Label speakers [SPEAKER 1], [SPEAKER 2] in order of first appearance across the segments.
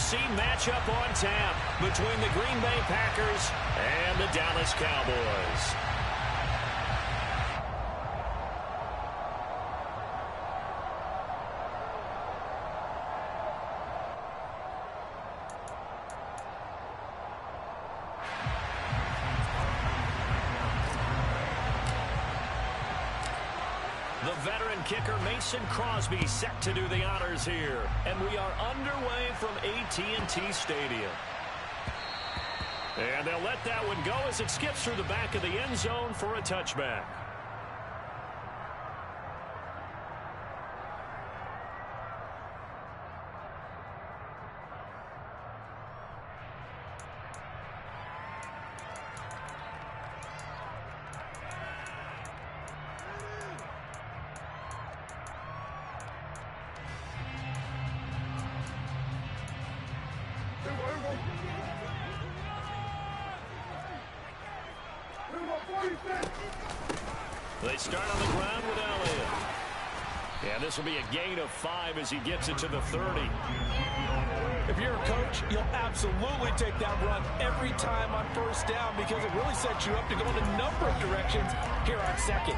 [SPEAKER 1] AFC matchup on tap between the Green Bay Packers and the Dallas Cowboys. The veteran kicker Mason Crosby set to do the honors here. And we are underway from AT&T Stadium. And they'll let that one go as it skips through the back of the end zone for a touchback. They start on the ground with Elliott. And this will be a gain of 5 as he gets it to the 30.
[SPEAKER 2] If you're a coach, you'll absolutely take that run every time on first down because it really sets you up to go in a number of directions here on second.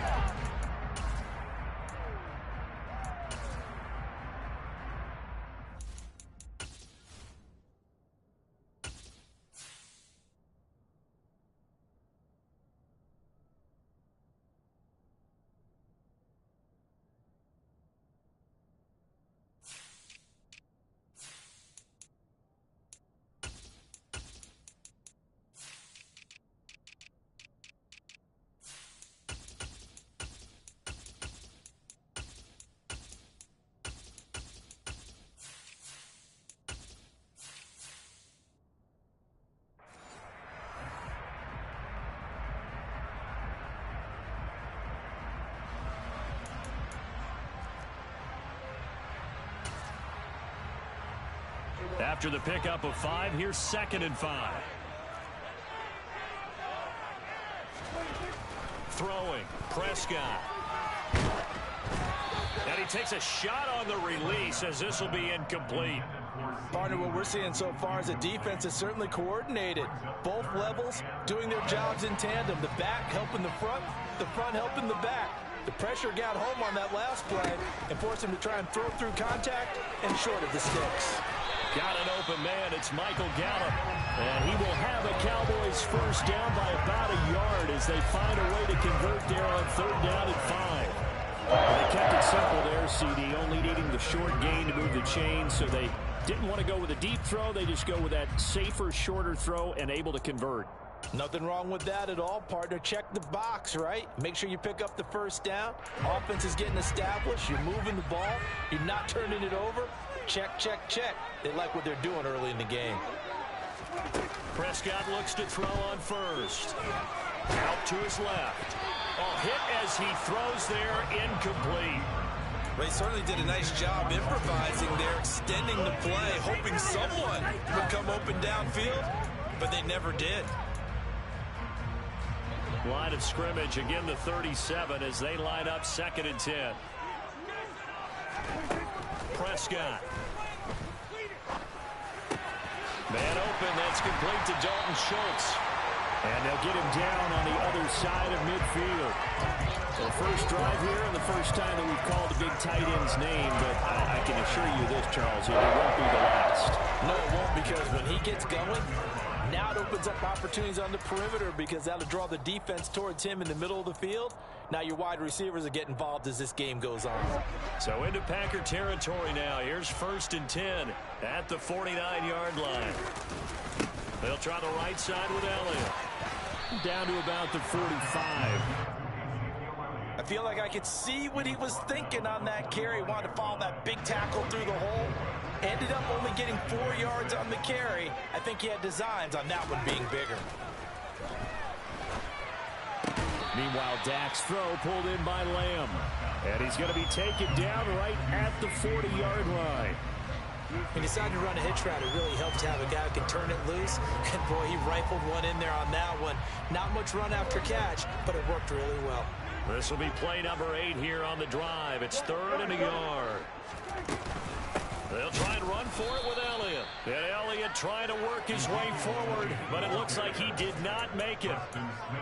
[SPEAKER 1] After the pickup of 5, here's 2nd and 5. Throwing, Prescott. And he takes a shot on the release as this will be incomplete.
[SPEAKER 2] Partner, what we're seeing so far is a defense is certainly coordinated. Both levels doing their jobs in tandem. The back helping the front helping the back. The pressure got home on that last play and forced him to try and throw through contact and short of the sticks.
[SPEAKER 1] Got an open man. It's Michael Gallup. And he will have a Cowboys first down by about a yard as they find a way to convert there on 3rd down and 5. They kept it simple there, CD, only needing the short gain to move the chains, so they didn't want to go with a deep throw. They just go with that safer, shorter throw and able to convert.
[SPEAKER 2] Nothing wrong with that at all, partner. Check the box, right? Make sure you pick up the first down. Offense is getting established. You're moving the ball. You're not turning it over. Check, check, check. They like what they're doing early in the game.
[SPEAKER 1] Prescott looks to throw on first. Out to his left. A hit as he throws there, incomplete.
[SPEAKER 3] They certainly did a nice job improvising there, extending the play, hoping someone would come open downfield, but they never did.
[SPEAKER 1] Line of scrimmage, again the 37 as they line up 2nd and 10. Prescott. Man open, that's complete to Dalton Schultz. And they'll get him down on the other side of midfield. So first drive here and the first time that we've called the big tight end's name, but I can assure you this, Charles, it won't be the last.
[SPEAKER 2] No, it won't, because when he gets going, now it opens up opportunities on the perimeter because that'll draw the defense towards him in the middle of the field. Now your wide receivers will get involved as this game goes on.
[SPEAKER 1] So into Packer territory now. Here's 1st and 10 at the 49-yard line. They'll try the right side with Elliott. Down to about the 45.
[SPEAKER 2] I feel like I could see what he was thinking on that carry. He wanted to follow that big tackle through the hole. Ended up only getting 4 yards on the carry. I think he had designs on that one being bigger.
[SPEAKER 1] Meanwhile, Dak's throw pulled in by Lamb. And he's going to be taken down right at the 40-yard line.
[SPEAKER 2] When he decided to run a hitch route, it really helped to have a guy who can turn it loose. And, boy, he rifled one in there on that one. Not much run after catch, but it worked really well.
[SPEAKER 1] This will be play number 8 here on the drive. It's 3rd and a yard. They'll try and run for it with Elliott. And trying to work his way forward, but it looks like he did not make it.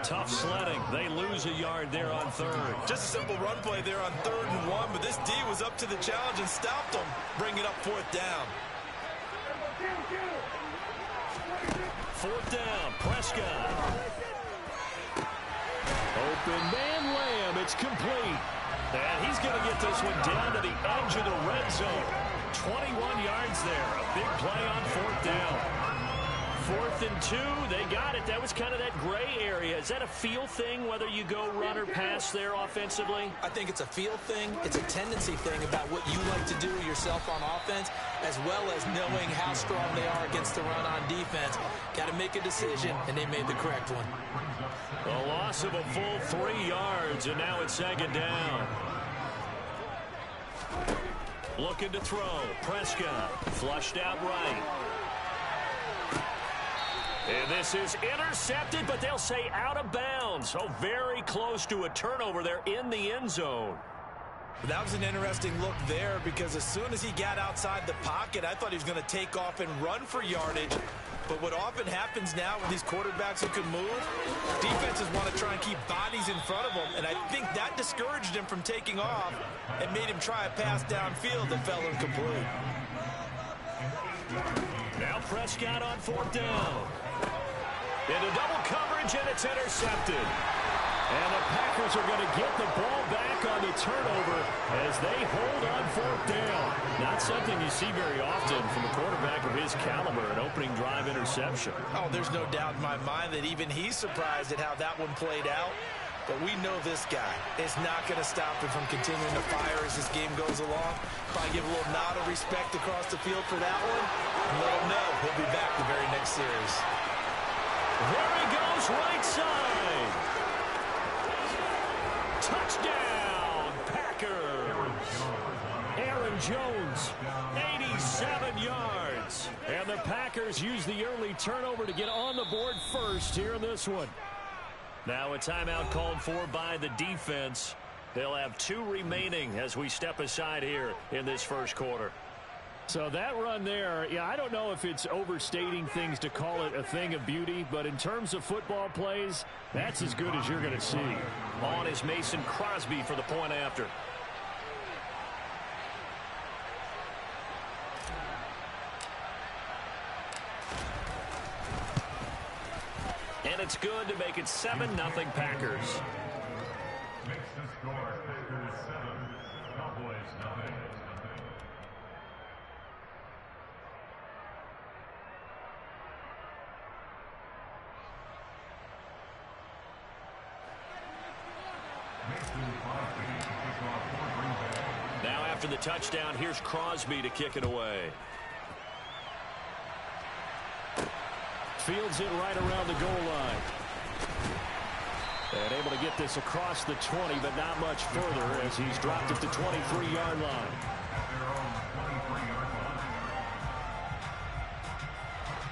[SPEAKER 1] Tough sledding. They lose a yard there on third.
[SPEAKER 3] Just a simple run play there on 3rd and 1, but this D was up to the challenge and stopped them, bringing up 4th down.
[SPEAKER 1] 4th down, Prescott. Open man Lamb, it's complete. And he's going to get this one down to the edge of the red zone. 21 yards there, a big play on 4th down. 4th and 2, they got it. That was kind of that gray area. Is that a feel thing, whether you go run or pass there offensively?
[SPEAKER 2] I think it's a feel thing. It's a tendency thing about what you like to do yourself on offense, as well as knowing how strong they are against the run on defense. Got to make a decision, and they made the correct one.
[SPEAKER 1] A loss of a full 3 yards, and now it's 2nd down. Looking to throw. Prescott flushed out right. And this is intercepted, but they'll say out of bounds. So very close to a turnover there in the end zone.
[SPEAKER 3] That was an interesting look there, because as soon as he got outside the pocket, I thought he was going to take off and run for yardage. But what often happens now with these quarterbacks who can move, defenses want to try and keep bodies in front of them, and I think that discouraged him from taking off and made him try a pass downfield that fell incomplete.
[SPEAKER 1] Now Prescott on 4th down. Into double coverage, and it's intercepted. And the Packers are going to get the ball back on the turnover as they hold on 4th down. Not something you see very often from a quarterback of his caliber, an opening drive interception.
[SPEAKER 3] Oh, there's no doubt in my mind that even he's surprised at how that one played out. But we know this guy is not going to stop him from continuing to fire as this game goes along. Probably give a little nod of respect across the field for that one, and let him know he'll be back the very next series.
[SPEAKER 1] There he goes, right side. Touchdown, Packers. Aaron Jones, 87 yards. And the Packers use the early turnover to get on the board first here in this one. Now a timeout called for by the defense. They'll have 2 remaining as we step aside here in this first quarter. So that run there, yeah, I don't know if it's overstating things to call it a thing of beauty, but in terms of football plays, that's as good as you're going to see. On is Mason Crosby for the point after. And it's good to make it 7-0 Packers.
[SPEAKER 4] Makes the score Packers 7, Cowboys nothing.
[SPEAKER 1] Now after the touchdown, here's Crosby to kick it away. Fields it right around the goal line. And able to get this across the 20, but not much further as he's dropped at the 23-yard line.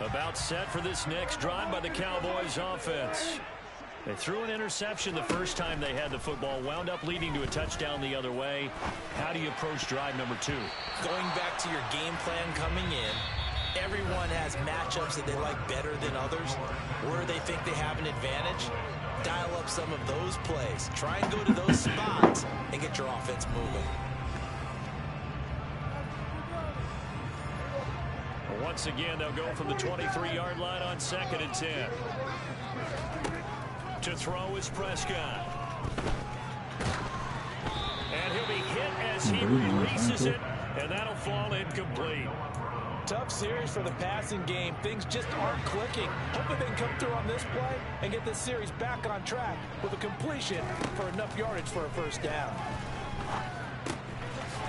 [SPEAKER 1] About set for this next drive by the Cowboys offense. They threw an interception the first time they had the football, wound up leading to a touchdown the other way. How do you approach drive number 2?
[SPEAKER 2] Going back to your game plan coming in, everyone has matchups that they like better than others. Where they think they have an advantage, dial up some of those plays. Try and go to those spots and get your offense moving.
[SPEAKER 1] Once again, they'll go from the 23-yard line on 2nd and 10. To throw is Prescott. And he'll be hit as he releases it, and that'll fall incomplete.
[SPEAKER 2] Tough series for the passing game. Things just aren't clicking. Hoping they can come through on this play and get this series back on track with a completion for enough yardage for a first down.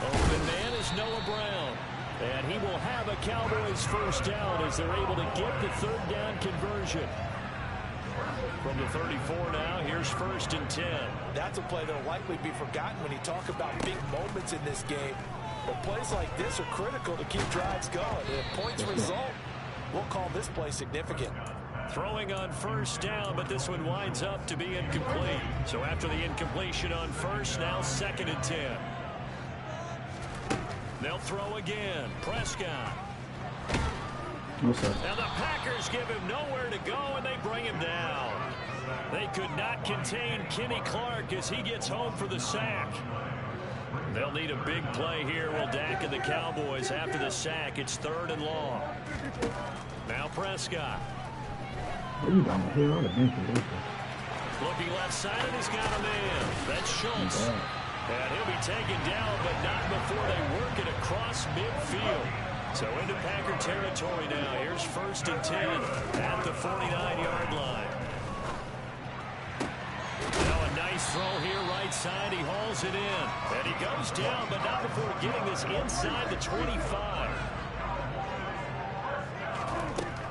[SPEAKER 1] Open man is Noah Brown. And he will have a Cowboys first down as they're able to get the 3rd down conversion. From the 34 now, here's 1st and 10.
[SPEAKER 2] That's a play that will likely be forgotten when you talk about big moments in this game. But plays like this are critical to keep drives going. And if points result, we'll call this play significant.
[SPEAKER 1] Throwing on 1st down, but this one winds up to be incomplete. So after the incompletion on 1st, now 2nd and 10. They'll throw again. Prescott.
[SPEAKER 5] What's up?
[SPEAKER 1] And the Packers give him nowhere to go, and they bring him down. They could not contain Kenny Clark as he gets home for the sack. They'll need a big play here. Will Dak and the Cowboys after the sack. It's 3rd and long. Now Prescott.
[SPEAKER 5] You down the hill?
[SPEAKER 1] Looking left side, and he's got a man. That's Schultz. And he'll be taken down, but not before they work it across midfield. So into Packer territory now. Here's 1st and 10 at the 49-yard line. Now a nice throw here right side. He hauls it in. And he goes down, but not before getting this inside the 25.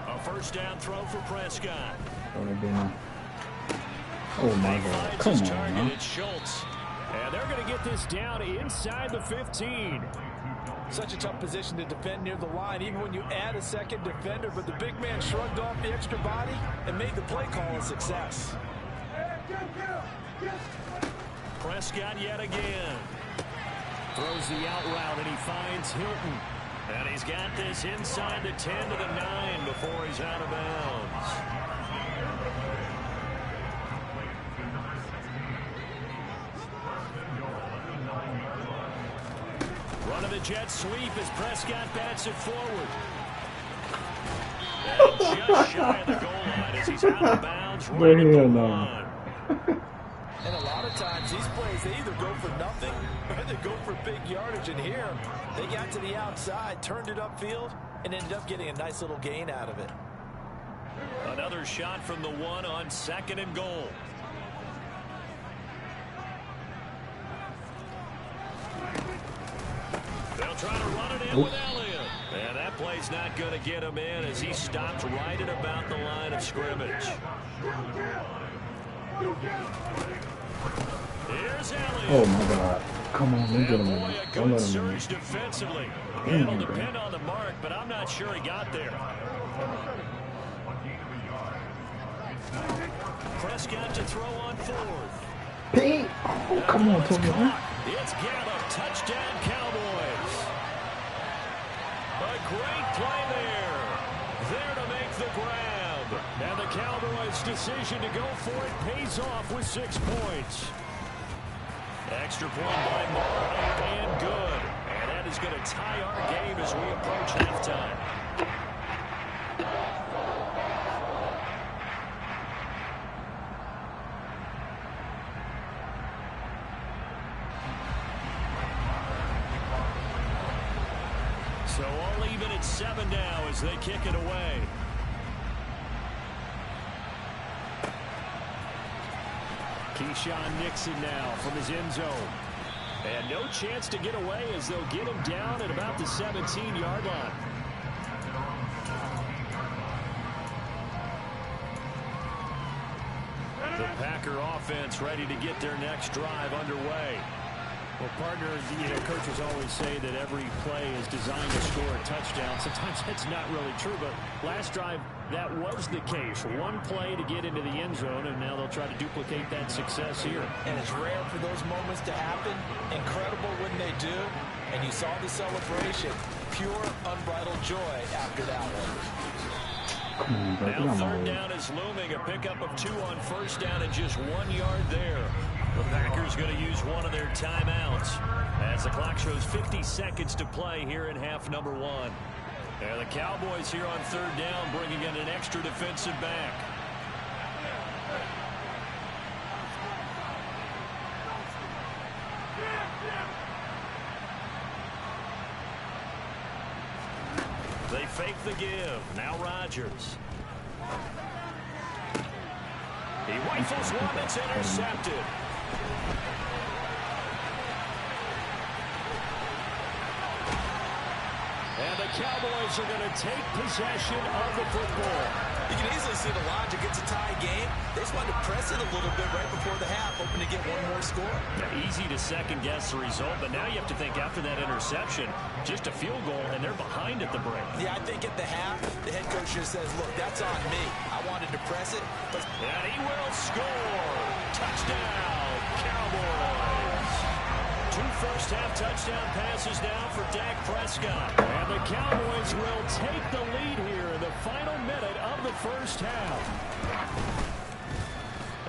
[SPEAKER 1] A 1st down throw for Prescott.
[SPEAKER 5] Oh my God. Come on, man.
[SPEAKER 1] It's Schultz. And they're going to get this down inside the 15.
[SPEAKER 2] Such a tough position to defend near the line, even when you add a second defender. But the big man shrugged off the extra body and made the play call a success.
[SPEAKER 1] Prescott yet again. Throws the out route, and he finds Hilton. And he's got this inside the 10 to the 9 before he's out of bounds. Run of the jet sweep as Prescott bats it forward. And just shy of the goal line as he's out of bounds. Right at the 1.
[SPEAKER 2] And a lot of times these plays, they either go for nothing or they go for big yardage. And here, they got to the outside, turned it upfield, and ended up getting a nice little gain out of it.
[SPEAKER 1] Another shot from the 1 on 2nd and goal. They'll try to run it in with Elliott. And that play's not going to get him in as he stopped right at about the line of scrimmage. Here's Elliott.
[SPEAKER 5] Oh my God. Come on, let
[SPEAKER 1] Boy,
[SPEAKER 5] him
[SPEAKER 1] a good surge defensively. It'll depend on the mark, but I'm not sure he got there. Prescott to throw on 4th.
[SPEAKER 5] Pete. Oh, come on, Tony.
[SPEAKER 1] It's Gallup. Touchdown, Cowboys. A great play there. There to make the grab. And the Cowboys' decision to go for it pays off with 6 points. Extra point by Moore, and good. And that is going to tie our game as we approach halftime. So all even at 7 now as they kick it away. Keyshawn Nixon now from his end zone. And no chance to get away as they'll get him down at about the 17-yard line. The Packer offense ready to get their next drive underway. Well, partners, coaches always say that every play is designed to score a touchdown. Sometimes that's not really true, but last drive, that was the case. One play to get into the end zone, and now they'll try to duplicate that success here.
[SPEAKER 2] And it's rare for those moments to happen. Incredible when they do. And you saw the celebration. Pure, unbridled joy after that one.
[SPEAKER 1] Now 3rd down is looming. A pickup of 2 on 1st down and just 1 yard there. The Packers going to use one of their timeouts as the clock shows 50 seconds to play here in half number 1. And the Cowboys here on 3rd down bringing in an extra defensive back. They fake the give. Now Rodgers. He rifles one that's intercepted. And the Cowboys are going to take possession of the football.
[SPEAKER 2] You can easily see the logic. It's a tie game. They just wanted to press it a little bit right before the half, hoping to get one more score.
[SPEAKER 1] Now, easy to second-guess the result, but now you have to think after that interception, just a field goal, and they're behind at the break.
[SPEAKER 2] Yeah, I think at the half, the head coach just says, look, that's on me. I wanted to press it. But
[SPEAKER 1] and he will score. Touchdown, Cowboys. 2 first-half touchdown passes now for Dak Prescott. And the Cowboys will take the lead here in the first half.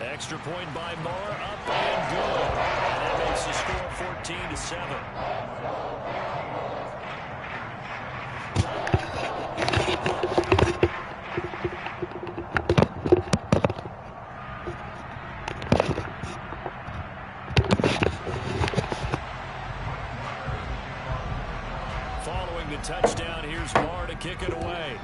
[SPEAKER 1] Extra point by Moore, up and good. And that makes the score 14-7. Following the touchdown, here's Moore to kick it away.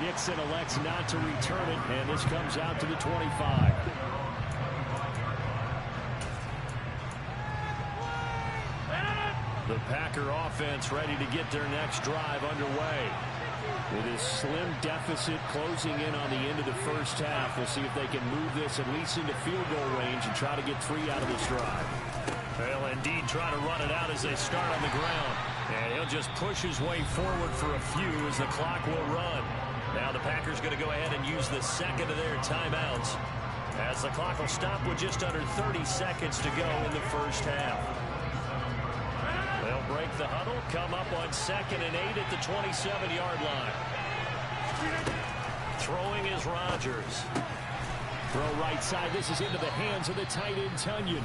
[SPEAKER 1] Nixon elects not to return it, and this comes out to the 25. The Packer offense ready to get their next drive underway. With his slim deficit closing in on the end of the first half, we'll see if they can move this at least into field goal range and try to get 3 out of this drive. They'll indeed try to run it out as they start on the ground. And he'll just push his way forward for a few as the clock will run. Now the Packers going to go ahead and use the second of their timeouts as the clock will stop with just under 30 seconds to go in the first half. They'll break the huddle, come up on 2nd and 8 at the 27-yard line. Throwing is Rodgers. Throw right side. This is into the hands of the tight end, Tunyon.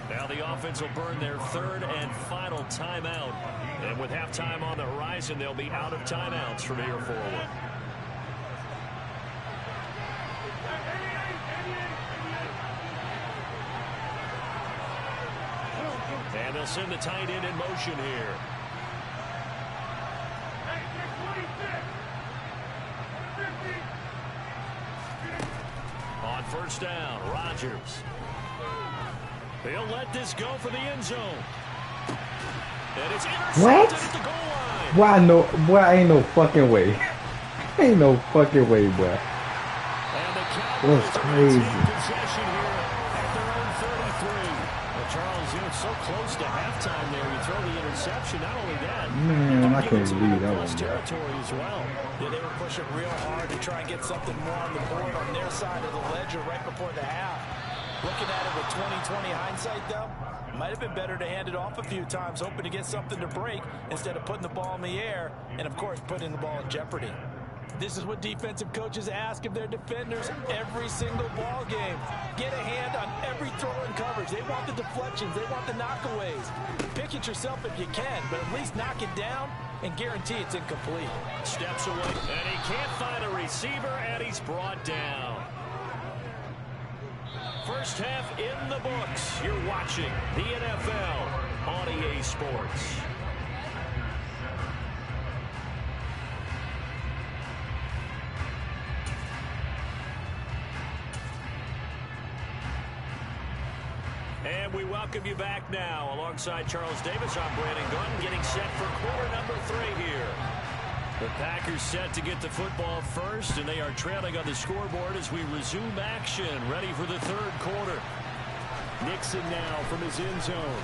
[SPEAKER 1] Now the offense will burn their 3rd and final timeout. And with halftime on the horizon, they'll be out of timeouts from here forward. And they'll send the tight end in motion here. On first down, Rodgers. He'll let this go for the end zone. And it's intercepted at the goal line.
[SPEAKER 5] Why no? Boy, ain't no fucking way. Ain't no fucking way, boy.
[SPEAKER 1] And the
[SPEAKER 5] That's crazy.
[SPEAKER 1] possession here at their own 33. Well, Charles, you know, so close to halftime there. You throw the interception. Not only that,
[SPEAKER 5] Man, I can't believe that one.
[SPEAKER 1] territory as well.
[SPEAKER 2] Yeah, they were pushing real hard to try and get something more on the board on their side of the ledger right before the half. Looking at it with 20/20 hindsight, though, might have been better to hand it off a few times, hoping to get something to break instead of putting the ball in the air and, of course, putting the ball in jeopardy. This is what defensive coaches ask of their defenders every single ball game. Get a hand on every throw and coverage. They want the deflections. They want the knockaways. Pick it yourself if you can, but at least knock it down and guarantee it's incomplete.
[SPEAKER 1] Steps away, and he can't find a receiver, and he's brought down. First half in the books. You're watching the NFL on EA Sports. And we welcome you back now. Alongside Charles Davis, I'm Brandon Gunn, getting set for quarter number 3 here. The Packers set to get the football first, and they are trailing on the scoreboard as we resume action, ready for the 3rd quarter. Nixon now from his end zone.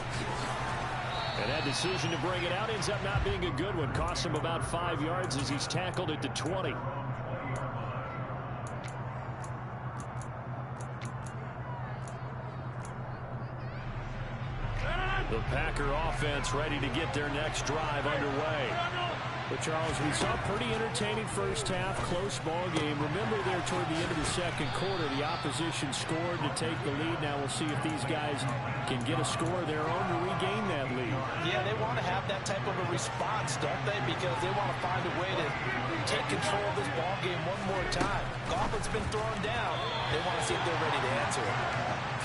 [SPEAKER 1] And that decision to bring it out ends up not being a good one. Costs him about 5 yards as he's tackled at the 20. The Packer offense ready to get their next drive underway. But, Charles, we saw a pretty entertaining first half, close ball game. Remember there toward the end of the 2nd quarter, the opposition scored to take the lead. Now we'll see if these guys can get a score of their own to regain that lead.
[SPEAKER 2] Yeah, they want to have that type of a response, don't they? Because they want to find a way to take control of this ball game one more time. Gauntlet's been thrown down. They want to see if they're ready to answer it.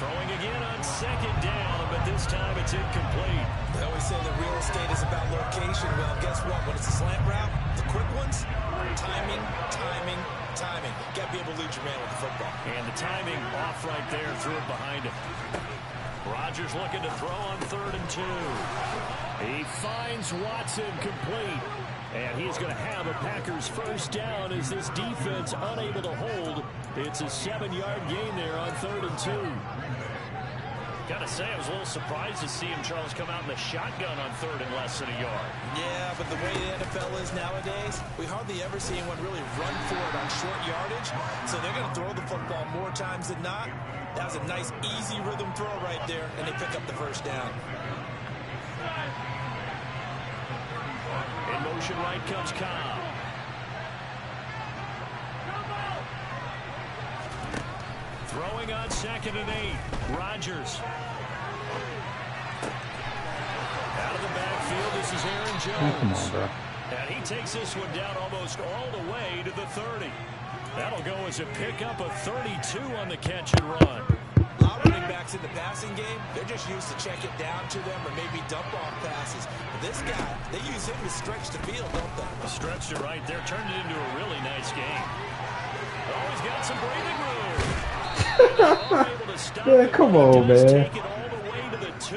[SPEAKER 1] Throwing again on 2nd down, but this time it's incomplete.
[SPEAKER 3] They always say that real estate is about location. Well, guess what? When it's a slant route, the quick ones, timing, timing, timing. Got to be able to lead your man with the football.
[SPEAKER 1] And the timing off right there, threw it behind him. Rodgers looking to throw on 3rd and 2. He finds Watson complete. And he's going to have a Packers first down as this defense unable to hold. It's a 7-yard gain there on 3rd and 2. Got to say, I was a little surprised to see him, Charles, come out in the shotgun on 3rd and less than a yard.
[SPEAKER 2] Yeah, but the way the NFL is nowadays, we hardly ever see anyone really run for it on short yardage. So they're going to throw the football more times than not. That was a nice, easy rhythm throw right there, and they pick up the first down.
[SPEAKER 1] motion right comes Cobb. Throwing on 2nd and 8. Rodgers. Out of the backfield, this is Aaron Jones.
[SPEAKER 5] Come on, bro.
[SPEAKER 1] And he takes this one down almost all the way to the 30. That'll go as a pickup of 32 on the catch and run.
[SPEAKER 3] Our running backs in the passing game, they're just used to check it down to them or maybe dump off passes. But this guy, they use him to stretch the field, don't they?
[SPEAKER 1] Stretched it right there, turned it into a really nice game. Oh, he's got some breathing room.
[SPEAKER 5] Yeah, come on, man.
[SPEAKER 1] Take it all the way to the 2.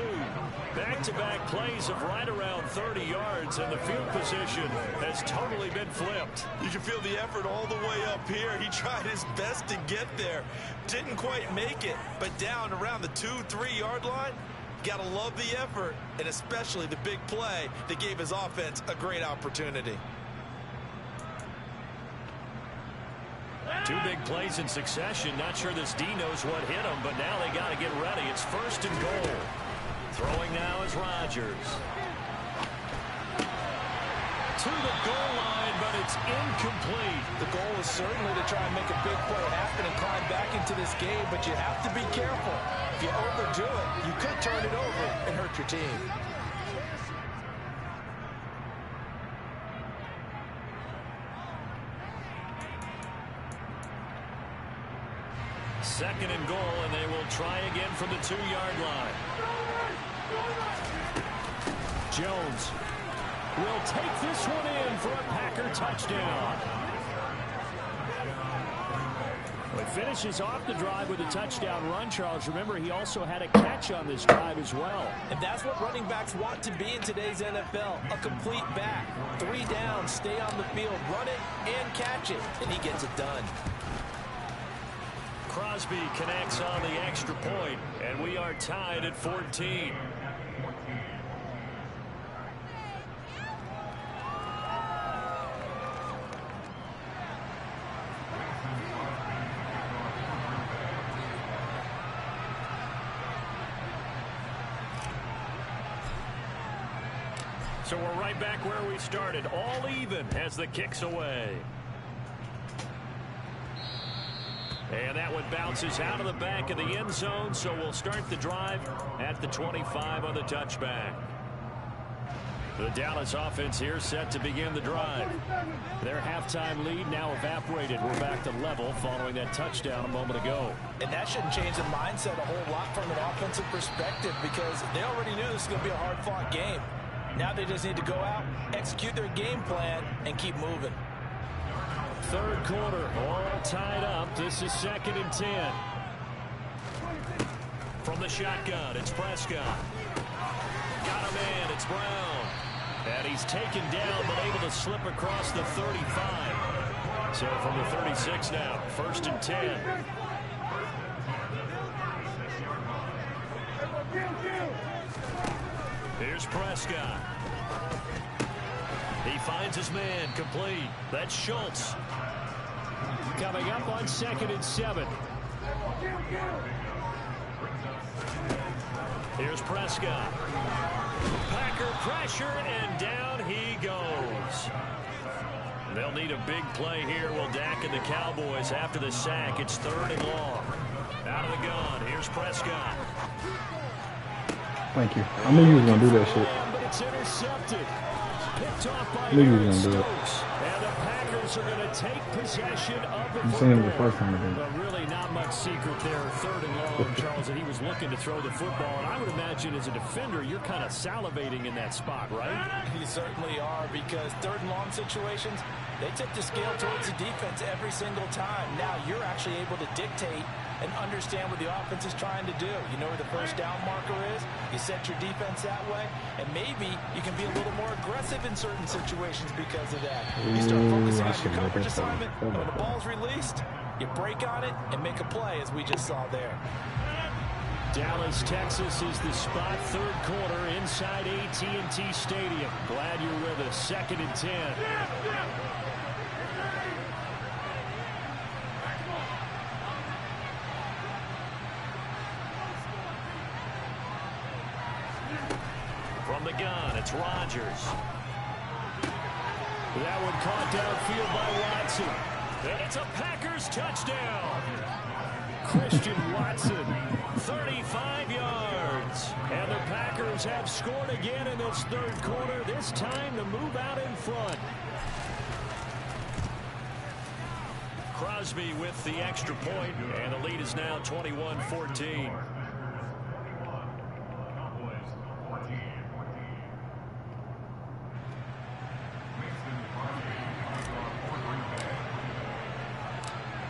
[SPEAKER 1] Back-to-back plays of right around 30 yards, and the field position has totally been flipped.
[SPEAKER 3] You can feel the effort all the way up here. He tried his best to get there. Didn't quite make it, but down around the 2-3 yard line, gotta love the effort, and especially the big play that gave his offense a great opportunity.
[SPEAKER 1] 2 big plays in succession. Not sure this D knows what hit him, but now they got to get ready. It's 1st and goal. Throwing now is Rodgers. To the goal line, but it's incomplete.
[SPEAKER 2] The goal is certainly to try and make a big play happen and climb back into this game, but you have to be careful. If you overdo it, you could turn it over and hurt your team.
[SPEAKER 1] Second and goal, and they will try again from the 2-yard line. Jones will take this one in for a Packer touchdown. He finishes off the drive with a touchdown run, Charles. Remember, he also had a catch on this drive as well.
[SPEAKER 2] And that's what running backs want to be in today's NFL, a complete back. 3 downs, stay on the field, run it, and catch it, and he gets it done.
[SPEAKER 1] Crosby connects on the extra point, and we are tied at 14. So we're right back where we started, all even as the kick's away. And that one bounces out of the back of the end zone, so we'll start the drive at the 25 on the touchback. The Dallas offense here set to begin the drive. Their halftime lead now evaporated. We're back to level following that touchdown a moment ago.
[SPEAKER 2] And that shouldn't change the mindset a whole lot from an offensive perspective because they already knew this was going to be a hard-fought game. Now they just need to go out, execute their game plan, and keep moving.
[SPEAKER 1] Third quarter, all tied up. This is 2nd and 10. From the shotgun, it's Prescott. Got a man, it's Brown. And he's taken down, but able to slip across the 35. So from the 36 now, 1st and 10. Here's Prescott. He finds his man, complete. That's Schultz. Coming up on 2nd and 7. Here's Prescott. Packer pressure, and down he goes. They'll need a big play here. Will Dak and the Cowboys after the sack. It's 3rd and long. Out of the gun. Here's Prescott.
[SPEAKER 5] Thank you. I knew you was going to do that shit.
[SPEAKER 1] But it's intercepted. Picked off by
[SPEAKER 5] I knew you
[SPEAKER 1] Aaron
[SPEAKER 5] was going to do it.
[SPEAKER 1] Stokes. And the Packers are going to take possession of the
[SPEAKER 5] I'm saying it the
[SPEAKER 1] football.
[SPEAKER 5] first time again.
[SPEAKER 1] But really not much secret there. 3rd and long, Charles, that he was looking to throw the football. And I would imagine as a defender, you're kind of salivating in that spot, right?
[SPEAKER 2] You certainly are because 3rd and long situations, they tip the scale towards the defense every single time. Now you're actually able to dictate and understand what the offense is trying to do. You know where the first down marker is. You set your defense that way, and maybe you can be a little more aggressive in certain situations because of that. You start focusing on your coverage assignment, and when the ball's released, you break on it and make a play, as we just saw there.
[SPEAKER 1] Dallas, Texas is the spot. 3rd quarter inside AT&T Stadium. Glad you're with us. 2nd and 10. From the gun, it's Rodgers. That one caught downfield by Watson. And it's a Packers touchdown. Christian Watson, 35 yards. And the Packers have scored again in this third quarter, this time to move out in front. Crosby with the extra point, and the lead is now 21-14.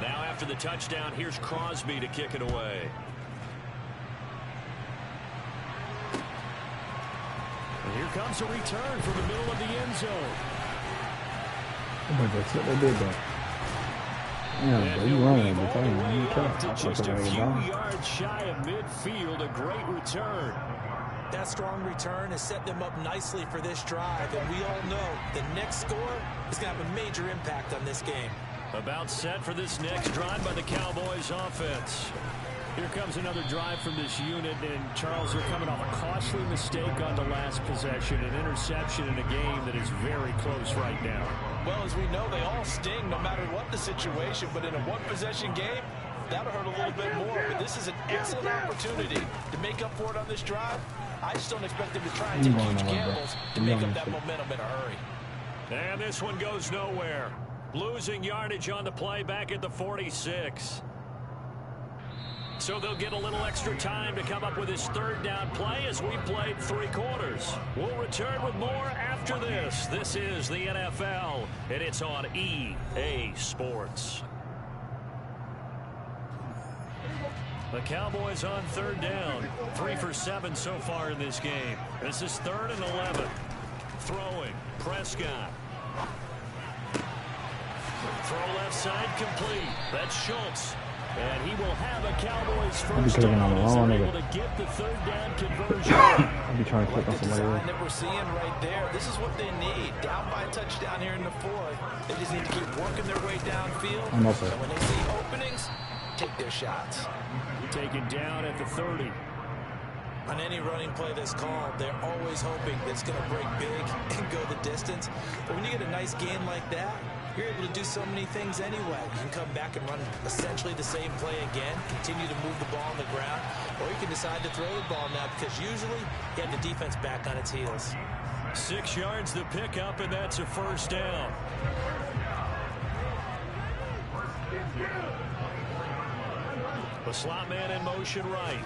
[SPEAKER 1] Now after the touchdown, here's Crosby to kick it away. And here comes a return from the middle of the end zone.
[SPEAKER 5] Oh my God, they did that. Yeah, but you running every time. You can't.
[SPEAKER 1] Just a few yards shy of midfield, a great return.
[SPEAKER 2] That strong return has set them up nicely for this drive, and we all know the next score is going to have a major impact on this game.
[SPEAKER 1] About set for this next drive by the Cowboys offense. Here comes another drive from this unit, and Charles, they're coming off a costly mistake on the last possession, an interception in a game that is very close right now.
[SPEAKER 2] Well, as we know, they all sting no matter what the situation, but in a one-possession game, that'll hurt a little bit more. But this is an excellent opportunity to make up for it on this drive. I just don't expect them to try and take huge gambles to make up that momentum in a hurry.
[SPEAKER 1] And this one goes nowhere. Losing yardage on the play back at the 46. So they'll get a little extra time to come up with his third down play as we played 3 quarters. We'll return with more after this. This is the NFL, and it's on EA Sports. The Cowboys on third down. 3 for 7 so far in this game. This is 3rd and 11. Throwing. Prescott. Throw left side complete. That's Schultz. And he will have a Cowboys first down as they're able to get the third down conversion.
[SPEAKER 5] I'll be trying to click on somebody else.
[SPEAKER 2] That we're seeing right there, this is what they need. Down by a touchdown here in the 4th. They just need to keep working their way downfield.
[SPEAKER 5] I'm up
[SPEAKER 2] So
[SPEAKER 5] there.
[SPEAKER 2] when they see openings, take their shots.
[SPEAKER 1] Taken down at the 30.
[SPEAKER 2] On any running play that's called, they're always hoping that it's going to break big and go the distance. But when you get a nice gain like that, you're able to do so many things anyway. You can come back and run essentially the same play again, continue to move the ball on the ground, or you can decide to throw the ball now because usually you have the defense back on its heels.
[SPEAKER 1] 6 yards the pickup, and that's a first down. The slot man in motion right.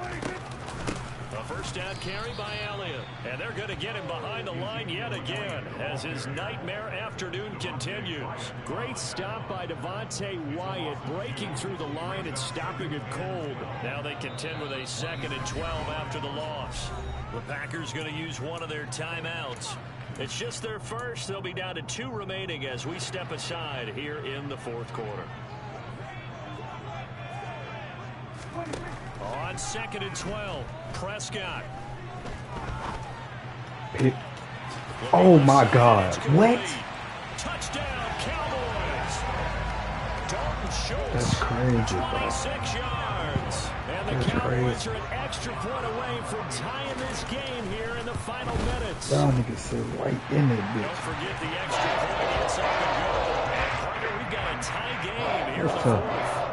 [SPEAKER 1] A first down carry by Elliott. And they're going to get him behind the line yet again as his nightmare afternoon continues. Great stop by Devontae Wyatt, breaking through the line and stopping it cold. Now they contend with a 2nd and 12 after the loss. The Packers going to use one of their timeouts. It's just their first. They'll be down to 2 remaining as we step aside here in the 4th quarter. On 2nd and 12, Prescott.
[SPEAKER 5] Oh my God. What?
[SPEAKER 1] Touchdown, Cowboys. Dalton Schultz.
[SPEAKER 5] That's crazy, bro.
[SPEAKER 1] 26 yards. And the
[SPEAKER 5] That's
[SPEAKER 1] Cowboys
[SPEAKER 5] crazy.
[SPEAKER 1] are an extra point away from tying this game here in the final minutes.
[SPEAKER 5] Y'all niggas sit right in it,
[SPEAKER 1] Don't
[SPEAKER 5] bitch.
[SPEAKER 1] forget the extra point. It's up and good. And Carter, we've got a tie game here in the
[SPEAKER 5] What's up?
[SPEAKER 1] 4th.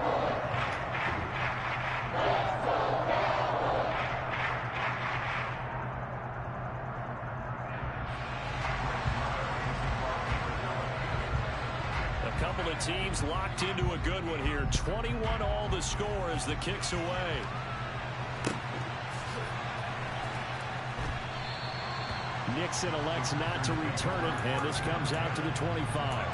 [SPEAKER 1] Couple of teams locked into a good one here. 21 all the score as the kick's away. Nixon elects not to return it, and this comes out to the 25.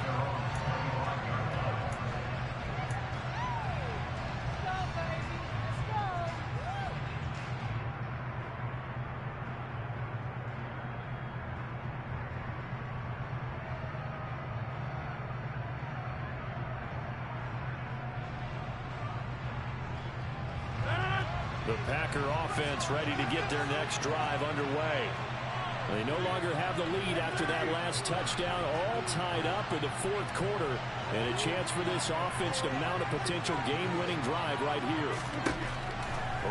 [SPEAKER 1] The Packer offense ready to get their next drive underway. They no longer have the lead after that last touchdown, all tied up in the 4th quarter, and a chance for this offense to mount a potential game-winning drive right here.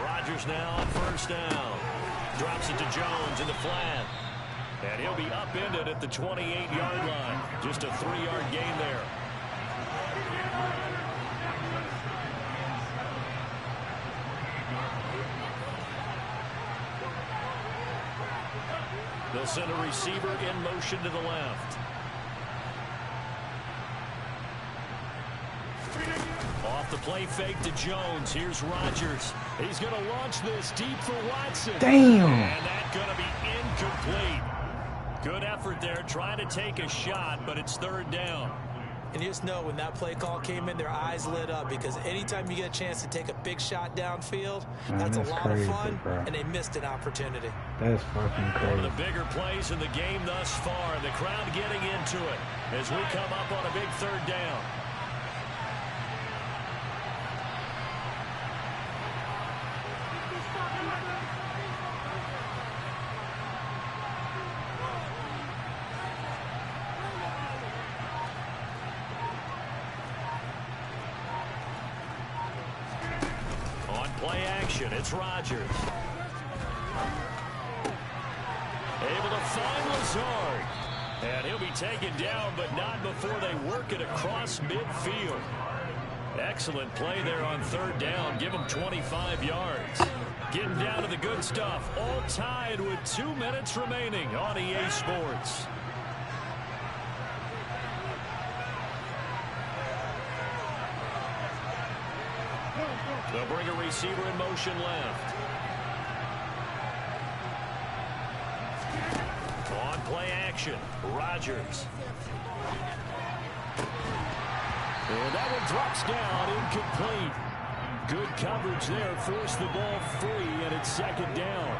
[SPEAKER 1] Rodgers now on first down. Drops it to Jones in the flat. And And he'll be upended at the 28-yard line. Just a 3-yard gain there. They'll send a receiver in motion to the left. Off the play fake to Jones. Here's Rodgers. He's going to launch this deep for Watson.
[SPEAKER 5] Damn.
[SPEAKER 1] And that's going to be incomplete. Good effort there, trying to take a shot, but it's 3rd down.
[SPEAKER 2] And you just know when that play call came in, their eyes lit up, because anytime you get a chance to take a big shot downfield, that's a lot of fun, and they missed an opportunity.
[SPEAKER 5] That's fucking crazy.
[SPEAKER 1] One of the bigger plays in the game thus far, and the crowd getting into it as we come up on a big 3rd down. Play action, it's Rodgers. Able to find Lazard. And he'll be taken down, but not before they work it across midfield. Excellent play there on 3rd down. Give him 25 yards. Getting down to the good stuff. All tied with 2 minutes remaining on EA Sports. They'll bring a receiver in motion left. On play action, Rodgers. And that one drops down, incomplete. Good coverage there, forced the ball free, and it's 2nd down.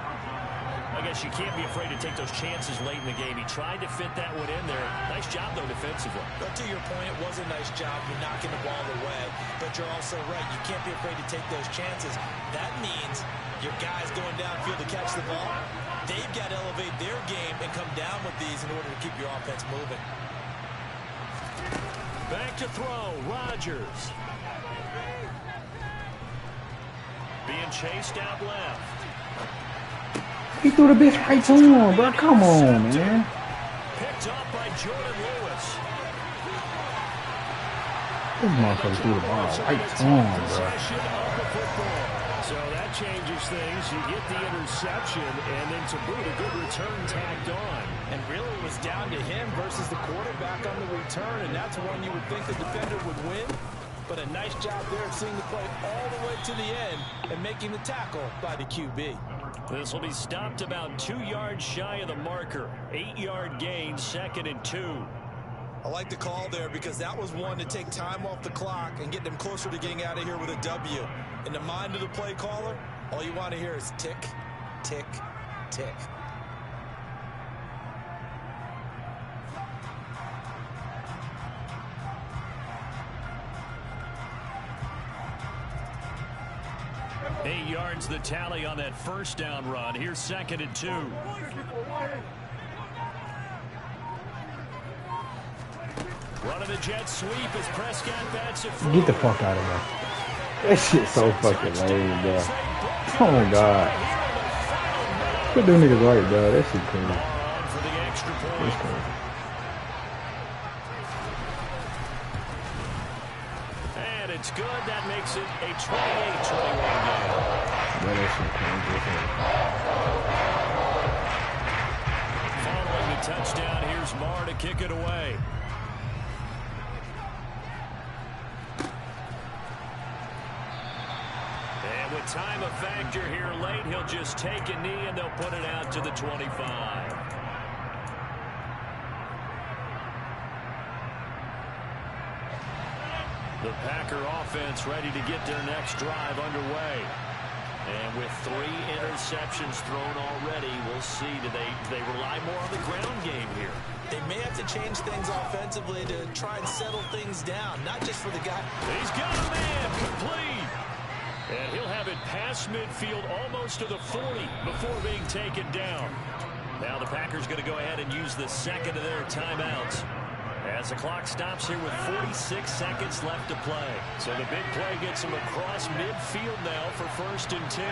[SPEAKER 1] I guess you can't be afraid to take those chances late in the game. He tried to fit that one in there. Nice job, though, defensively.
[SPEAKER 2] But to your point, it was a nice job. You're knocking the ball away. But you're also right. You can't be afraid to take those chances. That means your guys going downfield to catch the ball, they've got to elevate their game and come down with these in order to keep your offense moving.
[SPEAKER 1] Back to throw, Rodgers. Being chased out left.
[SPEAKER 5] He threw the bitch right to him, bro. Come on, man.
[SPEAKER 1] Picked up by Jordan Lewis.
[SPEAKER 5] This motherfucker threw the ball right to him, bro.
[SPEAKER 1] So that changes things. You get the interception, and then to boot, a good return tagged on.
[SPEAKER 2] And really it was down to him versus the quarterback on the return, and that's one you would think the defender would win. But a nice job there of seeing the play all the way to the end and making the tackle by the QB.
[SPEAKER 1] This will be stopped about 2 yards shy of the marker. 8-yard gain, 2nd and 2.
[SPEAKER 2] I like the call there because that was one to take time off the clock and get them closer to getting out of here with a W. In the mind of the play caller, all you want to hear is tick, tick, tick.
[SPEAKER 1] Eight yards the tally on that 1st down run. Here's 2nd and 2. Running the jet sweep as Prescott bats it forward.
[SPEAKER 5] Get the fuck out of there. That shit's so fucking lame, bro. Oh my god. Put them niggas right, bro. That shit crazy.
[SPEAKER 1] For the extra point.
[SPEAKER 5] That's crazy.
[SPEAKER 1] And it's good. That makes it a 28-21 game.
[SPEAKER 5] Bro, that shit crazy.
[SPEAKER 1] Following the touchdown, here's Marr to kick it away. And with time a factor here late, he'll just take a knee and they'll put it out to the 25. The Packer offense ready to get their next drive underway. And with 3 interceptions thrown already, we'll see, do they rely more on the ground game here?
[SPEAKER 2] They may have to change things offensively to try and settle things down, not just for the guy.
[SPEAKER 1] He's got a man, complete. And he'll have it past midfield almost to the 40 before being taken down. Now the Packers going to go ahead and use the 2nd of their timeouts as the clock stops here with 46 seconds left to play. So the big play gets him across midfield now for 1st and 10.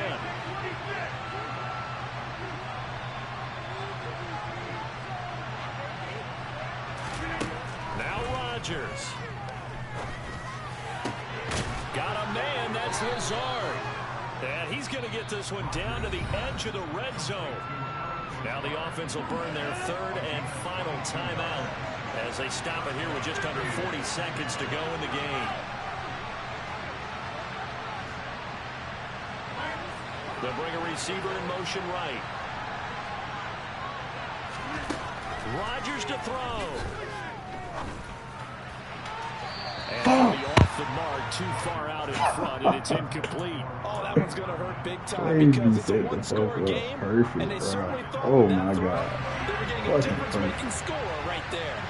[SPEAKER 1] Rodgers. Got a man, that's Lazard. And he's going to get this one down to the edge of the red zone. Now the offense will burn their third and final timeout as they stop it here with just under 40 seconds to go in the game. They'll bring a receiver in motion right. Rodgers to throw. And he'll be off the mark, too far out in front, and it's incomplete.
[SPEAKER 2] Oh, that one's going to hurt big time because it's a one-score game, and they certainly thought
[SPEAKER 5] oh
[SPEAKER 2] that
[SPEAKER 5] my
[SPEAKER 2] throw,
[SPEAKER 5] God.
[SPEAKER 2] they were getting a difference-making score right there.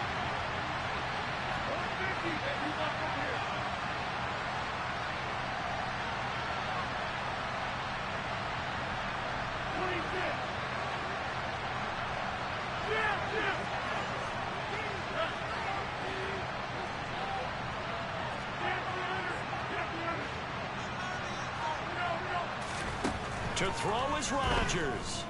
[SPEAKER 1] To throw is Rodgers.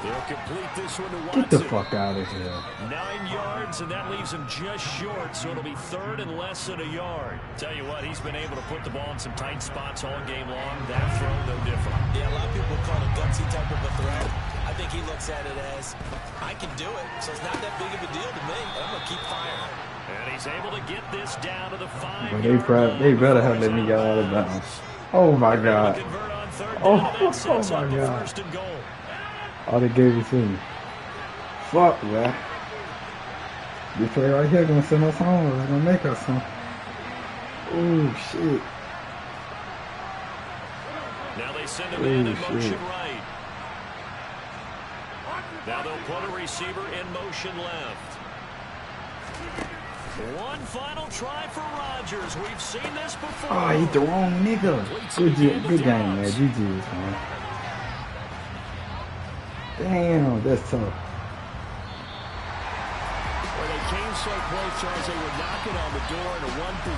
[SPEAKER 1] They'll complete this one to Watson.
[SPEAKER 5] Get the fuck out of here.
[SPEAKER 1] 9 yards, and that leaves him just short, so it'll be third and less than a yard. Tell you what, he's been able to put the ball in some tight spots all game long. That throw, no different.
[SPEAKER 3] Yeah, a lot of people call it a gutsy type of a throw. I think he looks at it as, I can do it, so it's not that big of a deal to me. I'm going to keep firing.
[SPEAKER 1] And he's able to get this down to the 5
[SPEAKER 5] But
[SPEAKER 1] yard
[SPEAKER 5] they better have let me get out of bounds. Oh my God. Oh my God. Oh, they gave it to me. Fuck, man. This play right here gonna send us home. It's gonna make us home. Oh shit.
[SPEAKER 1] Now they send him in motion right. Now they'll put a receiver in motion left. One final try for Rodgers. We've seen this before.
[SPEAKER 5] Oh, he hit the wrong nigga. Good game, man. GG's, man. Damn, that's tough.
[SPEAKER 1] Well, they came so close, Charles, they were knocking on the door in a one-position.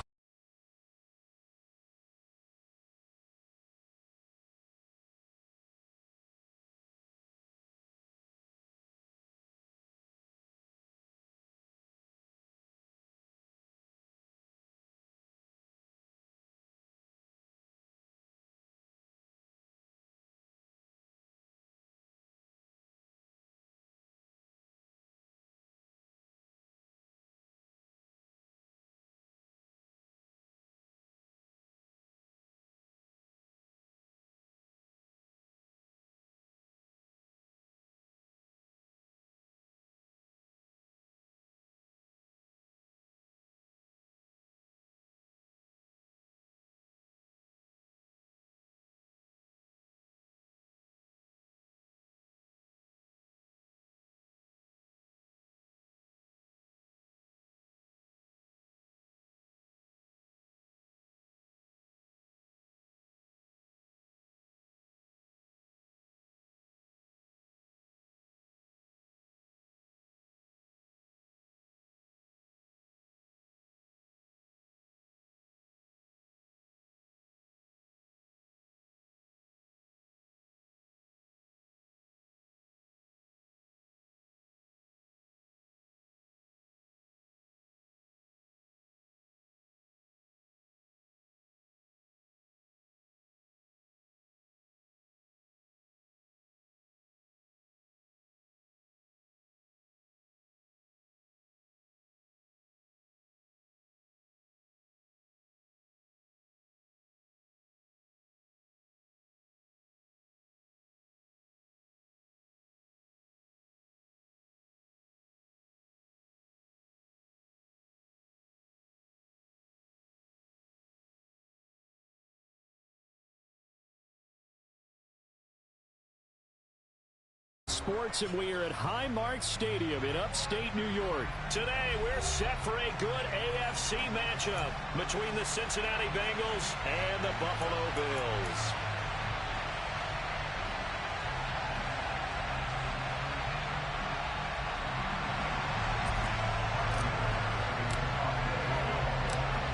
[SPEAKER 1] Sports, and we are at Highmark Stadium in upstate New York. Today, we're set for a good AFC matchup between the Cincinnati Bengals and the Buffalo Bills.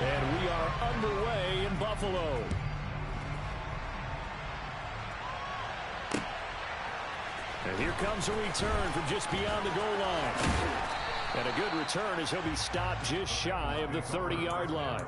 [SPEAKER 1] And we are underway in Buffalo. And here comes a return from just beyond the goal line. And a good return as he'll be stopped just shy of the 30-yard line.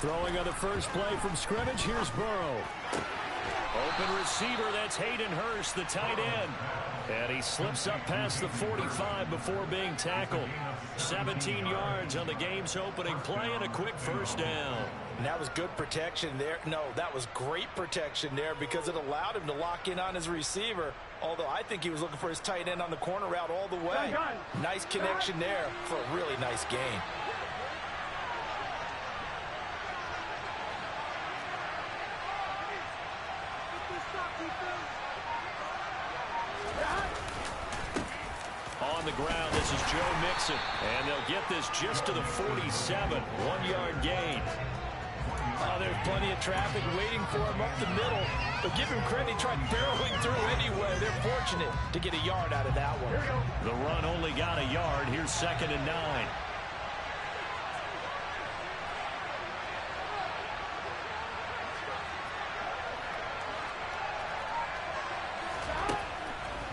[SPEAKER 1] Throwing on the first play from scrimmage, here's Burrow. Open receiver, that's Hayden Hurst, the tight end. And he slips up past the 45 before being tackled. 17 yards on the game's opening play and a quick first down.
[SPEAKER 2] And that was good protection there. No, that was great protection there because it allowed him to lock in on his receiver. Although I think he was looking for his tight end on the corner route all the way. Nice connection there for a really nice gain.
[SPEAKER 1] On the ground, this is Joe Mixon. And they'll get this just to the 47. 1-yard gain.
[SPEAKER 2] Oh, there's plenty of traffic waiting for him up the middle. But give him credit, he tried barreling through anyway. They're fortunate to get a yard out of that one.
[SPEAKER 1] The run only got a yard. Here's 2nd and 9.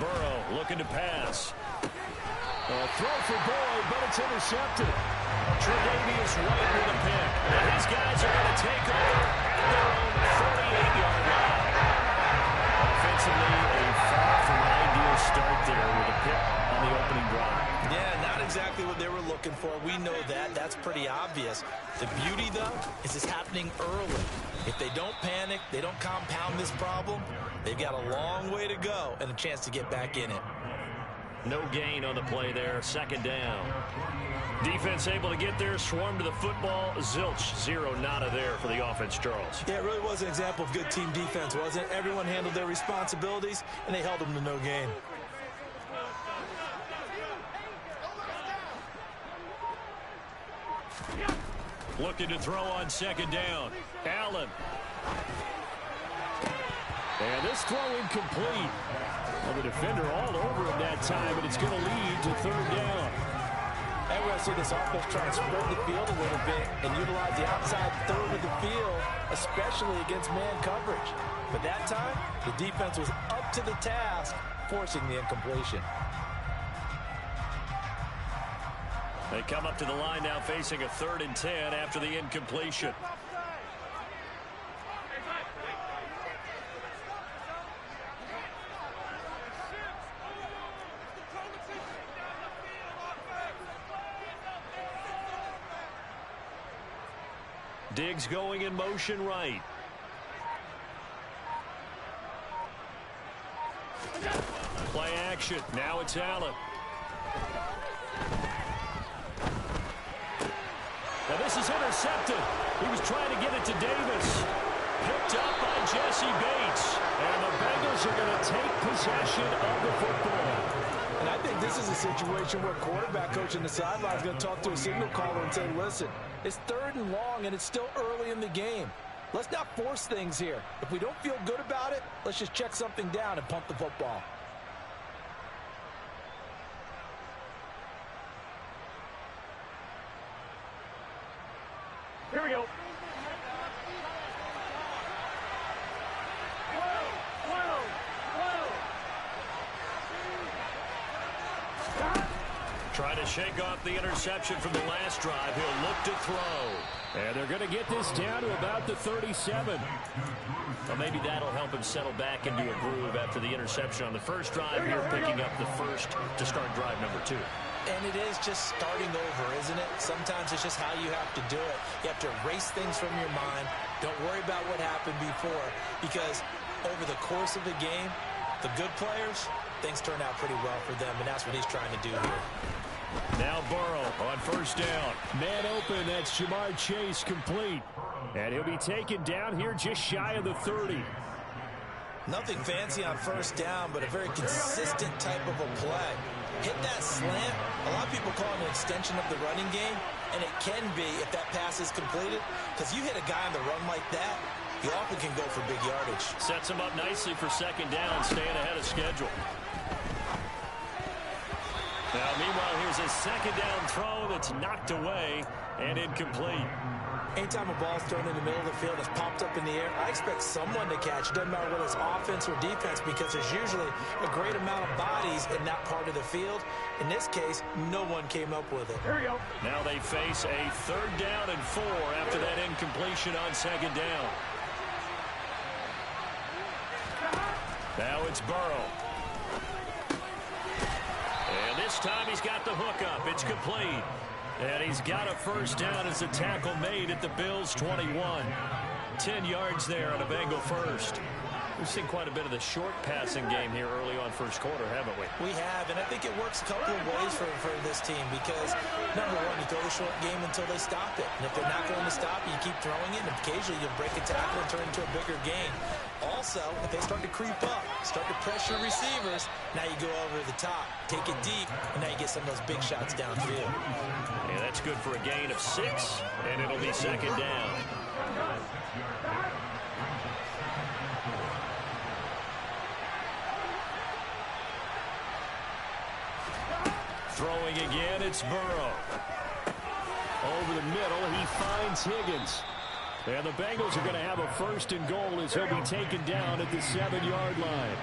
[SPEAKER 1] Burrow looking to pass. A throw for Boyd, but it's intercepted. Tre'Davious White with a pick. And his guys are going to take over their own 38-yard line. Offensively, a far from ideal start there with a pick on the opening drive.
[SPEAKER 2] Yeah, not exactly what they were looking for. We know that. That's pretty obvious. The beauty, though, is it's happening early. If they don't panic, they don't compound this problem, they've got a long way to go and a chance to get back in it.
[SPEAKER 1] No gain on the play there. 2nd down. Defense able to get there, swarm to the football. Zilch, 0 nada there for the offense, Charles.
[SPEAKER 2] Yeah, it really was an example of good team defense, wasn't it? Everyone handled their responsibilities, and they held them to no gain.
[SPEAKER 1] Looking to throw on 2nd down. Allen. And this throw incomplete. Well, the defender all over him that time, but it's going to lead to 3rd down.
[SPEAKER 2] And we're going to see this offense try to spread the field a little bit and utilize the outside third of the field, especially against man coverage. But that time, the defense was up to the task, forcing the incompletion.
[SPEAKER 1] They come up to the line now facing a 3rd and 10 after the incompletion. Diggs going in motion right. Play action. Now it's Allen. Now this is intercepted. He was trying to get it to Davis. Picked up by Jesse Bates. And the Bengals are going to take possession of the football.
[SPEAKER 2] And I think this is a situation where quarterback coach in the sideline is going to talk to a signal caller and say, listen, it's 3rd and long and it's still early in the game. Let's not force things here. If we don't feel good about it, let's just check something down and punt the football.
[SPEAKER 1] Here we go. Trying to shake off the interception from the last drive. He'll look to throw. And they're going to get this down to about the 37. Well, maybe that'll help him settle back into a groove after the interception on the first drive here, picking up the first to start drive number 2.
[SPEAKER 2] And it is just starting over, isn't it? Sometimes it's just how you have to do it. You have to erase things from your mind. Don't worry about what happened before, because over the course of the game, the good players, things turn out pretty well for them, and that's what he's trying to do here.
[SPEAKER 1] Now Burrow on first down. Man open, that's Jamar Chase, complete. And he'll be taken down here just shy of the 30.
[SPEAKER 2] Nothing fancy on first down, but a very consistent type of a play. Hit that slant. A lot of people call it an extension of the running game, and it can be if that pass is completed, because you hit a guy on the run like that, you often can go for big yardage.
[SPEAKER 1] Sets him up nicely for second down, staying ahead of schedule. Now, meanwhile, here's a second down throw that's knocked away and incomplete.
[SPEAKER 2] Anytime a ball's thrown in the middle of the field, it's popped up in the air, I expect someone to catch. It doesn't matter whether it's offense or defense, because there's usually a great amount of bodies in that part of the field. In this case, no one came up with it.
[SPEAKER 1] Here we go. Now they face a 3rd down and 4 after that incompletion on second down. Now it's Burrow. And this time he's got the hook up. It's complete. And he's got a first down as a tackle made at the Bills' 21. 10 yards there on a Bengal first. We've seen quite a bit of the short passing game here early on first quarter, haven't we?
[SPEAKER 2] We have, and I think it works a couple of ways for this team, because, number one, you throw the short game until they stop it. And if they're not going to stop you, keep throwing it, and occasionally you'll break a tackle and turn it into a bigger gain. Also, if they start to creep up, start to pressure receivers, now you go over the top, take it deep, and now you get some of those big shots downfield.
[SPEAKER 1] Yeah, that's good for a gain of 6, and it'll be second down. Throwing again, it's Burrow. Over the middle, he finds Higgins. And the Bengals are going to have a 1st and goal as he'll be taken down at the 7-yard line.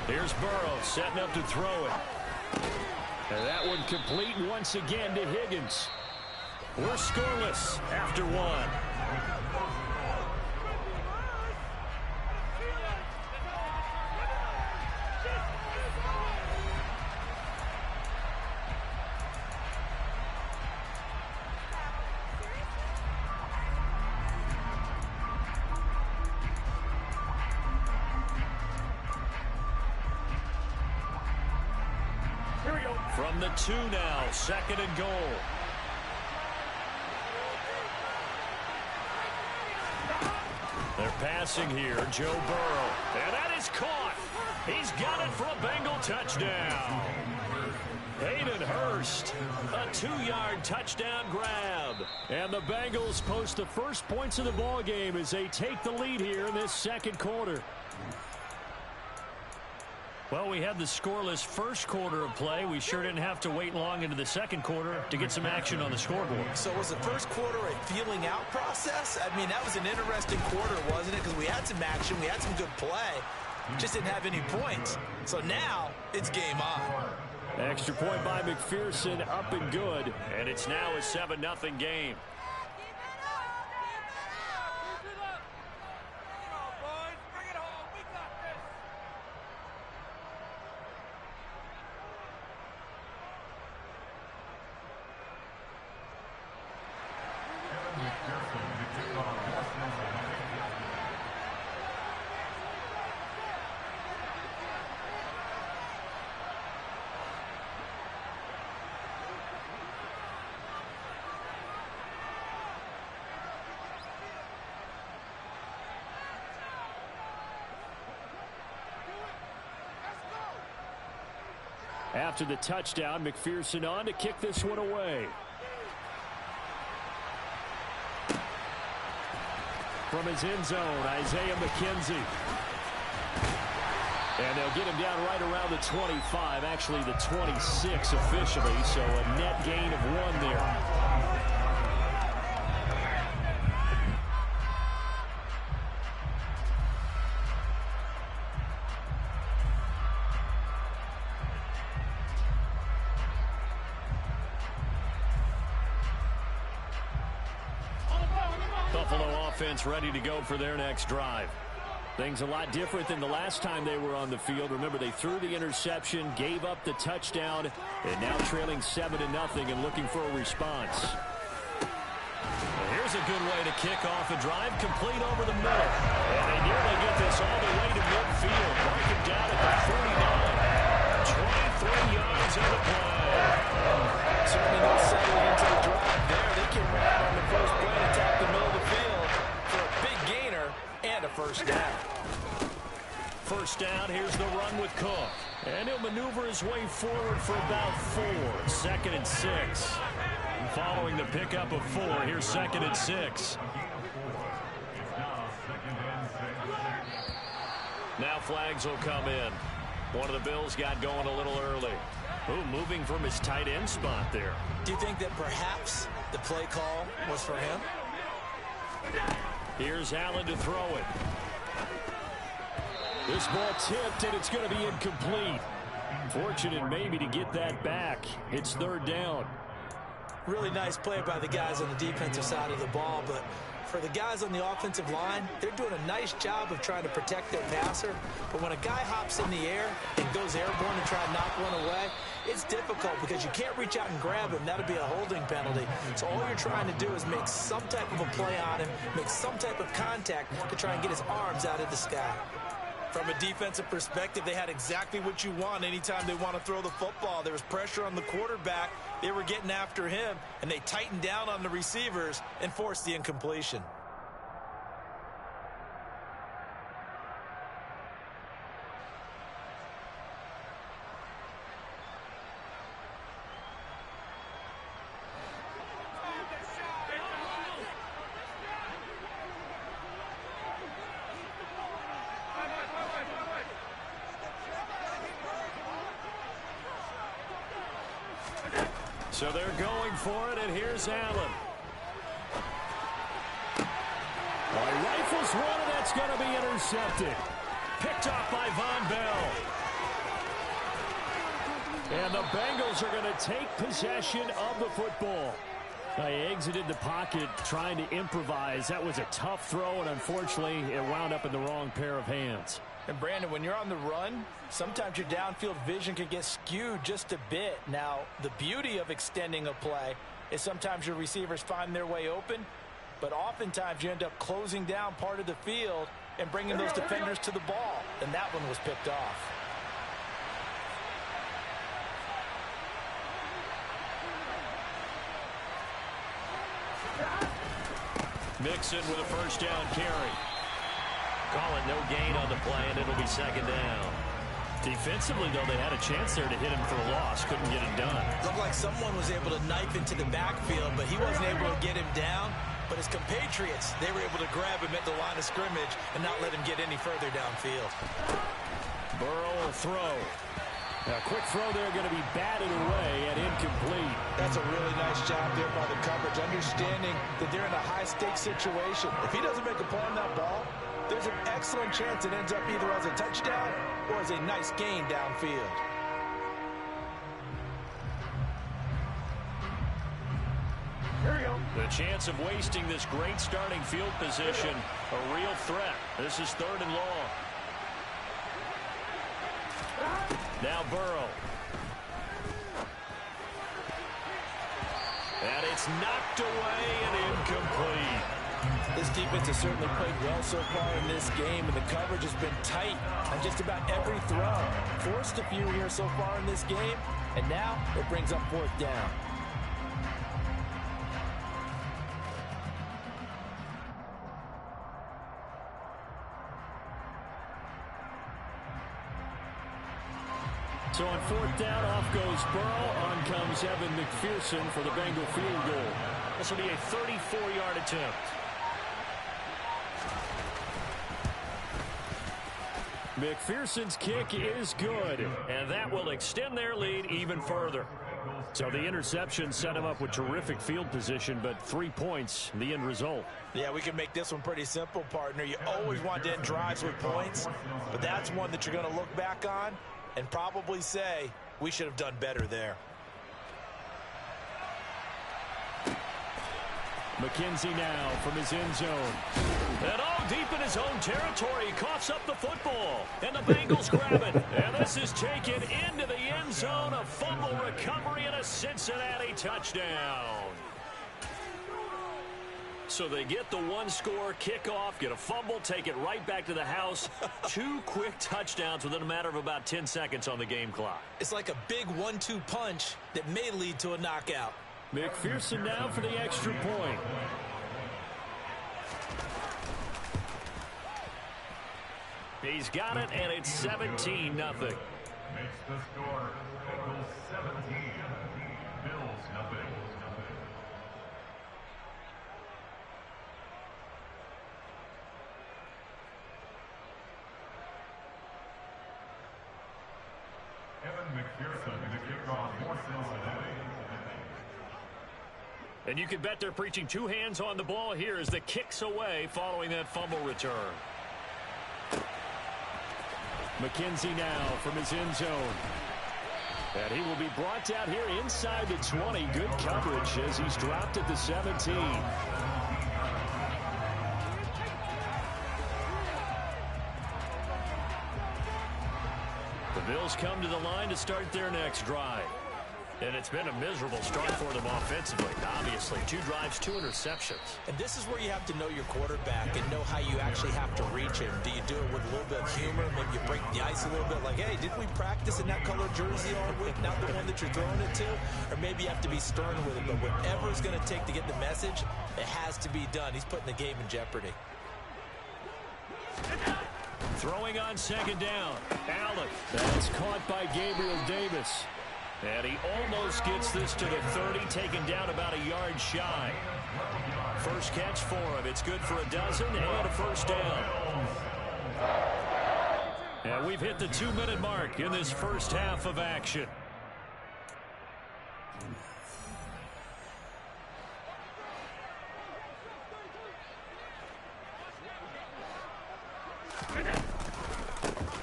[SPEAKER 1] Here's Burrow setting up to throw it. And that one complete once again to Higgins. We're scoreless after 1. From the 2 now, 2nd and goal. They're passing here, Joe Burrow. And that is caught. He's got it for a Bengal touchdown. Hayden Hurst, a 2-yard touchdown grab. And the Bengals post the first points of the ball game as they take the lead here in this second quarter. Well, we had the scoreless first quarter of play. We sure didn't have to wait long into the second quarter to get some action on the scoreboard.
[SPEAKER 2] So was the first quarter a feeling out process? I mean, that was an interesting quarter, wasn't it? Because we had some action, we had some good play, just didn't have any points. So now it's game on.
[SPEAKER 1] Extra point by McPherson, up and good. And it's now a 7-0 game. After the touchdown, McPherson on to kick this one away. From his end zone, Isaiah McKenzie. And they'll get him down right around the 25, actually the 26 officially, so a net gain of 1 there. Buffalo offense ready to go for their next drive. Things a lot different than the last time they were on the field. Remember, they threw the interception, gave up the touchdown, and now trailing 7-0 and looking for a response. Well, here's a good way to kick off a drive, complete over the middle. And they nearly get this all the way to midfield. Mark it down at the 49. 23 yards on the play.
[SPEAKER 2] Certainly not settling into the drive there. They came right on the first play and attacked the middle of the field for a big gainer and a first down.
[SPEAKER 1] First down, here's the run with Cook. And he'll maneuver his way forward for about 4. 2nd and 6. And following the pickup of 4, here's 2nd and 6. Now flags will come in. One of the Bills got going a little early. Ooh, moving from his tight end spot there.
[SPEAKER 2] Do you think that perhaps the play call was for him?
[SPEAKER 1] Here's Allen to throw it. This ball tipped, and it's going to be incomplete. Fortunate maybe to get that back. It's 3rd down.
[SPEAKER 2] Really nice play by the guys on the defensive side of the ball, but for the guys on the offensive line, they're doing a nice job of trying to protect their passer. But when a guy hops in the air and goes airborne and try to knock one away, it's difficult because you can't reach out and grab him. That'll be a holding penalty. So all you're trying to do is make some type of a play on him, make some type of contact to try and get his arms out of the sky.
[SPEAKER 3] From a defensive perspective, they had exactly what you want anytime they want to throw the football. There was pressure on the quarterback. They were getting after him, and they tightened down on the receivers and forced the incompletion.
[SPEAKER 1] So they're going for it, and here's Allen. Well, he rifles one, and that's going to be intercepted. Picked off by Von Bell. And the Bengals are going to take possession of the football. He exited the pocket trying to improvise. That was a tough throw, and unfortunately, it wound up in the wrong pair of hands.
[SPEAKER 2] And Brandon, when you're on the run, sometimes your downfield vision can get skewed just a bit. Now, the beauty of extending a play is sometimes your receivers find their way open, but oftentimes you end up closing down part of the field and bringing those defenders to the ball. And that one was picked off.
[SPEAKER 1] Mixon with a first down carry. Call it no gain on the play, and it'll be 2nd down. Defensively, though, they had a chance there to hit him for a loss. Couldn't get it done.
[SPEAKER 2] Looked like someone was able to knife into the backfield, but he wasn't able to get him down. But his compatriots, they were able to grab him at the line of scrimmage and not let him get any further downfield.
[SPEAKER 1] Burrow will throw. Now, quick throw there, going to be batted away and incomplete.
[SPEAKER 2] That's a really nice job there by the coverage, understanding that they're in a high-stakes situation. If he doesn't make a play on that ball, there's an excellent chance it ends up either as a touchdown or as a nice gain downfield.
[SPEAKER 1] The chance of wasting this great starting field position, a real threat. This is 3rd and long. Now Burrow. And it's knocked away and incomplete.
[SPEAKER 2] This defense has certainly played well so far in this game, and the coverage has been tight on just about every throw. Forced a few here so far in this game, and now it brings up 4th down.
[SPEAKER 1] So on 4th down, off goes Burrow. On comes Evan McPherson for the Bengal field goal. This will be a 34-yard attempt. McPherson's kick is good, and that will extend their lead even further. So the interception set him up with terrific field position, but 3 points, the end result.
[SPEAKER 2] Yeah, we can make this one pretty simple, partner. You always want to end drives with points, but that's one that you're going to look back on and probably say, we should have done better there.
[SPEAKER 1] McKenzie now from his end zone. And deep in his own territory, he coughs up the football. And the Bengals grab it. And this is taken into the end zone. A fumble recovery and a Cincinnati touchdown. So they get the one-score kickoff, get a fumble, take it right back to the house. 2 quick touchdowns within a matter of about 10 seconds on the game clock.
[SPEAKER 3] It's like a big 1-2 punch that may lead to a knockout.
[SPEAKER 1] McPherson now for the extra point. He's got it, and it's 17-0.
[SPEAKER 4] Makes the score Bengals 17, Bills nothing. Evan McPherson to kick off for Cincinnati.
[SPEAKER 1] And you can bet they're preaching 2 hands on the ball here as the kick's away following that fumble return. McKenzie now from his end zone. And he will be brought down here inside the 20. Good coverage as he's dropped at the 17. The Bills come to the line to start their next drive. And it's been a miserable start for them offensively. Obviously, 2 drives, 2 interceptions.
[SPEAKER 3] And this is where you have to know your quarterback and know how you actually have to reach him. Do you do it with a little bit of humor? Maybe you break the ice a little bit like, hey, didn't we practice in that color jersey all week, not the one that you're throwing it to? Or maybe you have to be stern with it. But whatever it's going to take to get the message, it has to be done. He's putting the game in jeopardy.
[SPEAKER 1] Throwing on second down. Allen. That's caught by Gabriel Davis. And he almost gets this to the 30, taken down about a yard shy. First catch for him. It's good for a dozen and a first down. And we've hit the 2-minute mark in this first half of action.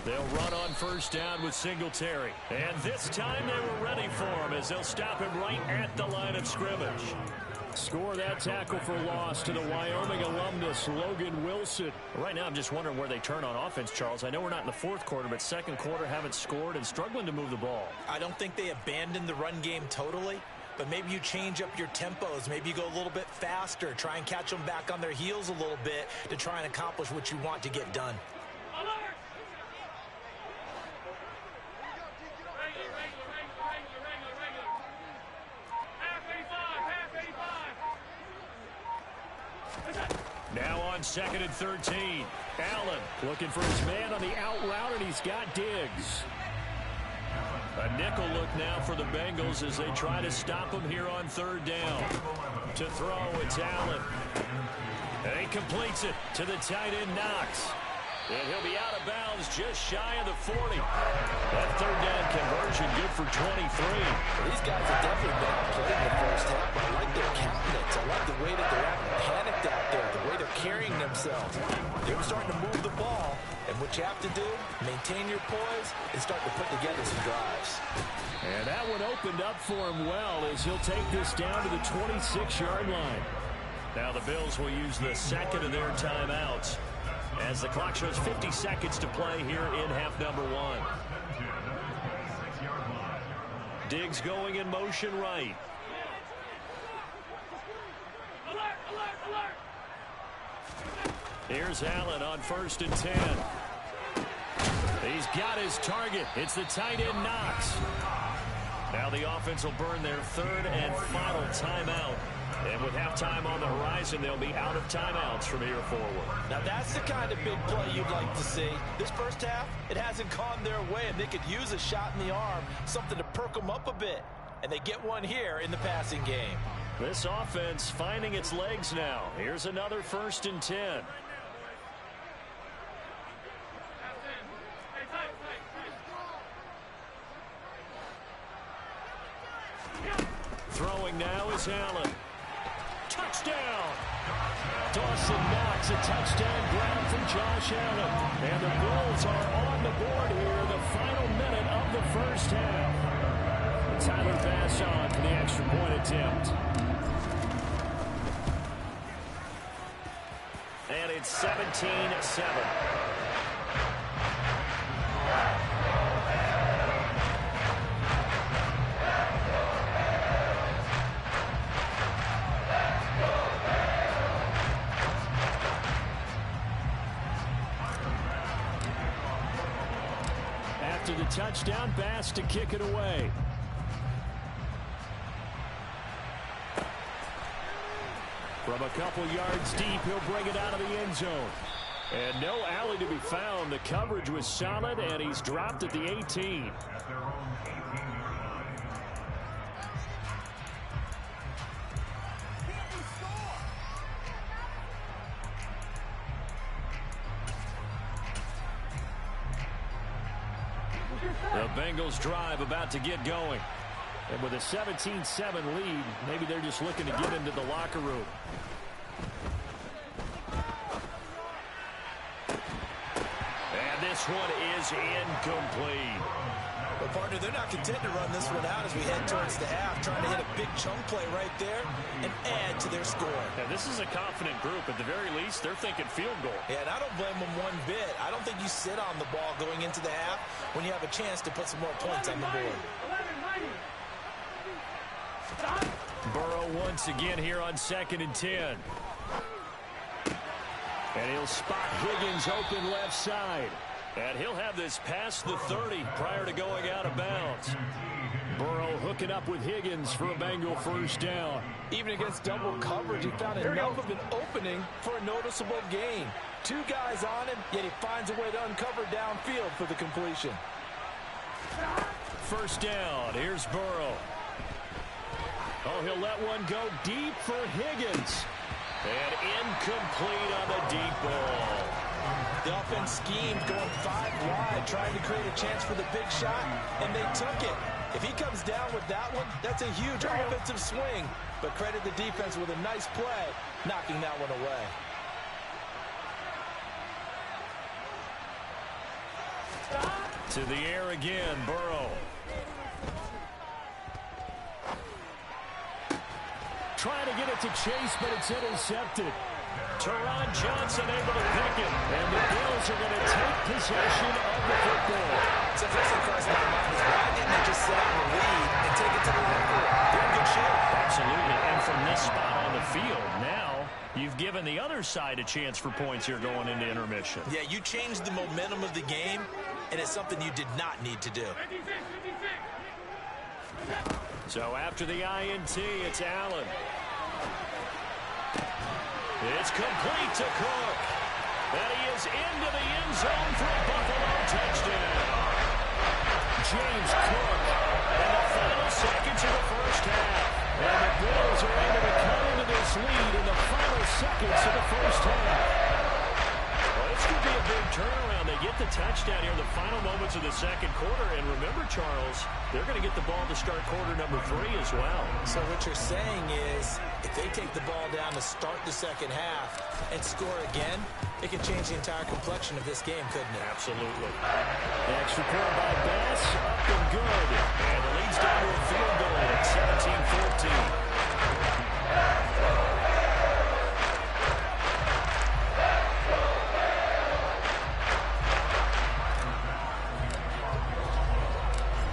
[SPEAKER 1] They'll run on first down with Singletary. And this time they were ready for him as they'll stop him right at the line of scrimmage. Score that tackle for loss to the Wyoming alumnus, Logan Wilson. Right now I'm just wondering where they turn on offense, Charles. I know we're not in the fourth quarter, but second quarter haven't scored and struggling to move the ball.
[SPEAKER 3] I don't think they abandoned the run game totally, but maybe you change up your tempos. Maybe you go a little bit faster, try and catch them back on their heels a little bit to try and accomplish what you want to get done.
[SPEAKER 1] Now on second and 13. Allen looking for his man on the out route, and he's got Diggs. A nickel look now for the Bengals as they try to stop him here on third down. To throw, it's Allen. And he completes it to the tight end, Knox. And he'll be out of bounds just shy of the 40. That third down conversion good for 23.
[SPEAKER 3] These guys have definitely been outplayed in the first half. I like their countenance. I like the way that they're acting panicked out there, the way they're carrying themselves. They're starting to move the ball. And what you have to do, maintain your poise and start to put together some drives.
[SPEAKER 1] And that one opened up for him well as he'll take this down to the 26-yard line. Now the Bills will use the second of their timeouts as the clock shows 50 seconds to play here in half number 1. Diggs going in motion right. Here's Allen on first and 10. He's got his target. It's the tight end, Knox. Now the offense will burn their third and final timeout. And with halftime on the horizon, they'll be out of timeouts from here forward.
[SPEAKER 3] Now that's the kind of big play you'd like to see. This first half, it hasn't gone their way, and they could use a shot in the arm, something to perk them up a bit. And they get one here in the passing game.
[SPEAKER 1] This offense finding its legs now. Here's another first and 10. Throwing now is Allen. Touchdown! Dawson Knox, a touchdown ground from Josh Allen. And the Bills are on the board here in the final minute of the first half. Tyler Bass on for the extra point attempt. It's 17-7. After the touchdown, Bass to kick it away. From a couple yards deep, he'll bring it out of the end zone. And no alley to be found. The coverage was solid, and he's dropped at the 18. The Bengals drive about to get going. And with a 17-7 lead, maybe they're just looking to get into the locker room. And this one is incomplete.
[SPEAKER 3] Well, partner, they're not content to run this one out as we head towards the half, trying to hit a big chunk play right there and add to their score.
[SPEAKER 1] Yeah, this is a confident group. At the very least, they're thinking field goal.
[SPEAKER 3] Yeah, and I don't blame them one bit. I don't think you sit on the ball going into the half when you have a chance to put some more points on the board.
[SPEAKER 1] Burrow once again here on 2nd and 10. And he'll spot Higgins open left side. And he'll have this past the 30 prior to going out of bounds. Burrow hooking up with Higgins for a Bengal first down.
[SPEAKER 2] Even against double coverage, he found enough of an opening for a noticeable gain. 2 guys on him, yet he finds a way to uncover downfield for the completion.
[SPEAKER 1] First down. Here's Burrow. Oh, he'll let one go deep for Higgins. And incomplete on the deep ball.
[SPEAKER 2] The offense schemed, going 5 wide, trying to create a chance for the big shot, and they took it. If he comes down with that one, that's a huge offensive swing. But credit the defense with a nice play, knocking that one away.
[SPEAKER 1] To the air again, Burrow. Trying to get it to Chase, but it's intercepted. Teron Johnson able to pick it, and the Bills are going to take possession of the football.
[SPEAKER 3] So first thing crossing my mind is why didn't they just sit out in the lead and take it to the locker room? They're in good shape.
[SPEAKER 1] Absolutely, and from this spot on the field, now you've given the other side a chance for points here going into intermission.
[SPEAKER 3] Yeah, you changed the momentum of the game, and it's something you did not need to do.
[SPEAKER 1] So after the INT, it's Allen. It's complete to Cook. And he is into the end zone for a Buffalo touchdown. James Cook in the final seconds of the first half. And the Bills are able to cut into this lead in the final seconds of the first half. Well, this could be a big turnaround. They get the touchdown here in the final moments of the second quarter. And remember, Charles, they're going to get the ball to start quarter number 3 as well.
[SPEAKER 3] So what you're saying is if they take the ball down to start the second half and score again, it could change the entire complexion of this game, couldn't it?
[SPEAKER 1] Absolutely. The extra point by Bass, up and good. And the lead's down to a field goal at 17-14.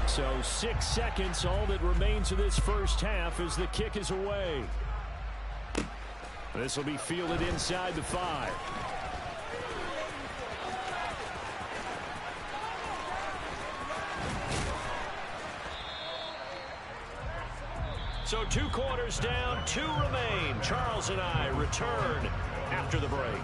[SPEAKER 1] So 6 seconds, all that remains of this first half as the kick is away. This will be fielded inside the 5. So 2 quarters down, 2 remain. Charles and I return after the break.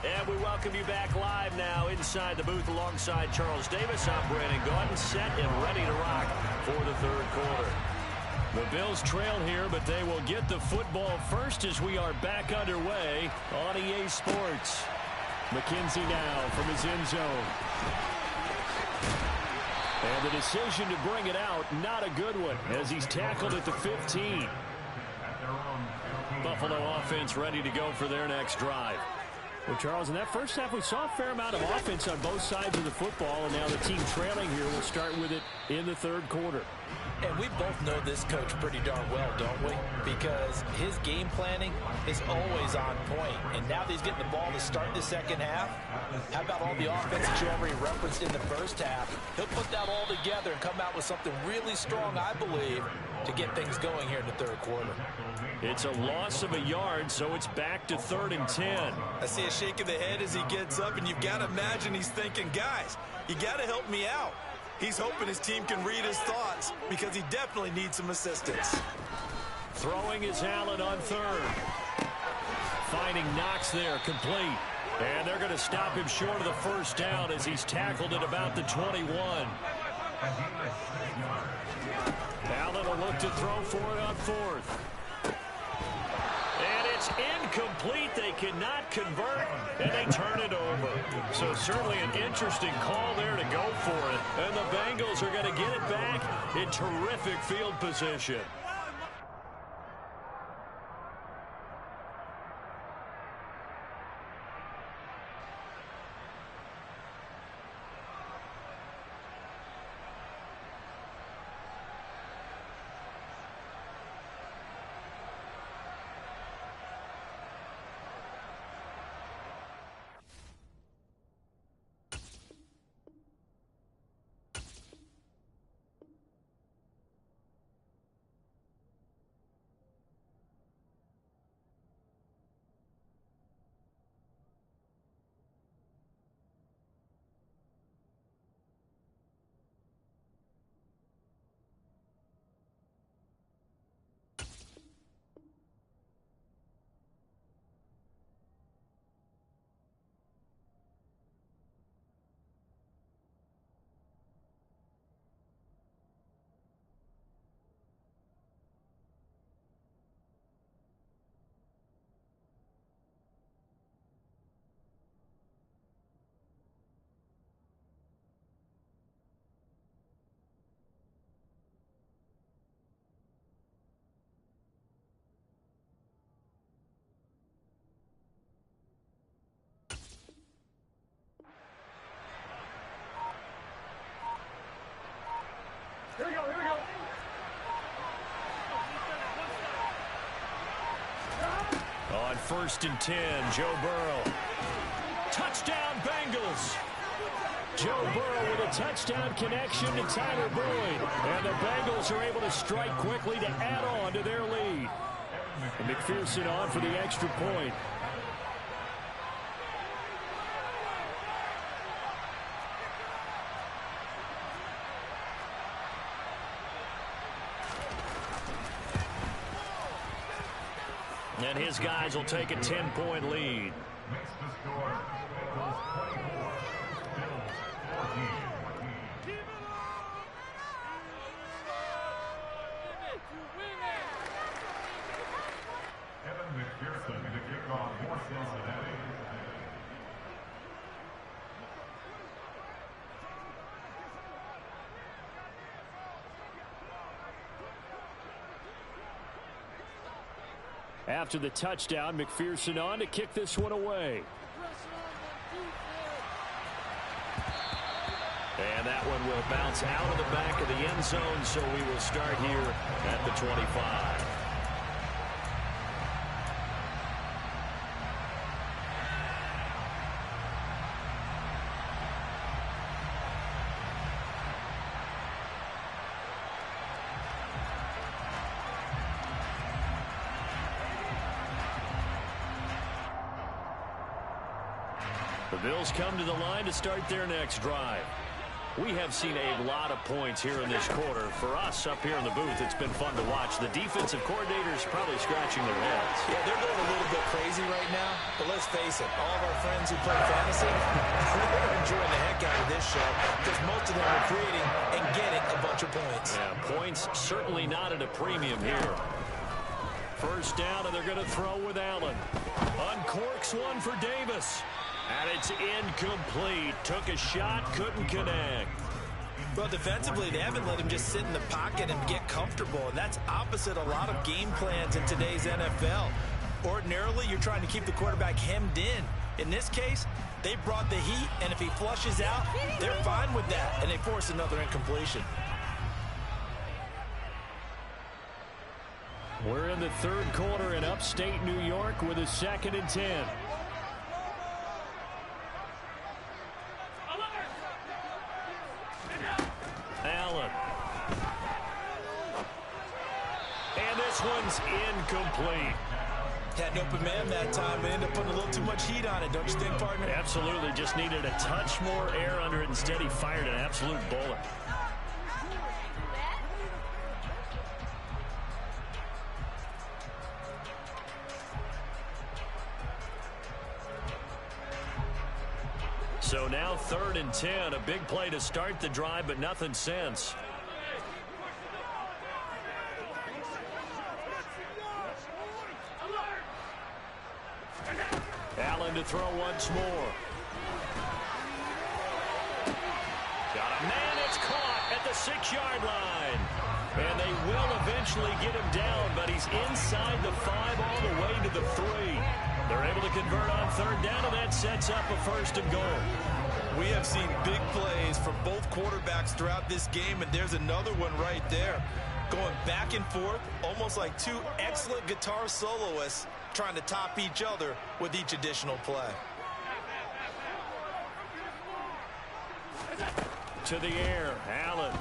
[SPEAKER 1] And we welcome you back live now inside the booth alongside Charles Davis. I'm Brandon Gaudin, set and ready to rock for the third quarter. The Bills trail here, but they will get the football first as we are back underway on EA Sports. McKenzie now from his end zone. And the decision to bring it out, not a good one, as he's tackled at the 15. Buffalo offense ready to go for their next drive. Well, Charles, in that first half, we saw a fair amount of offense on both sides of the football, and now the team trailing here will start with it in the third quarter.
[SPEAKER 2] And we both know this coach pretty darn well, don't we? Because his game planning is always on point. And now that he's getting the ball to start the second half, how about all the offense that you already referenced in the first half? He'll put that all together and come out with something really strong, I believe, to get things going here in the third quarter.
[SPEAKER 1] It's a loss of a yard, so it's back to 3rd and 10.
[SPEAKER 3] I see a shake of the head as he gets up, and you've got to imagine he's thinking, guys, you got to help me out. He's hoping his team can read his thoughts because he definitely needs some assistance.
[SPEAKER 1] Throwing is Allen on 3rd. Finding Knox there, complete. And they're going to stop him short of the first down as he's tackled at about the 21. Allen will look to throw for it on 4th. And it's incomplete. They cannot convert, and they turn it over. So certainly an interesting call there to go for it. And the Bengals are going to get it back in terrific field position.
[SPEAKER 4] Here we go, here we go.
[SPEAKER 1] On 1st and 10, Joe Burrow. Touchdown, Bengals. Joe Burrow with a touchdown connection to Tyler Boyd. And the Bengals are able to strike quickly to add on to their lead. And McPherson on for the extra point. And his guys will take a 10-point lead.
[SPEAKER 4] Makes the score. Bengals 24, Bills 14. Evan McPherson to kick off for Cincinnati.
[SPEAKER 1] After the touchdown, McPherson on to kick this one away. And that one will bounce out of the back of the end zone, so we will start here at the 25. The Bills come to the line to start their next drive. We have seen a lot of points here in this quarter. For us up here in the booth, it's been fun to watch. The defensive coordinators probably scratching their heads.
[SPEAKER 2] Yeah, they're going a little bit crazy right now. But let's face it, all of our friends who play fantasy, they're enjoying the heck out of this show because most of them are creating and getting a bunch of points.
[SPEAKER 1] Yeah, points certainly not at a premium here. First down, and they're going to throw with Allen. Uncorks one for Davis. And it's incomplete. Took a shot, couldn't connect.
[SPEAKER 2] Well, defensively, they haven't let him just sit in the pocket and get comfortable. And that's opposite a lot of game plans in today's NFL. Ordinarily, you're trying to keep the quarterback hemmed in.
[SPEAKER 3] In this case, they brought the heat, and if he flushes out, they're fine with that, and they force another incompletion.
[SPEAKER 1] We're in the third quarter in upstate New York with a 2nd and 10. Allen. And this one's incomplete.
[SPEAKER 3] Had an open man that time, but ended up putting a little too much heat on it, don't you think, partner?
[SPEAKER 1] Absolutely. Just needed a touch more air under it. Instead, he fired an absolute bullet. So now 3rd and 10. A big play to start the drive, but nothing since. Allen to throw once more. Got a man. It's caught at the 6-yard line. And they will eventually get him down, but he's inside the 5 all the way to the 3. They're able to convert on 3rd down, and that sets up a 1st and goal.
[SPEAKER 3] We have seen big plays from both quarterbacks throughout this game, and there's another one right there. Going back and forth, almost like two excellent guitar soloists trying to top each other with each additional play.
[SPEAKER 1] To the air, Allen.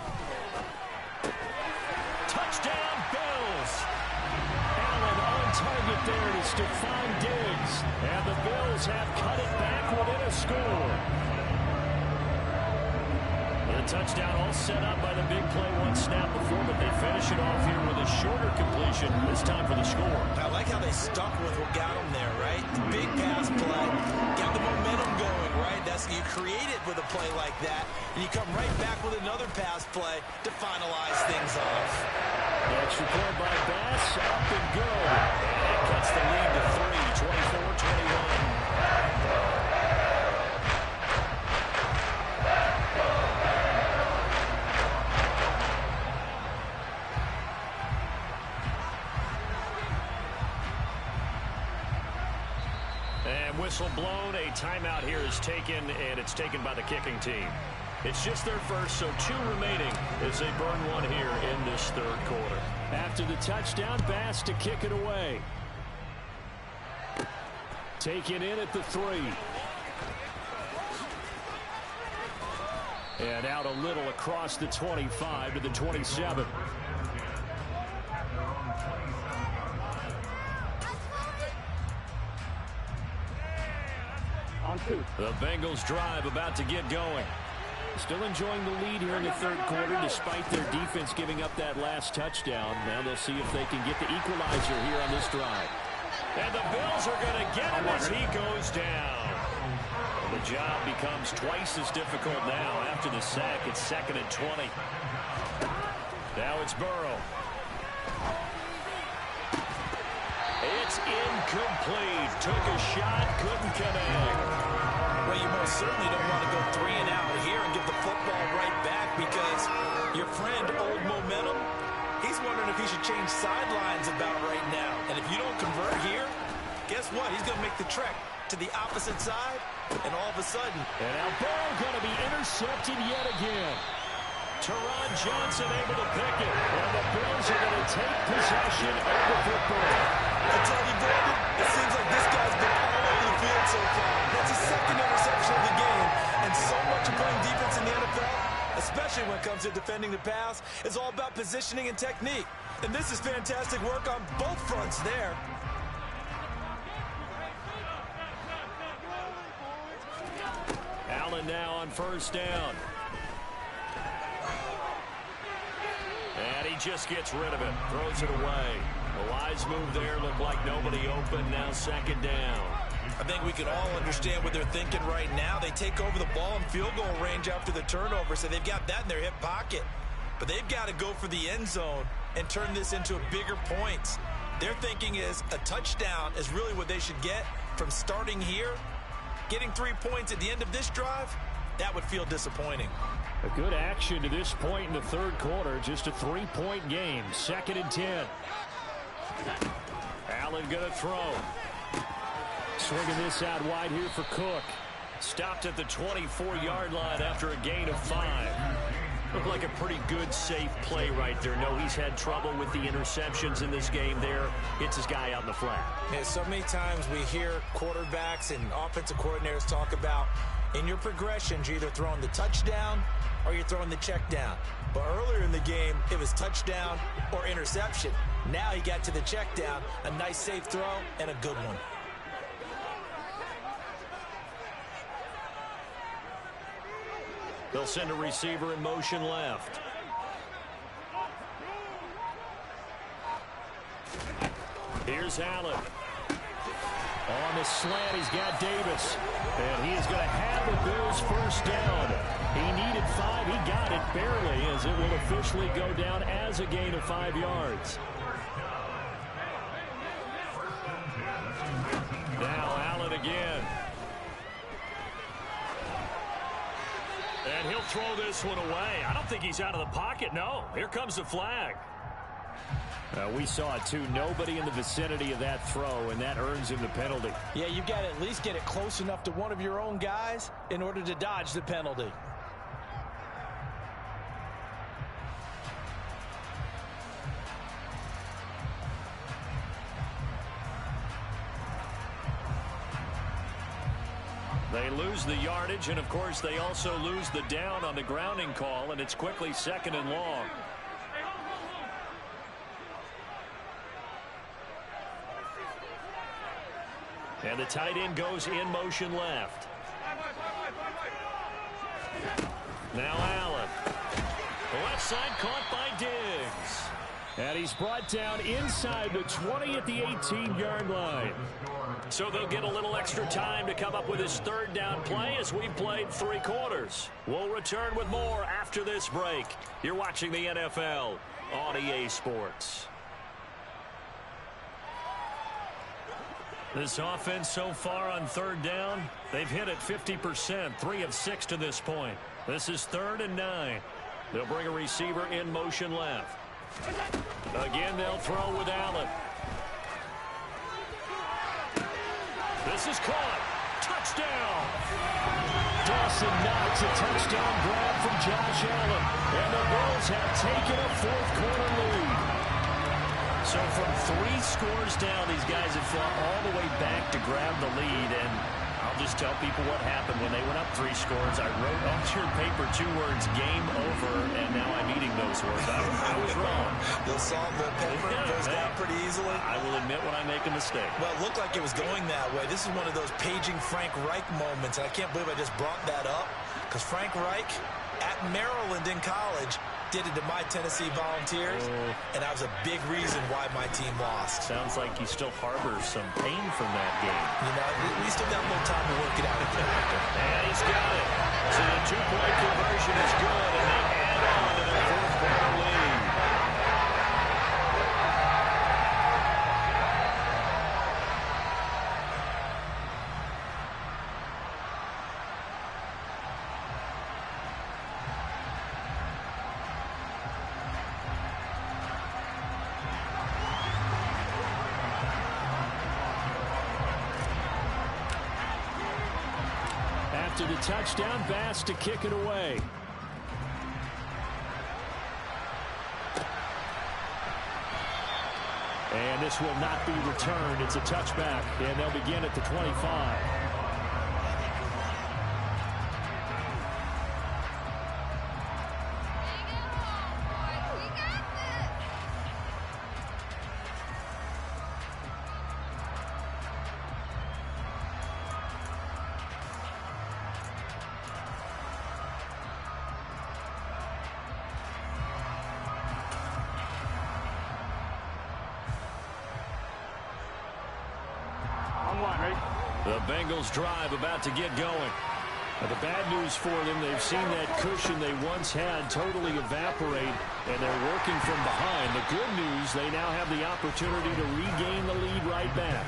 [SPEAKER 1] Touchdown, Bills. Allen on target there to Stephon Diggs. And the Bills have cut it back within a score. The touchdown all set up by the big play one snap before, but they finish it off here with a shorter completion, this time for the score.
[SPEAKER 3] I like how they stuck with what got them there, right? The big pass play, got the momentum going, right? That's you create it with a play like that, and you come right back with another pass play to finalize things off.
[SPEAKER 1] The extra point by Bass, up and good. And it cuts the lead to 3, 24-21. Whistle blown. A timeout here is taken, and it's taken by the kicking team. It's just their first, so 2 remaining as they burn one here in this 3rd quarter. After the touchdown, Bass to kick it away. Taken in at the 3. And out a little across the 25 to the 27. The Bengals drive about to get going. Still enjoying the lead here in the 3rd quarter despite their defense giving up that last touchdown. Now they'll see if they can get the equalizer here on this drive. And the Bills are going to get him as he goes down. And the job becomes twice as difficult now after the sack. It's 2nd and 20. Now it's Burrow. It's incomplete. Took a shot, couldn't connect.
[SPEAKER 3] Well, you most certainly don't want to go 3 and out here and give the football right back because your friend, Old Momentum, he's wondering if he should change sidelines about right now. And if you don't convert here, guess what? He's going to make the trek to the opposite side, and all of a sudden.
[SPEAKER 1] And now Burrow going to be intercepted yet again. Teron Johnson able to pick it. And the Bills are going to take possession of the football.
[SPEAKER 3] I tell you, Brandon, it seems like this guy's been all over the field so far. That's his 2nd interception of the game. And so much of playing defense in the NFL, especially when it comes to defending the pass, is all about positioning and technique. And this is fantastic work on both fronts there.
[SPEAKER 1] Allen now on 1st down. And he just gets rid of it. Throws it away. A wise move there. Looked like nobody open. Now 2nd down.
[SPEAKER 3] I think we can all understand what they're thinking right now. They take over the ball in field goal range after the turnover, so they've got that in their hip pocket. But they've got to go for the end zone and turn this into a bigger points. Their thinking is a touchdown is really what they should get from starting here. Getting 3 points at the end of this drive, that would feel disappointing.
[SPEAKER 1] A good action to this point in the 3rd quarter. Just a 3-point game. 2nd and 10. Allen going to throw. Swinging this out wide here for Cook. Stopped at the 24-yard line after a gain of 5. Looked like a pretty good, safe play right there. No, he's had trouble with the interceptions in this game there. Hits his guy out in the flat.
[SPEAKER 3] Yeah, so many times we hear quarterbacks and offensive coordinators talk about in your progressions, you're either throwing the touchdown or you're throwing the check down. But earlier in the game, it was touchdown or interception. Now he got to the check down, a nice safe throw, and a good one.
[SPEAKER 1] They'll send a receiver in motion left. Here's Allen. On the slant, he's got Davis. And he is going to have the Bills first down. He needed 5. He got it barely, as it will officially go down as a gain of 5 yards. Now Allen again. And he'll throw this one away. I don't think he's out of the pocket. No, here comes the flag. We saw it, too. Nobody in the vicinity of that throw, and that earns him the penalty.
[SPEAKER 2] Yeah, you've got to at least get it close enough to one of your own guys in order to dodge the penalty.
[SPEAKER 1] They lose the yardage, and, of course, they also lose the down on the grounding call, and it's quickly 2nd and long. And the tight end goes in motion left. Now Allen. The left side caught by Diggs. And he's brought down inside the 20 at the 18-yard line. So they'll get a little extra time to come up with his 3rd down play as we've played 3 quarters. We'll return with more after this break. You're watching the NFL on EA Sports. This offense so far on 3rd down, they've hit it 50%, 3 of 6 to this point. This is 3rd and 9. They'll bring a receiver in motion left. Again, they'll throw with Allen. This is caught. Touchdown. Dawson Knox, a touchdown grab from Josh Allen. And the Bills have taken a 4th quarter lead. So from 3 scores down, these guys have fought all the way back to grab the lead. And I'll just tell people what happened when they went up 3 scores. I wrote onto your paper 2 words, game over, and now I'm eating those words. I was wrong.
[SPEAKER 2] The salt and the pepper goes down pretty easily.
[SPEAKER 1] I will admit when I make a mistake.
[SPEAKER 3] Well, it looked like it was going that way. This is one of those paging Frank Reich moments, and I can't believe I just brought that up, because Frank Reich at Maryland in college did it to my Tennessee Volunteers, and that was a big reason why my team lost.
[SPEAKER 1] Sounds like he still harbors some pain from that game.
[SPEAKER 3] You know, we still got a little time to work it out.
[SPEAKER 1] And he's got it. So the 2-point conversion is good, and they add on to their 4th quarter lead. After the touchdown, Bass to kick it away. And this will not be returned. It's a touchback, and they'll begin at the 25. The Bengals drive about to get going. Now, the bad news for them, they've seen that cushion they once had totally evaporate And they're working from behind. The good news, they now have the opportunity to regain the lead right back.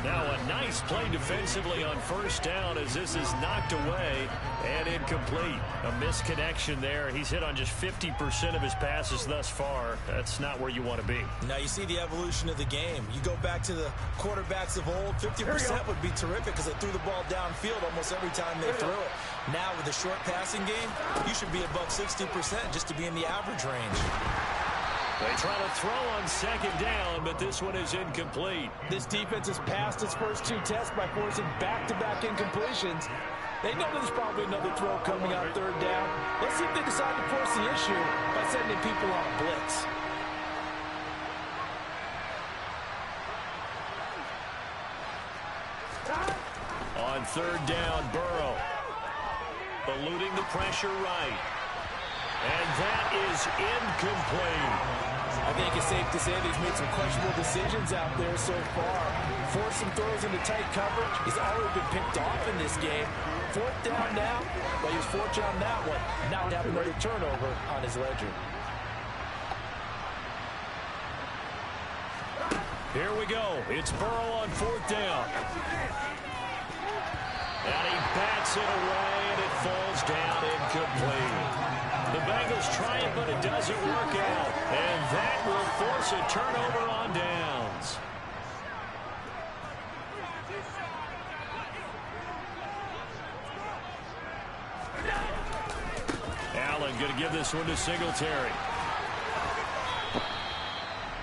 [SPEAKER 1] Now a nice play defensively on first down as this is knocked away and incomplete. A misconnection there. He's hit on just 50% of his passes thus far. That's not where you want to be.
[SPEAKER 3] Now you see the evolution of the game. You go back to the quarterbacks of old, 50% would be terrific because they threw the ball downfield almost every time they threw it. Now with the short passing game, you should be above 60% just to be in the average range.
[SPEAKER 1] They try to throw on second down, but this one is incomplete.
[SPEAKER 2] This defense has passed its first 2 tests by forcing back-to-back incompletions. They know there's probably another throw coming on third down. Let's see if they decide to force the issue by sending people on a blitz.
[SPEAKER 1] On third down, Burrow eluding the pressure right. And that is incomplete.
[SPEAKER 2] I think it's safe to say that he's made some questionable decisions out there so far. Forced some throws into tight coverage. He's already been picked off in this game. Fourth down now. Well, he was fortunate on that one. Now to have another turnover on his ledger.
[SPEAKER 1] Here we go. It's Burrow on fourth down. And he bats it away, and it falls down incomplete. The Bengals try it, but it doesn't work out. And that will force a turnover on downs. Allen going to give this one to Singletary.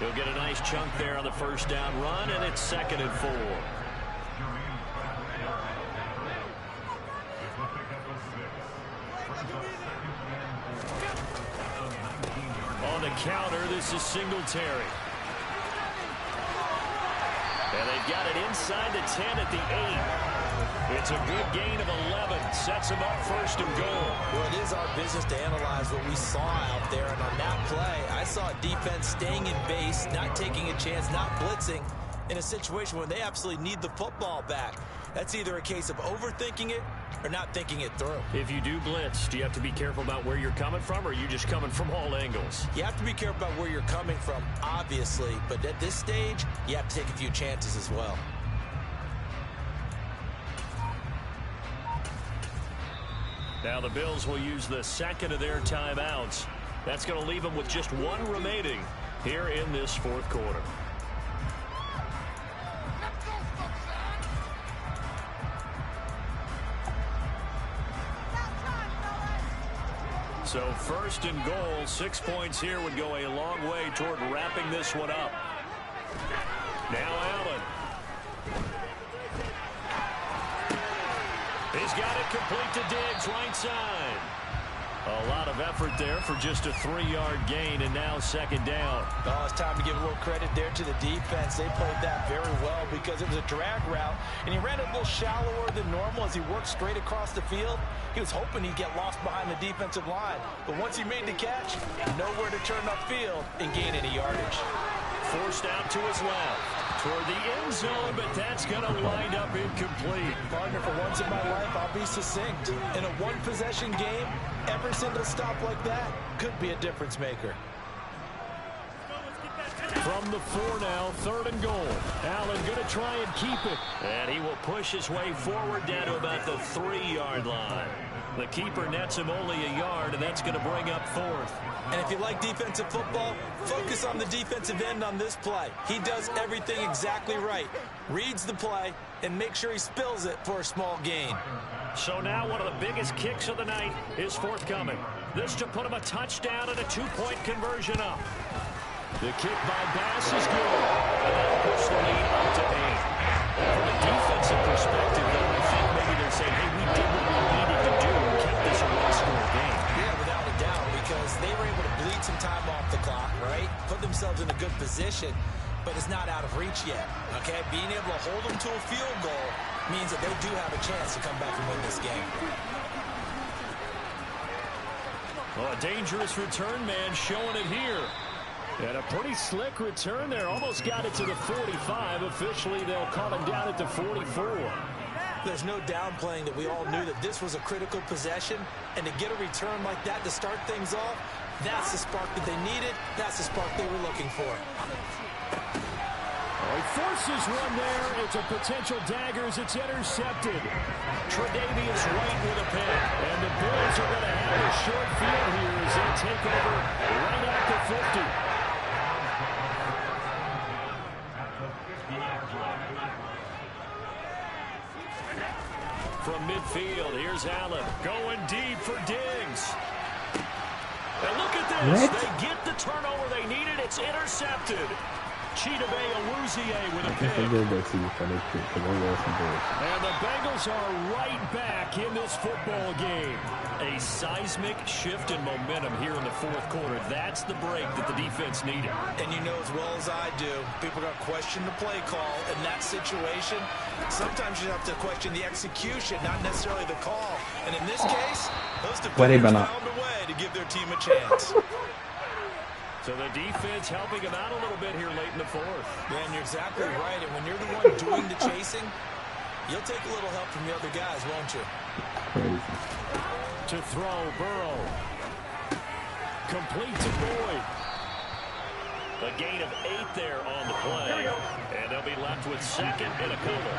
[SPEAKER 1] He'll get a nice chunk there on the first down run, and it's 2nd and 4. On the counter, this is Singletary. And they've got it inside the 10 at the 8. It's a good gain of 11. Sets them up 1st and goal.
[SPEAKER 3] Well, it is our business to analyze what we saw out there. And on that play, I saw a defense staying in base, not taking a chance, not blitzing in a situation where they absolutely need the football back. That's either a case of overthinking it or not thinking it through.
[SPEAKER 1] If you do blitz, do you have to be careful about where you're coming from, or are you just coming from all angles?
[SPEAKER 3] You have to be careful about where you're coming from, obviously. But at this stage, you have to take a few chances as well.
[SPEAKER 1] Now the Bills will use the 2nd of their timeouts. That's going to leave them with just 1 remaining here in this 4th quarter. So 1st and goal, 6 points here would go a long way toward wrapping this one up. Now Allen. He's got it complete to Diggs, right side. A lot of effort there for just a 3-yard gain, and now 2nd down.
[SPEAKER 2] Oh, it's time to give a little credit there to the defense. They played that very well because it was a drag route, and he ran it a little shallower than normal as he worked straight across the field. He was hoping he'd get lost behind the defensive line, but once he made the catch, nowhere to turn upfield and gain any yardage.
[SPEAKER 1] Forced out to his left toward the end zone, but that's going to wind up incomplete.
[SPEAKER 2] Partner, for once in my life, I'll be succinct. In a one-possession game, every single stop like that could be a difference maker.
[SPEAKER 1] From the 4 now, 3rd and goal. Allen going to try and keep it. And he will push his way forward down to about the 3-yard line. The keeper nets him only a yard, and that's going to bring up 4th.
[SPEAKER 3] And if you like defensive football, focus on the defensive end on this play. He does everything exactly right. Reads the play and makes sure he spills it for a small gain.
[SPEAKER 1] So now one of the biggest kicks of the night is forthcoming. This to put him a touchdown and a 2-point conversion up. The kick by Bass is good. And that'll push the lead up to 8. From a defensive perspective, though, I think maybe they're saying, hey, we did what we needed to do and kept this a one-score game.
[SPEAKER 3] Yeah, without a doubt, because they were able to bleed some time off the clock, right? Put themselves in a good position, but it's not out of reach yet, okay? Being able to hold them to a field goal means that they do have a chance to come back and win this game.
[SPEAKER 1] Well, a dangerous return man showing it here. And a pretty slick return there. Almost got it to the 45. Officially, they'll call him down at the 44.
[SPEAKER 3] There's no downplaying that we all knew that this was a critical possession. And to get a return like that to start things off, That's the spark that they needed. That's the spark they were looking for.
[SPEAKER 1] He forces one there. It's a potential dagger as it's intercepted. Tre'Davious White with a pick. And the Bills are going to have a short field here as they take over right at the 50. From midfield, here's Allen going deep for Diggs. And look at this.
[SPEAKER 5] What?
[SPEAKER 1] They get the turnover they needed. It's intercepted. Chidobe Awuzie with a pick. And the Bengals are right back in this football game. A seismic shift in momentum here in the fourth quarter. That's the break that the defense needed.
[SPEAKER 3] And you know as well as I do, people are going to question the play call in that situation. Sometimes you have to question the execution, not necessarily the call. And in this case, those defenders found a way to give their team a chance.
[SPEAKER 1] So the defense helping him out a little bit here late in the fourth.
[SPEAKER 3] Man, you're exactly right. And when you're the one doing the chasing, you'll take a little help from the other guys, won't you?
[SPEAKER 5] Crazy.
[SPEAKER 1] To throw, Burrow. Complete to Boyd. A gain of 8 there on the play. And they'll be left with second and a couple.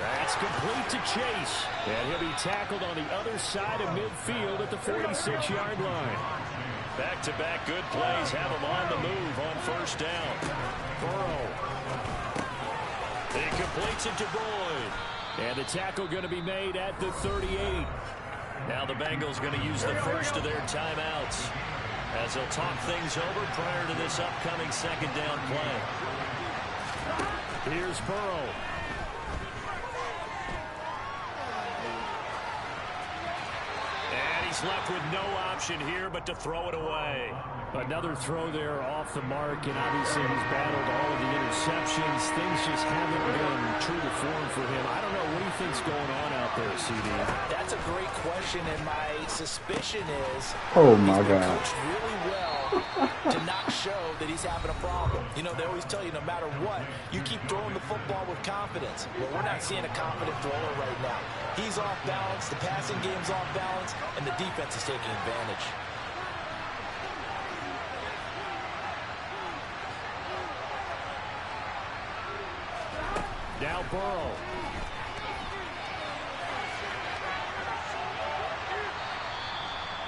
[SPEAKER 1] That's complete to Chase. And he'll be tackled on the other side of midfield at the 46-yard line. Back-to-back good plays have him on the move on first down. Burrow. He completes it to Boyd. And the tackle going to be made at the 38. Now the Bengals going to use the first of their timeouts as they'll talk things over prior to this upcoming second down play. Here's Burrow. Left with no option here but to throw it away. Another throw there off the mark, and obviously he's battled all of the interceptions. Things just haven't been true to form for him. I don't know. What do you think's going on out there, CD?
[SPEAKER 3] That's a great question, and my suspicion is
[SPEAKER 5] oh my
[SPEAKER 3] he's been
[SPEAKER 5] God.
[SPEAKER 3] coached really well to not show that he's having a problem. You know, they always tell you no matter what, you keep throwing the football with confidence. Well, we're not seeing a confident thrower right now. He's off balance, the passing game's off balance, and the defense is taking advantage.
[SPEAKER 1] Now Burrow.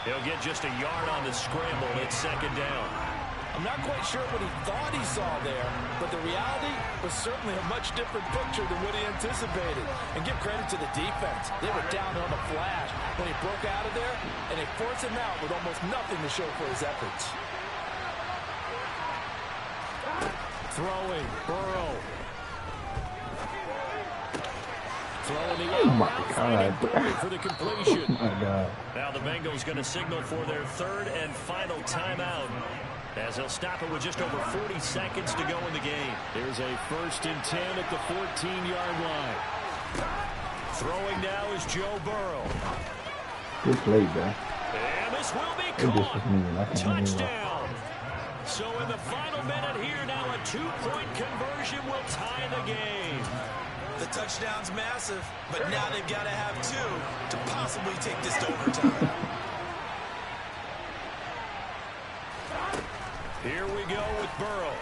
[SPEAKER 1] He'll get just a yard on the scramble. It's second down.
[SPEAKER 3] I'm not quite sure what he thought he saw there, but the reality was certainly a much different picture than what he anticipated. And give credit to the defense. They were down on the flash when he broke out of there, and they forced him out with almost nothing to show for his efforts.
[SPEAKER 1] Throwing, Burrow. Throwing the
[SPEAKER 5] oh my God.
[SPEAKER 1] for the completion.
[SPEAKER 5] Oh my God.
[SPEAKER 1] Now the Bengals going to signal for their third and final timeout as they'll stop it with just over 40 seconds to go in the game. There's a 1st and 10 at the 14-yard line. Throwing now is Joe Burrow.
[SPEAKER 5] Good play, bro.
[SPEAKER 1] And this will be caught. Touchdown. So in the final minute here now, a 2-point conversion will tie the game.
[SPEAKER 3] The touchdown's massive, but now they've got to have 2 to possibly take this to overtime.
[SPEAKER 1] Here we go with Burrow.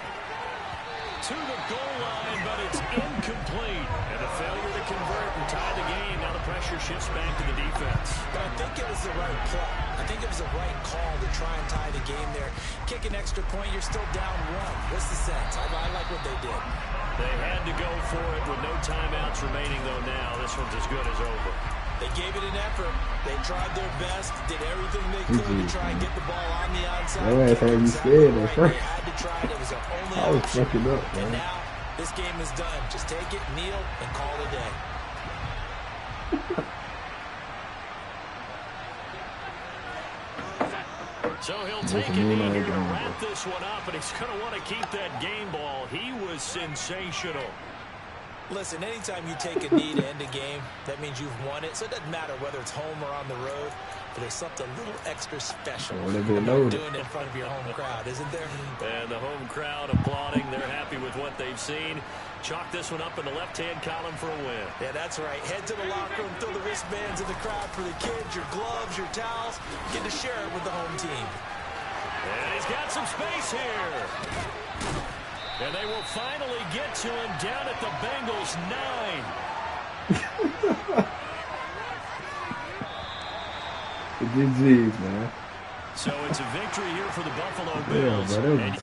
[SPEAKER 1] To the goal line, but it's incomplete. And a failure to convert and tie the game. Now the pressure shifts back to the defense.
[SPEAKER 3] But I think it was the right play. I think it was the right call to try and tie the game there. Kick an extra point, you're still down 1. What's the sense? I like what they did.
[SPEAKER 1] They had to go for it with no timeouts remaining, though, now. This one's as good as over.
[SPEAKER 3] They gave it an effort. They tried their best, did everything they could to try and get the ball on the outside.
[SPEAKER 5] That had me scared at first.
[SPEAKER 3] They had to try it. It was their only
[SPEAKER 5] I was
[SPEAKER 3] option.
[SPEAKER 5] fucking up, man.
[SPEAKER 3] And now, this game is done. Just take it, kneel, and call it a day.
[SPEAKER 1] So he'll take a knee here to wrap this one up, and he's going to want to keep that game ball. He was sensational.
[SPEAKER 2] Listen, anytime you take a knee to end a game, that means you've won it. So it doesn't matter whether it's home or on the road, but there's something a little extra special about doing it in front of your home crowd, isn't there?
[SPEAKER 1] And the home crowd applauding. They're happy with what they've seen. Chalk this one up in the left-hand column for a win.
[SPEAKER 2] Yeah, that's right. Head to the locker room, throw the wristbands in the crowd for the kids, your gloves, your towels. Get to share it with the home team.
[SPEAKER 1] And he's got some space here. And they will finally get to him down at the Bengals 9.
[SPEAKER 5] GG's, man.
[SPEAKER 1] So it's a victory here for the Buffalo Bills.
[SPEAKER 5] Yeah,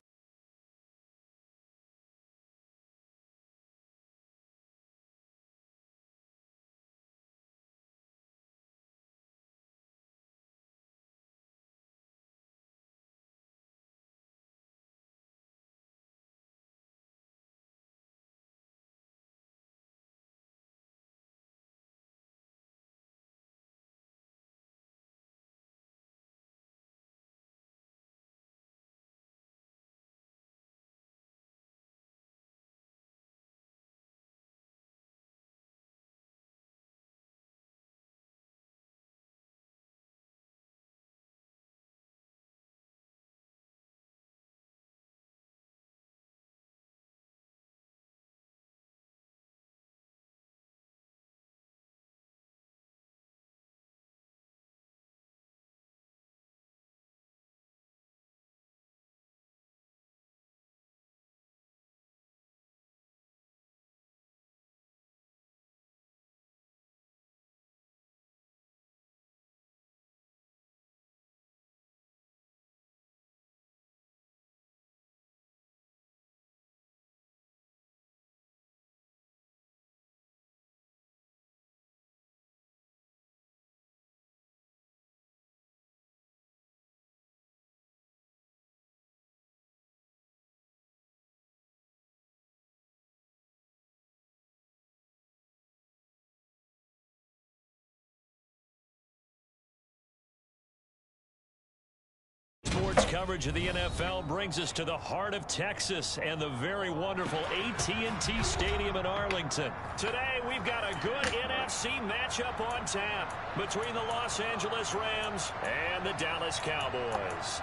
[SPEAKER 1] Sports coverage of the NFL brings us to the heart of Texas and the very wonderful AT&T Stadium in Arlington. Today, we've got a good NFC matchup on tap between the Los Angeles Rams and the Dallas Cowboys.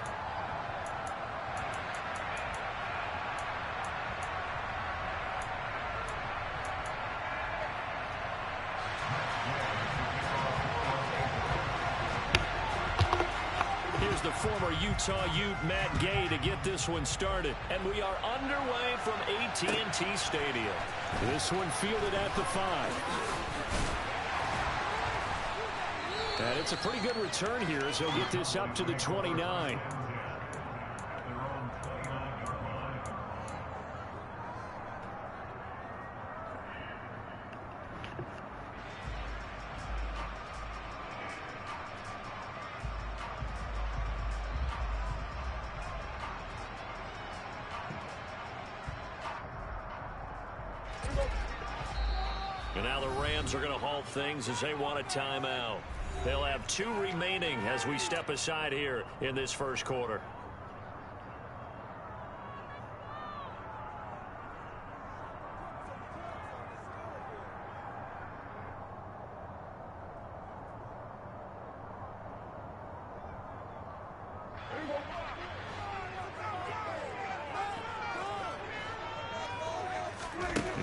[SPEAKER 1] The former Utah Ute Matt Gay to get this one started, and we are underway from AT&T Stadium. This one fielded at the 5. And it's a pretty good return here as he'll get this up to the 29. And now the Rams are going to halt things as they want a timeout. They'll have 2 remaining as we step aside here in this first quarter.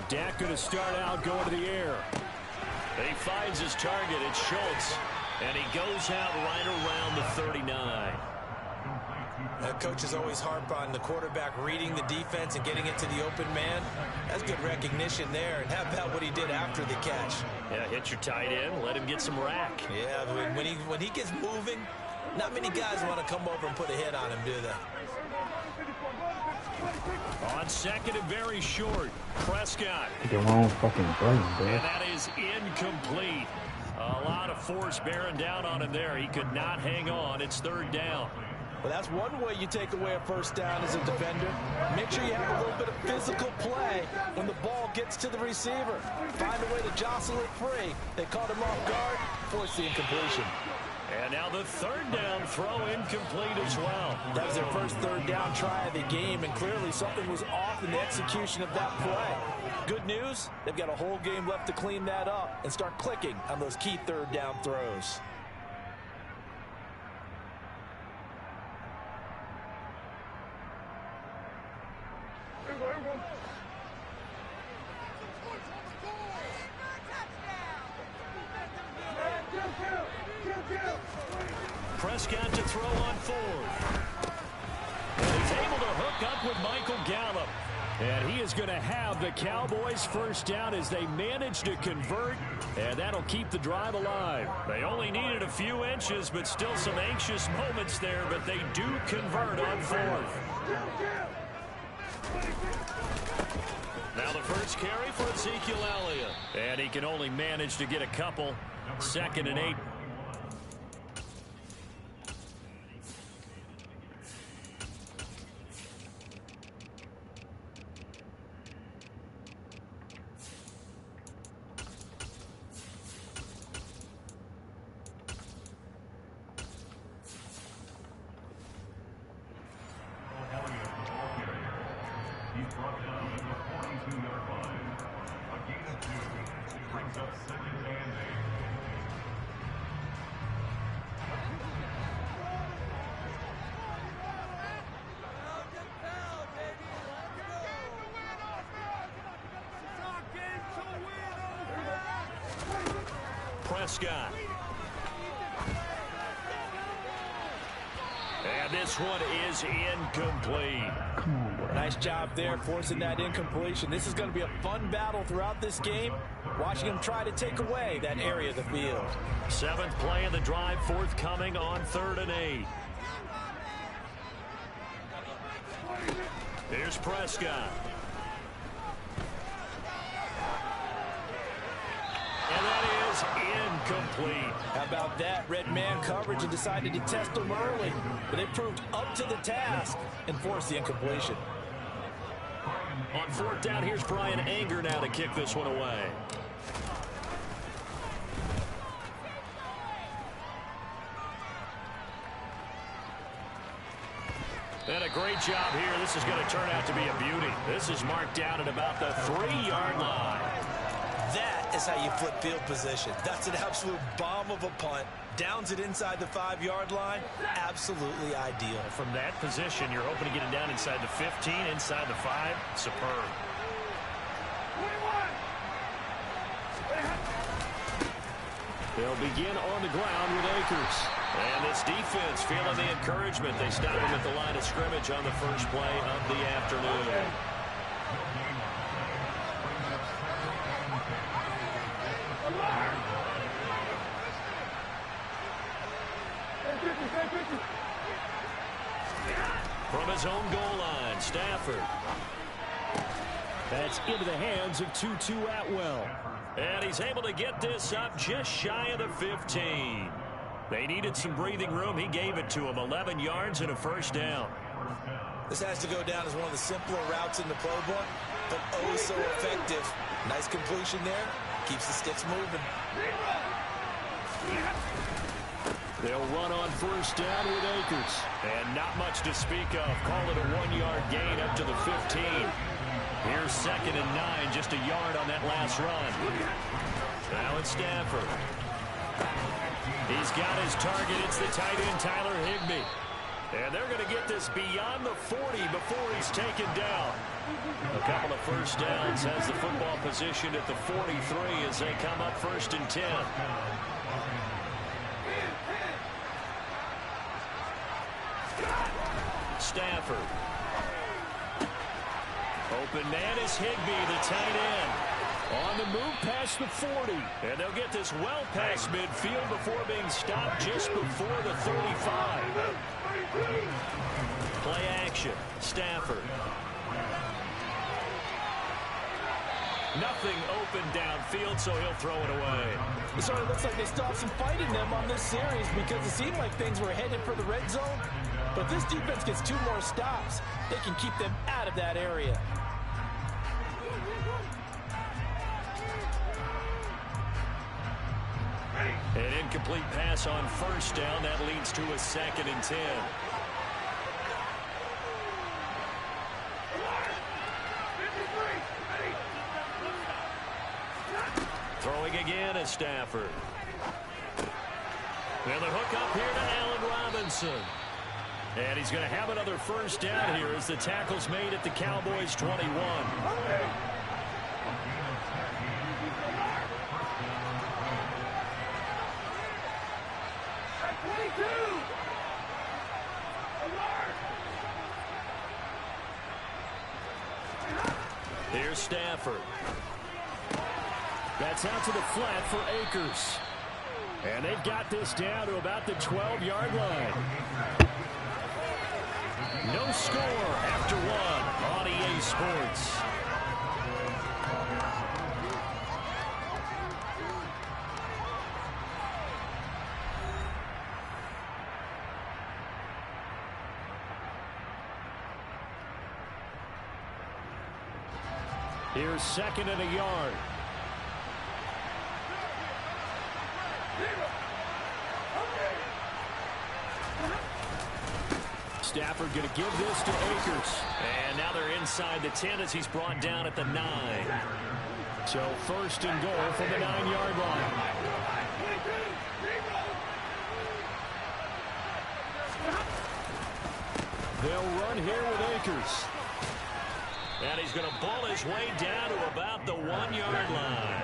[SPEAKER 1] Dak going to start out going to the air. He finds his target. It's Schultz. And he goes out right around the 39.
[SPEAKER 2] Coaches always harp on the quarterback reading the defense and getting it to the open man. That's good recognition there. And how about what he did after the catch?
[SPEAKER 1] Yeah, hit your tight end. Let him get some rack.
[SPEAKER 2] Yeah, when he gets moving, not many guys want to come over and put a hit on him, do they?
[SPEAKER 1] On second and very short, Prescott.
[SPEAKER 5] The wrong fucking brain, bro.
[SPEAKER 1] And that is incomplete. A lot of force bearing down on him there. He could not hang on. It's 3rd down.
[SPEAKER 2] Well, that's one way you take away a first down as a defender. Make sure you have a little bit of physical play when the ball gets to the receiver. Find a way to jostle it free. They caught him off guard, forced the incompletion.
[SPEAKER 1] And now the third down throw incomplete as well.
[SPEAKER 2] That was their first third down try of the game, and clearly something was off in the execution of that play. Good news, they've got a whole game left to clean that up and start clicking on those key third down throws.
[SPEAKER 1] Prescott to throw on fourth. And he's able to hook up with Michael Gallup. And he is going to have the Cowboys first down as they manage to convert. And that'll keep the drive alive. They only needed a few inches, but still some anxious moments there. But they do convert on fourth. Now the first carry for Ezekiel Elliott. And he can only manage to get a couple. 2nd and 8. Prescott. And this one is incomplete.
[SPEAKER 2] Nice job there forcing that incompletion. This is going to be a fun battle throughout this game. Watching them try to take away that area of the field.
[SPEAKER 1] 7th play of the drive forthcoming on 3rd and 8. Here's Prescott. And that is incomplete.
[SPEAKER 2] How about that? Red man coverage and decided to test them early. But they proved up to the task and forced the incompletion.
[SPEAKER 1] On 4th down, here's Brian Anger now to kick this one away. And a great job here. This is going to turn out to be a beauty. This is marked down at about the 3-yard line.
[SPEAKER 3] That is how you flip field position. That's an absolute bomb of a punt. Downs it inside the 5-yard line. Absolutely ideal.
[SPEAKER 1] From that position, you're hoping to get it down inside the 15, inside the 5. Superb. They'll begin on the ground with Akers. And this defense feeling the encouragement. They stop him at the line of scrimmage on the first play of the afternoon. From his own goal line, Stafford. That's into the hands of Tutu Atwell. And he's able to get this up just shy of the 15. They needed some breathing room. He gave it to them. 11 yards and a first down.
[SPEAKER 3] This has to go down as one of the simpler routes in the playbook, but oh so effective. Nice completion there. Keeps the sticks moving.
[SPEAKER 1] They'll run on first down with Akers. And not much to speak of. Call it a 1-yard gain up to the 15. Here's 2nd and 9, just a yard on that last run. Now it's Stafford. He's got his target. It's the tight end, Tyler Higbee. And they're going to get this beyond the 40 before he's taken down. A couple of first downs has the football positioned at the 43 as they come up 1st and 10. Stafford. Open man is Higbee, the tight end. On the move past the 40. And they'll get this well past midfield before being stopped just before the 35. Play action. Stafford. Nothing open downfield, so he'll throw it away.
[SPEAKER 2] It sort of looks like they stopped some fight in them on this series because it seemed like things were headed for the red zone. But if this defense gets 2 more stops, they can keep them out of that area.
[SPEAKER 1] An incomplete pass on first down. That leads to a 2nd and 10. Throwing again is Stafford. And the hook up here to Allen Robinson. And he's going to have another first down here as the tackle's made at the Cowboys' 21. Here's Stafford. That's out to the flat for Akers. And they've got this down to about the 12-yard line. No score after one on EA Sports. Here's 2nd and a yard. Stafford going to give this to Akers. And now they're inside the 10 as he's brought down at the 9. So 1st and goal from the 9-yard line. They'll run here with Akers. And he's going to ball his way down to about the 1-yard line.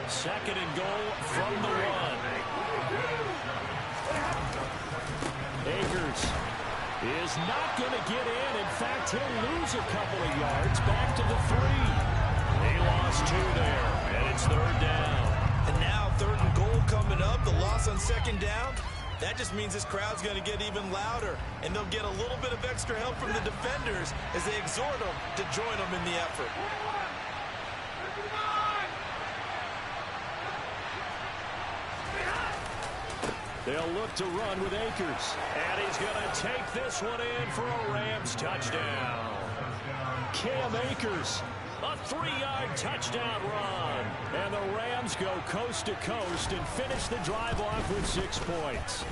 [SPEAKER 1] 2nd and goal from the 1. Akers is not going to get in. In fact, he'll lose a couple of yards back to the 3. He lost 2 there, and it's 3rd down.
[SPEAKER 2] And now 3rd and goal coming up. The loss on 2nd down. That just means this crowd's going to get even louder, and they'll get a little bit of extra help from the defenders as they exhort them to join them in the effort.
[SPEAKER 1] They'll look to run with Akers. And he's going to take this one in for a Rams touchdown. Cam Akers, a 3-yard touchdown run. And the Rams go coast to coast and finish the drive off with 6 points.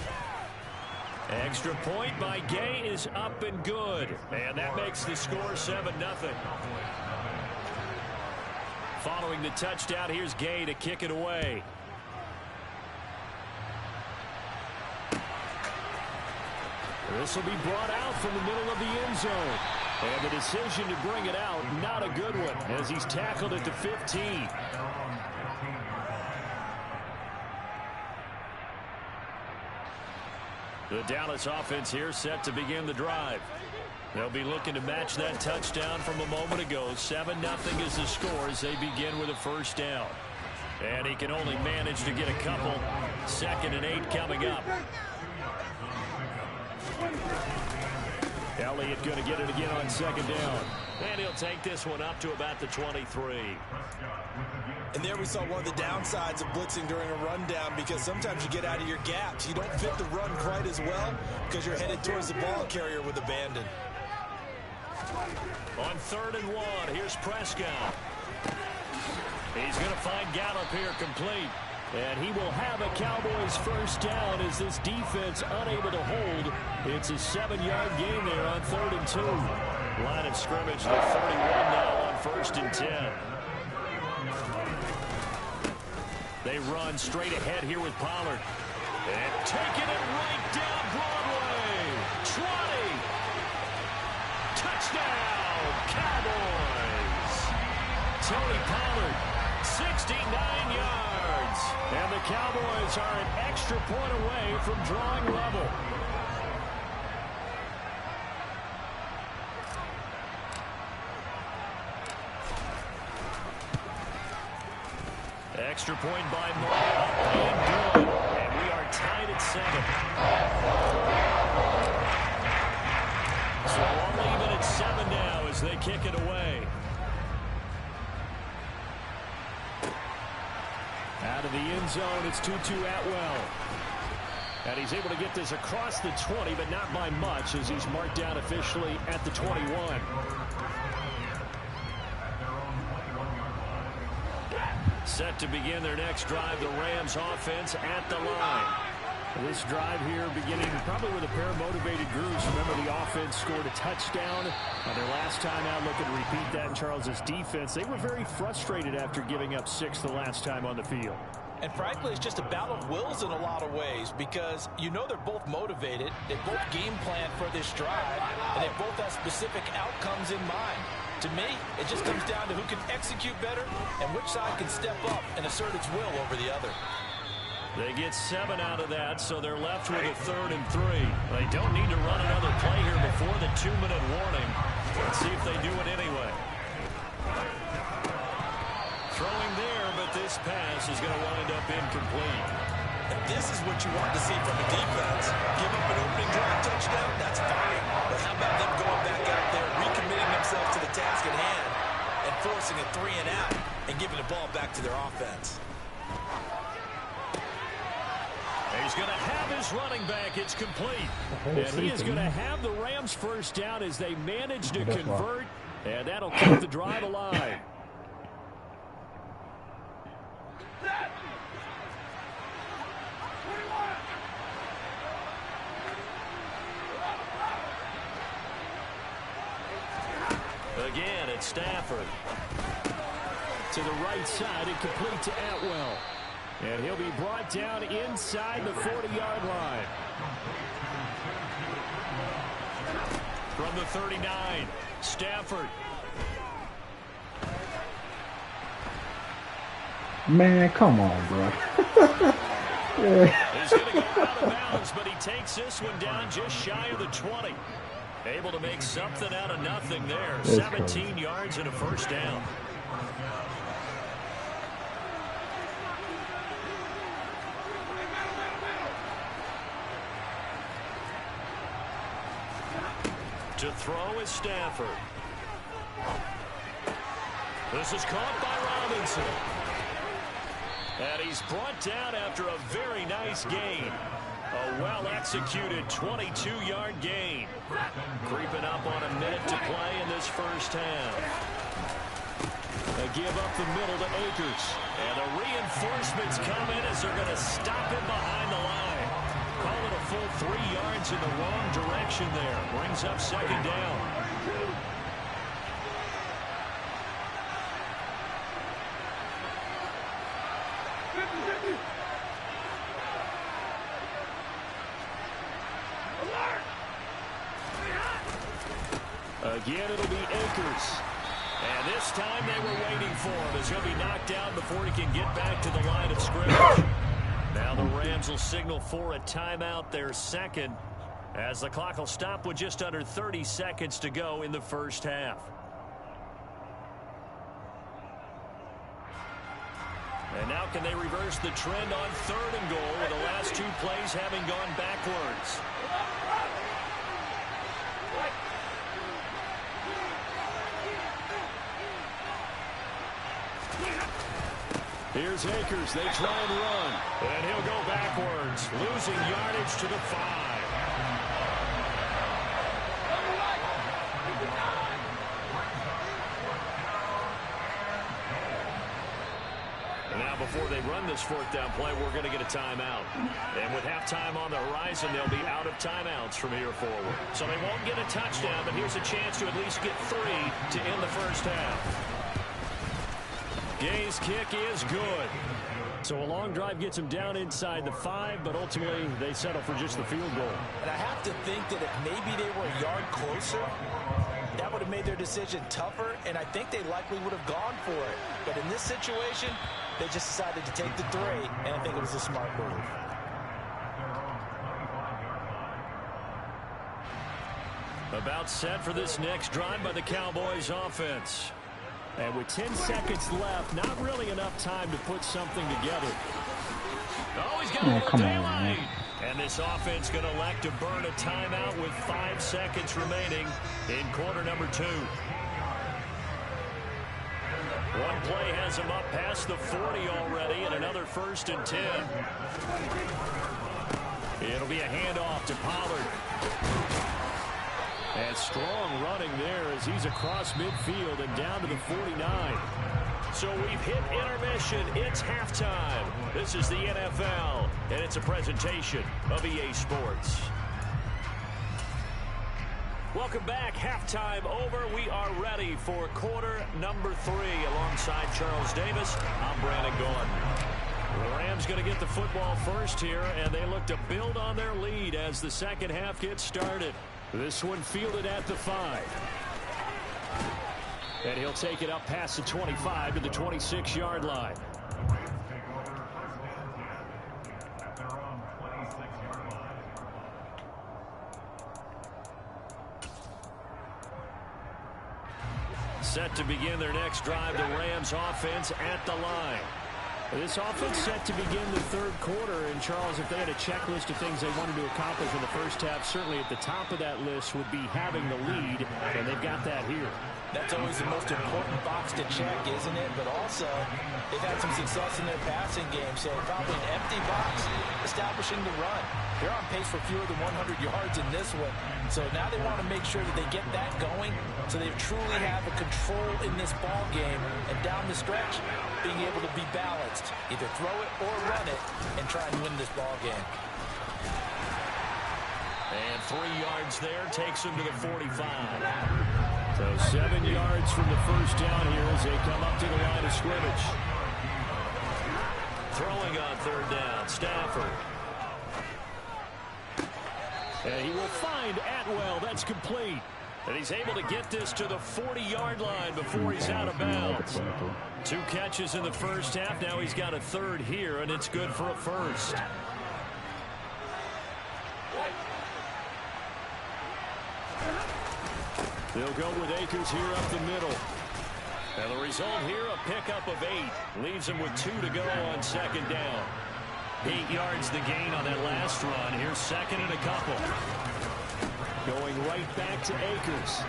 [SPEAKER 1] Extra point by Gay is up and good. And that makes the score 7-0. Following the touchdown, here's Gay to kick it away. This will be brought out from the middle of the end zone. And the decision to bring it out, not a good one, as he's tackled at the 15. The Dallas offense here set to begin the drive. They'll be looking to match that touchdown from a moment ago. 7-0 is the score as they begin with a first down. And he can only manage to get a couple. 2nd and 8 coming up. Elliott going to get it again on 2nd down. And he'll take this one up to about the 23.
[SPEAKER 2] And there we saw one of the downsides of blitzing during a rundown, because sometimes you get out of your gaps. You don't fit the run quite as well because you're headed towards the ball carrier with abandon.
[SPEAKER 1] On 3rd and 1, here's Prescott. He's going to find Gallup here complete. And he will have a Cowboys first down as this defense unable to hold. It's a 7-yard gain there on 3rd and 2. Line of scrimmage to 31 now on 1st and 10. They run straight ahead here with Pollard. And taking it right down Broadway. 20. Touchdown, Cowboys. Tony Pollard, 69 yards. And the Cowboys are an extra point away from drawing level. Extra point by Moore, up and good. And we are tied at 7. So all even at 7 now as they kick it away. Out of the end zone, it's Tutu Atwell. And he's able to get this across the 20, but not by much, as he's marked down officially at the 21. Set to begin their next drive, the Rams offense at the line. This drive here beginning probably with a pair of motivated groups. Remember, the offense scored a touchdown on their last time out. Looking to repeat that in Charles's defense. They were very frustrated after giving up 6 the last time on the field.
[SPEAKER 2] And frankly, it's just a battle of wills in a lot of ways because you know they're both motivated. They both game plan for this drive, and they both have specific outcomes in mind. To me, it just comes down to who can execute better and which side can step up and assert its will over the other.
[SPEAKER 1] They get 7 out of that, so they're left with a 3rd and 3. They don't need to run another play here before the 2-minute warning. Let's see if they do it anyway. Throwing there, but this pass is going to wind up incomplete.
[SPEAKER 3] And this is what you want to see from a defense. Give up an opening drive touchdown, that's fine. But how about them going back out there, recommitting themselves to the task at hand, and forcing a 3 and out, and giving the ball back to their offense.
[SPEAKER 1] He's going to have his running back. It's complete. And he is going to have the Rams first down as they manage to convert. And that'll keep the drive alive. Again, it's Stafford. To the right side and complete to Atwell. And he'll be brought down inside the 40-yard line. From the 39, Stafford.
[SPEAKER 5] Man, come on, bro.
[SPEAKER 1] He's going to go out of bounds, but he takes this one down just shy of the 20. Able to make something out of nothing there. 17 yards and a first down. To throw is Stafford. This is caught by Robinson. And he's brought down after a very nice gain. A well-executed 22-yard gain. Creeping up on a minute to play in this first half. They give up the middle to Akers. And the reinforcements come in as they're going to stop him behind the line. Call it a full 3 yards in the wrong direction there. Brings up second down. Again, it'll be Akers. And this time they were waiting for him as he'll be knocked down before he can get back to the line of scrimmage. Now the Rams will signal for a timeout, their second, as the clock will stop with just under 30 seconds to go in the first half. And now can they reverse the trend on 3rd and goal with the last 2 plays having gone backwards? Here's Akers. They try and run. And he'll go backwards, losing yardage to the 5. And now before they run this 4th down play, we're going to get a timeout. And with halftime on the horizon, they'll be out of timeouts from here forward. So they won't get a touchdown, but here's a chance to at least get 3 to end the first half. Gay's kick is good. So a long drive gets him down inside the 5, but ultimately they settle for just the field goal.
[SPEAKER 2] And I have to think that if maybe they were a yard closer, that would have made their decision tougher, and I think they likely would have gone for it. But in this situation, they just decided to take the 3, and I think it was a smart move.
[SPEAKER 1] About set for this next drive by the Cowboys offense. And with 10 seconds left, not really enough time to put something together. Oh, he's got a little daylight. And this offense going to elect to burn a timeout with 5 seconds remaining in quarter number 2. One play has him up past the 40 already, and another 1st and 10. It'll be a handoff to Pollard. And strong running there as he's across midfield and down to the 49. So we've hit intermission. It's halftime. This is the NFL, and it's a presentation of EA Sports. Welcome back. Halftime over. We are ready for quarter number 3. Alongside Charles Davis, I'm Brandon Gordon. The Rams going to get the football first here, and they look to build on their lead as the second half gets started. This one fielded at the 5. And he'll take it up past the 25 to the 26-yard line. Set to begin their next drive, the Rams offense at the line. This offense set to begin the third quarter, and Charles, if they had a checklist of things they wanted to accomplish in the first half, certainly at the top of that list would be having the lead, and they've got that here.
[SPEAKER 2] That's always the most important box to check, isn't it? But also, they've had some success in their passing game, so probably an empty box establishing the run. They're on pace for fewer than 100 yards in this one, so now they want to make sure that they get that going so they truly have a control in this ball game, and down the stretch, being able to be balanced. Either throw it or run it and try and win this ball game.
[SPEAKER 1] And 3 yards there takes them to the 45. So 7 yards from the first down here as they come up to the line of scrimmage. Throwing on third down, Stafford. And he will find Atwell. That's complete. And he's able to get this to the 40-yard line before he's out of bounds. 2 catches in the first half. Now he's got a third here, and it's good for a first. They'll go with Akers here up the middle. And the result here, a pickup of 8. Leaves him with 2 to go on second down. 8 yards the gain on that last run. Here's second and a couple. Going right back to Akers.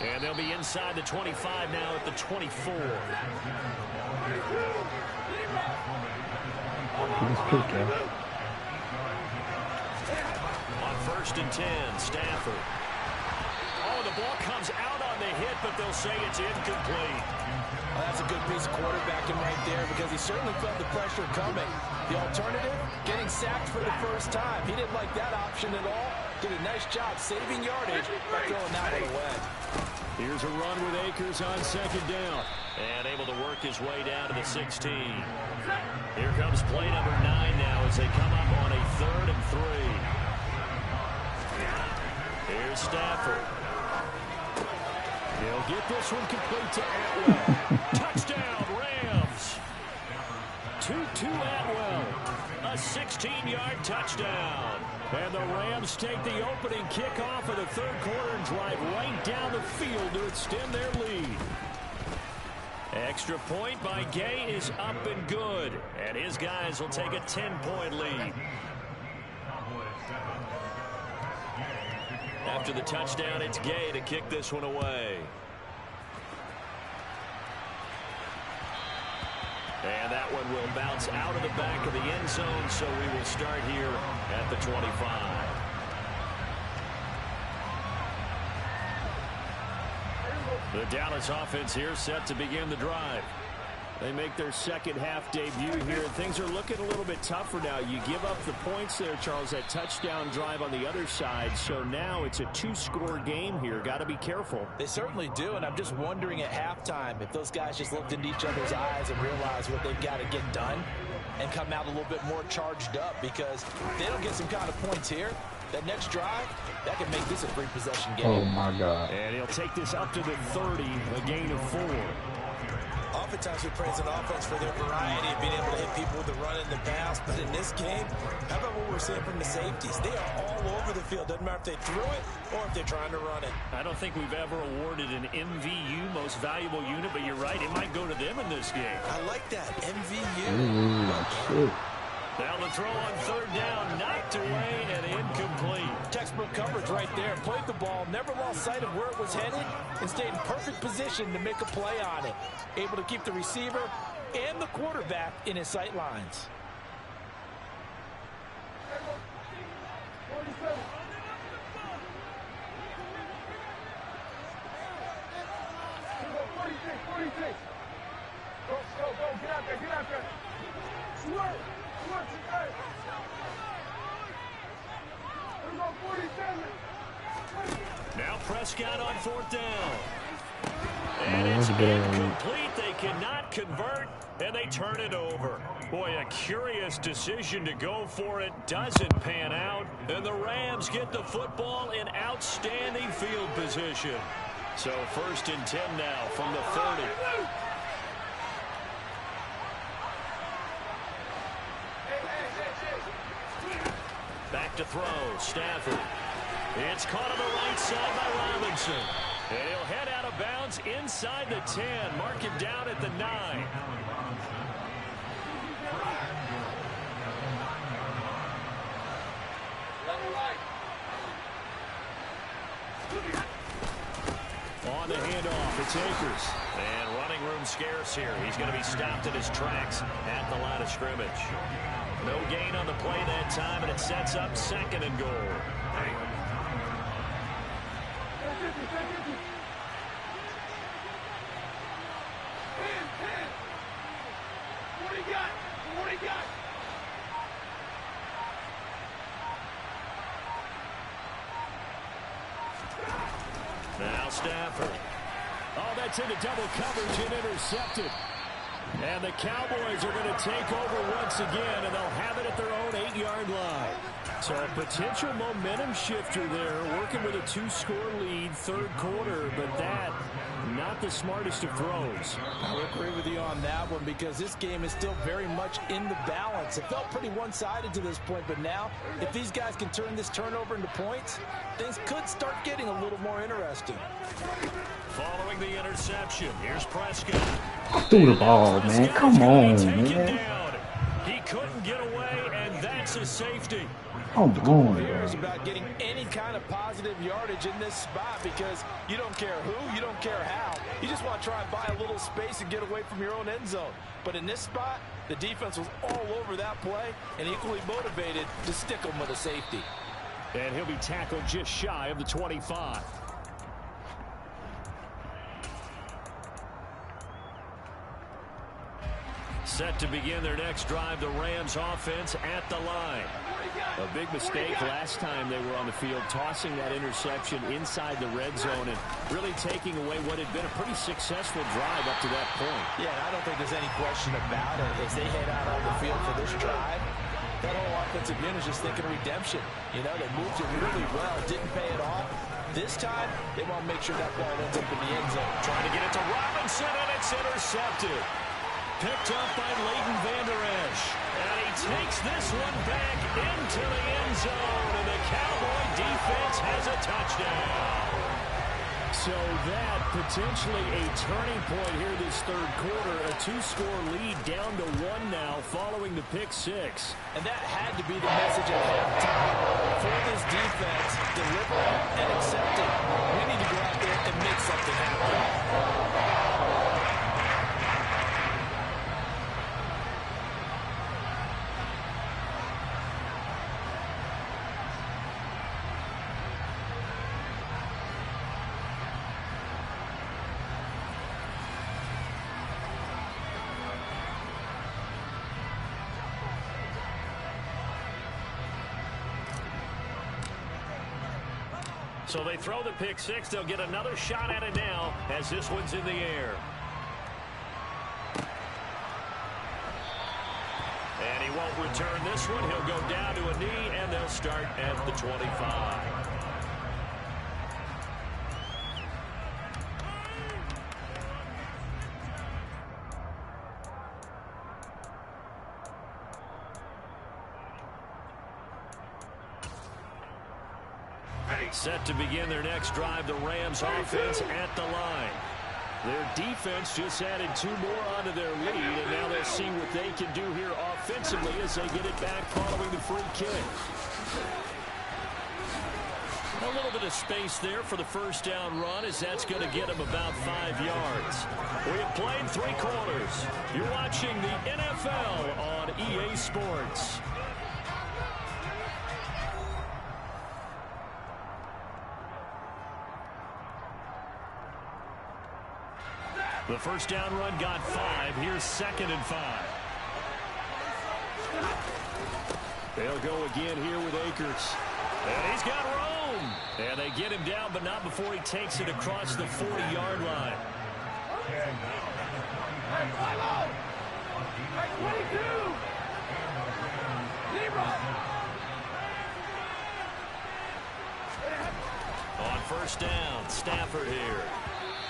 [SPEAKER 1] And they'll be inside the 25 now at the 24. On first and 10, Stafford. Oh, the ball comes out on the hit, but they'll say it's incomplete.
[SPEAKER 2] Well, that's a good piece of quarterbacking right there because he certainly felt the pressure coming. The alternative, getting sacked for the first time. He didn't like that option at all. Did a nice job saving yardage by throwing that one away.
[SPEAKER 1] Here's a run with Akers on second down. And able to work his way down to the 16. Here comes play number 9 now as they come up on a 3rd and 3. Here's Stafford. He'll get this one complete to Atwell. Touchdown, Rams. 2-2 Atwell. A 16-yard touchdown. And the Rams take the opening kickoff of the third quarter and drive right down the field to extend their lead. Extra point by Gay is up and good. And his guys will take a 10-point lead. After the touchdown, it's Gay to kick this one away. And that one will bounce out of the back of the end zone, so we will start here at the 25. The Dallas offense here set to begin the drive. They make their second half debut here. Things are looking a little bit tougher now. You give up the points there, Charles, that touchdown drive on the other side. So now it's a 2-score game here. Got to be careful.
[SPEAKER 2] They certainly do, and I'm just wondering at halftime if those guys just looked into each other's eyes and realized what they've got to get done and come out a little bit more charged up, because if they don't get some kind of points here, that next drive, that could make this a 3-possession game.
[SPEAKER 5] Oh, my God.
[SPEAKER 1] And he'll take this up to the 30, a gain of 4.
[SPEAKER 3] Oftentimes we praise an offense for their variety of being able to hit people with the run and the pass, but in this game, how about what we're seeing from the safeties? They are all over the field. Doesn't matter if they threw it or if they're trying to run it.
[SPEAKER 1] I don't think we've ever awarded an MVU, most valuable unit, but you're right, it might go to them in this game.
[SPEAKER 3] I like that, MVU.
[SPEAKER 1] Now the throw on third down, knocked away and incomplete.
[SPEAKER 2] Textbook coverage right there. Played the ball, never lost sight of where it was headed, and stayed in perfect position to make a play on it. Able to keep the receiver and the quarterback in his sight lines.
[SPEAKER 1] Prescott on 4th down. And it's incomplete. They cannot convert, and they turn it over. Boy, a curious decision to go for it. Doesn't pan out, and the Rams get the football in outstanding field position. So 1st and 10 now from the 30. Back to throw, Stafford. It's caught on the right side by Robinson. And he'll head out of bounds inside the 10. Mark him down at the 9. On the handoff, it's Akers. And running room scarce here. He's going to be stopped in his tracks at the line of scrimmage. No gain on the play that time, and it sets up 2nd and goal. Now Stafford. Oh, that's into double coverage and intercepted. And the Cowboys are going to take over once again, and they'll have it at their own 8-yard line. So a potential momentum shifter there, working with a 2-score lead, 3rd quarter, but that, not the smartest of throws.
[SPEAKER 2] I would agree with you on that one because this game is still very much in the balance. It felt pretty one-sided to this point, but now, if these guys can turn this turnover into points, things could start getting a little more interesting.
[SPEAKER 1] Following the interception, here's Prescott.
[SPEAKER 5] Threw the ball, man. Come on, man.
[SPEAKER 1] He couldn't get away, and that's a safety.
[SPEAKER 5] Come on,
[SPEAKER 2] Here
[SPEAKER 5] bro.
[SPEAKER 2] is about getting any kind of positive yardage in this spot because you don't care who, you don't care how. You just want to try and buy a little space and get away from your own end zone. But in this spot, the defense was all over that play and equally motivated to stick them with a safety.
[SPEAKER 1] And he'll be tackled just shy of the 25. Set to begin their next drive, the Rams offense at the line. A big mistake last time they were on the field, tossing that interception inside the red zone and really taking away what had been a pretty successful drive up to that point.
[SPEAKER 2] Yeah, and I don't think there's any question about it. As they head out on the field for this drive, that whole offensive unit is just thinking redemption. You know, they moved it really well, didn't pay it off. This time, they want to make sure that ball ends up in the end zone.
[SPEAKER 1] Trying to get it to Robinson, and it's intercepted. Picked up by Leighton Vander Esch. And he takes this one back into the end zone. And the Cowboy defense has a touchdown. So that potentially a turning point here this 3rd quarter. A 2-score lead down to 1 now following the pick 6.
[SPEAKER 2] And that had to be the message at halftime for this defense, delivering and accepting. We need to go out there and make something happen.
[SPEAKER 1] So they throw the pick 6. They'll get another shot at it now as this one's in the air. And he won't return this one. He'll go down to a knee, and they'll start at the 25. Set to begin their next drive, the Rams offense at the line. Their defense just added 2 more onto their lead, and now they'll see what they can do here offensively as they get it back following the free kick. A little bit of space there for the first down run, as that's going to get them about 5 yards. We have played 3 quarters. You're watching the NFL on EA Sports. The first down run got 5. Here's 2nd and 5. They'll go again here with Akers. And he's got room. And they get him down, but not before he takes it across the 40-yard line. On first down, Stafford here.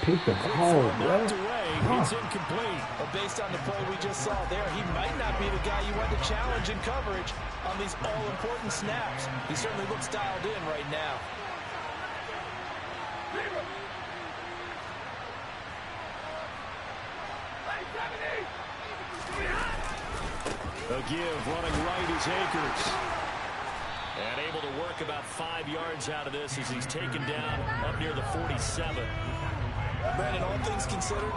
[SPEAKER 5] Pick the ball, bro.
[SPEAKER 1] It's incomplete.
[SPEAKER 2] Well, based on the play we just saw there, he might not be the guy you want to challenge in coverage on these all-important snaps. He certainly looks dialed in right now.
[SPEAKER 1] A give running right is Akers. And able to work about 5 yards out of this as he's taken down up near the 47.
[SPEAKER 2] Brandon, all things considered,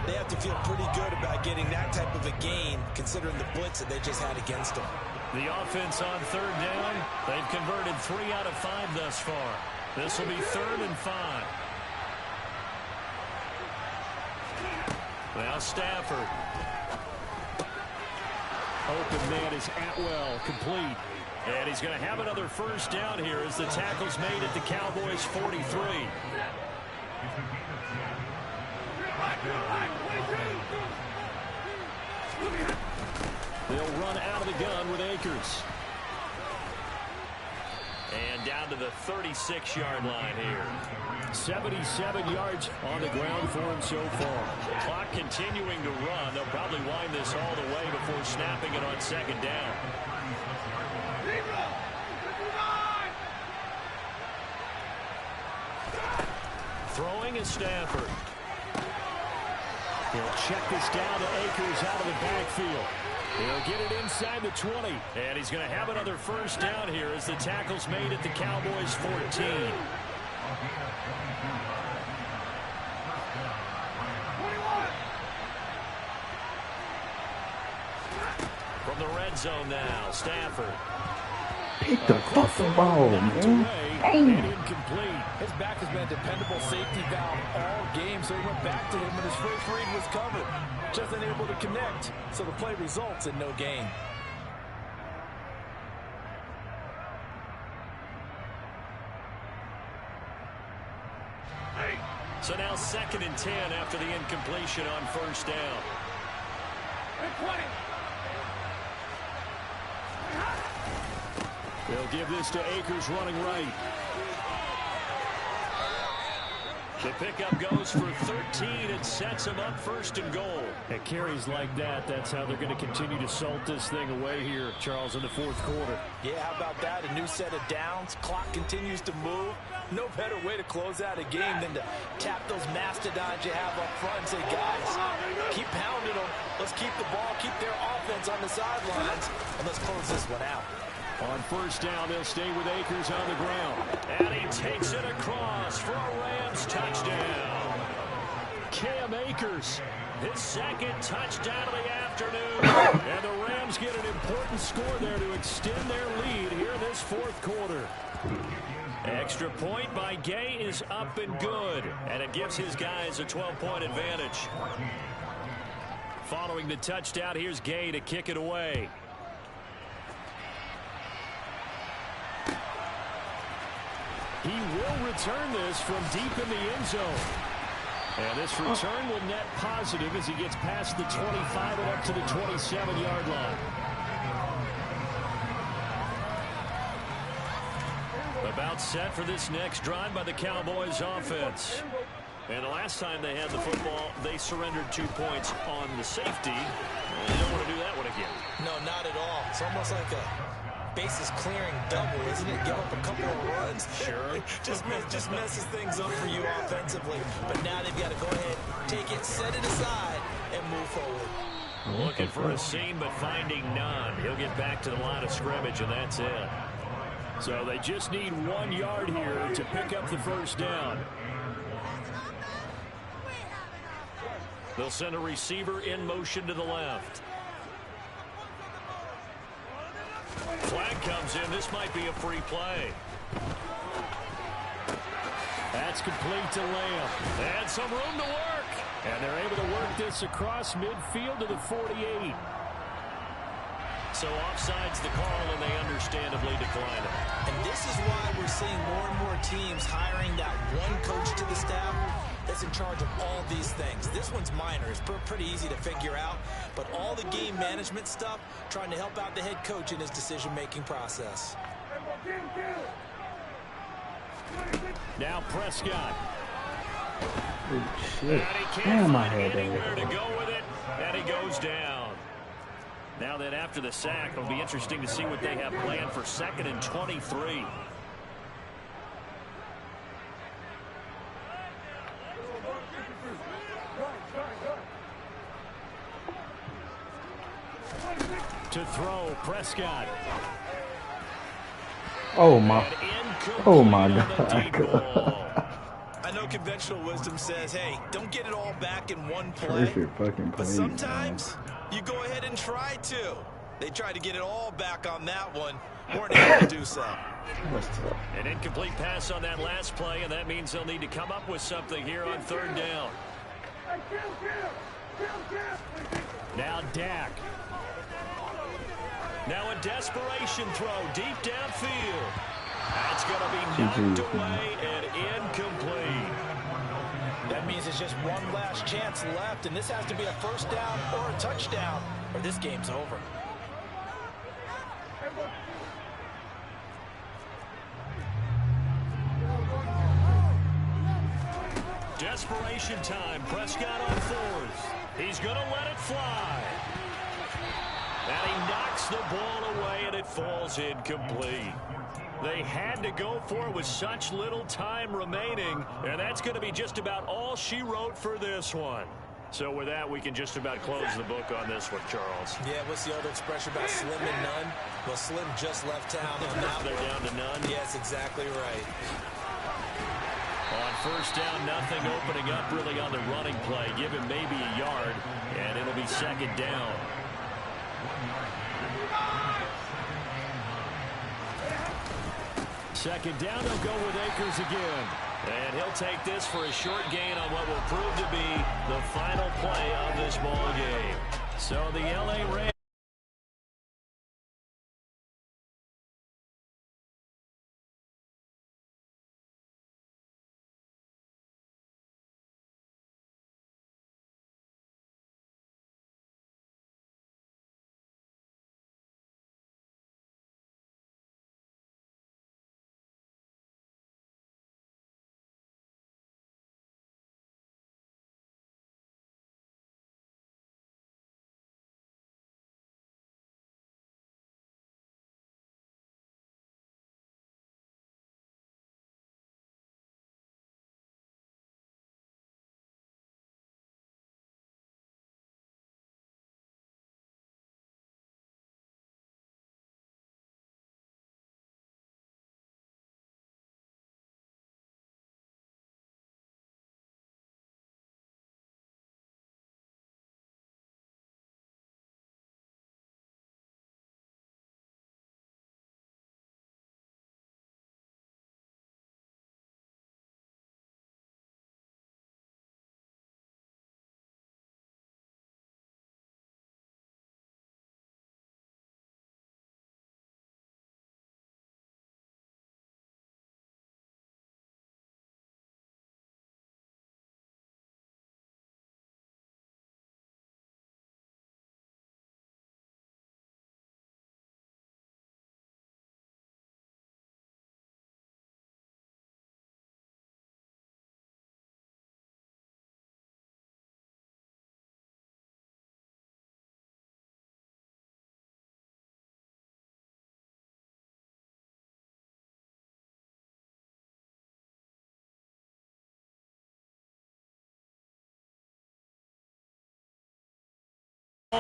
[SPEAKER 2] they have to feel pretty good about getting that type of a gain, considering the blitz that they just had against them.
[SPEAKER 1] The offense on third down, they've converted 3 out of 5 thus far. This will be 3rd and 5. Now Stafford. Open man is Atwell, complete. And he's going to have another first down here as the tackle's made at the Cowboys' 43. They'll run out of the gun with Akers. And down to the 36-yard line here. 77 yards on the ground for him so far. Clock continuing to run. They'll probably wind this all the way before snapping it on second down. Throwing is Stafford. He'll check this down to Akers out of the backfield. He'll get it inside the 20. And he's going to have another first down here as the tackle's made at the Cowboys' 14. From the red zone now, Stafford.
[SPEAKER 5] Pick the fucking ball, man.
[SPEAKER 1] And incomplete.
[SPEAKER 2] His back has been a dependable safety valve all game, so he went back to him when his first read was covered. Just unable to connect, so the play results in no gain.
[SPEAKER 1] So now 2nd and 10 after the incompletion on first down. They'll give this to Akers running right. The pickup goes for 13 and sets him up 1st and goal. At carries like that, that's how they're going to continue to salt this thing away here, Charles, in the 4th quarter.
[SPEAKER 2] Yeah, how about that? A new set of downs. Clock continues to move. No better way to close out a game than to tap those mastodons you have up front and say, guys, keep pounding them. Let's keep the ball, keep their offense on the sidelines, and let's close this one out.
[SPEAKER 1] On first down, they'll stay with Akers on the ground. And he takes it across for a Rams touchdown. Cam Akers, his 2nd touchdown of the afternoon. And the Rams get an important score there to extend their lead here in this 4th quarter. Extra point by Gay is up and good. And it gives his guys a 12-point advantage. Following the touchdown, here's Gay to kick it away. He will return this from deep in the end zone. And this return will net positive as he gets past the 25 and up to the 27-yard line. About set for this next drive by the Cowboys offense. And the last time they had the football, they surrendered 2 points on the safety. And they don't want to do that one again.
[SPEAKER 2] No, not at all. It's almost like a bases clearing double, isn't it? Give up a couple of runs.
[SPEAKER 1] Sure.
[SPEAKER 2] just messes things up for you offensively. But now they've got to go ahead, take it, set it aside, and move forward.
[SPEAKER 1] Looking for a seam, but finding none. He'll get back to the line of scrimmage, and that's it. So they just need 1 yard here to pick up the first down. They'll send a receiver in motion to the left. Flag comes in. This might be a free play. That's complete to Lamb. And some room to work. And they're able to work this across midfield to the 48. So offside's the call, and they understandably decline it.
[SPEAKER 3] And this is why we're seeing more and more teams hiring that one coach to the staff that's in charge of all these things. This one's minor. It's pretty easy to figure out. But all the game management stuff, trying to help out the head coach in his decision-making process.
[SPEAKER 1] Now Prescott.
[SPEAKER 5] Oh, shit.
[SPEAKER 1] And he can't
[SPEAKER 5] Damn, I
[SPEAKER 1] find
[SPEAKER 5] had
[SPEAKER 1] anywhere to
[SPEAKER 5] that.
[SPEAKER 1] go with it, and he goes down. Now that after the sack, it'll be interesting to see what they have planned for 2nd and 23. To throw, Prescott.
[SPEAKER 5] Oh my. Oh my God.
[SPEAKER 3] I know conventional wisdom says, hey, don't get it all back in one play.
[SPEAKER 5] Perfect fucking play.
[SPEAKER 3] But sometimes you go ahead and try to. They tried to get it all back on that one. Weren't able to do so.
[SPEAKER 5] That's tough.
[SPEAKER 1] An incomplete pass on that last play, and that means they'll need to come up with something here on 3rd down. Now Dak. Now a desperation throw deep downfield. That's going to be knocked away and incomplete.
[SPEAKER 3] That means it's just one last chance left, and this has to be a 1st down or a touchdown, or this game's over.
[SPEAKER 1] Desperation time. Prescott on 4th. He's going to let it fly. And he knocks the ball away, and it falls incomplete. They had to go for it with such little time remaining, and that's going to be just about all she wrote for this one. So with that, we can just about close the book on this one, Charles.
[SPEAKER 3] Yeah, what's the old expression about slim and none? Well, Slim just left town on that.
[SPEAKER 1] They're down to none.
[SPEAKER 3] Yes, exactly right.
[SPEAKER 1] On 1st down, nothing opening up really on the running play. Give him maybe a yard, and it'll be 2nd down. Second down, they'll go with Akers again. And he'll take this for a short gain on what will prove to be the final play of this ball game. So the L.A. Rams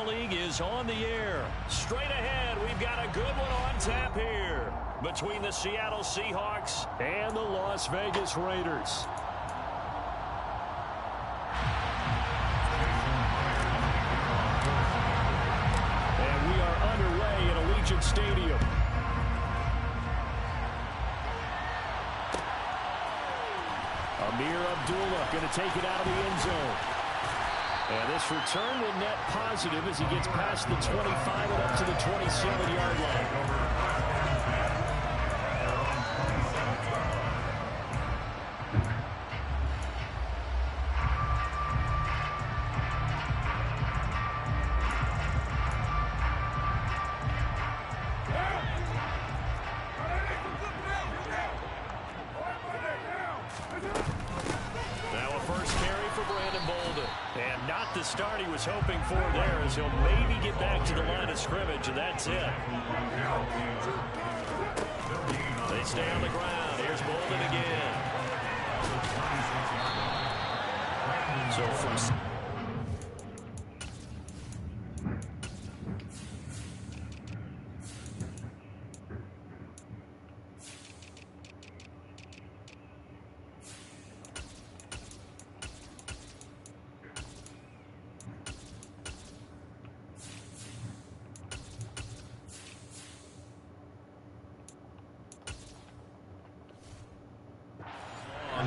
[SPEAKER 1] League is on the air. Straight ahead, we've got a good one on tap here between the Seattle Seahawks and the Las Vegas Raiders. And we are underway in Allegiant Stadium. Amir Abdullah going to take it out of the end zone. And this return will net positive as he gets past the 25 and up to the 27-yard line. The start he was hoping for there as he'll maybe get back to the line of scrimmage, and that's it. They stay on the ground. Here's Bolden again. So from...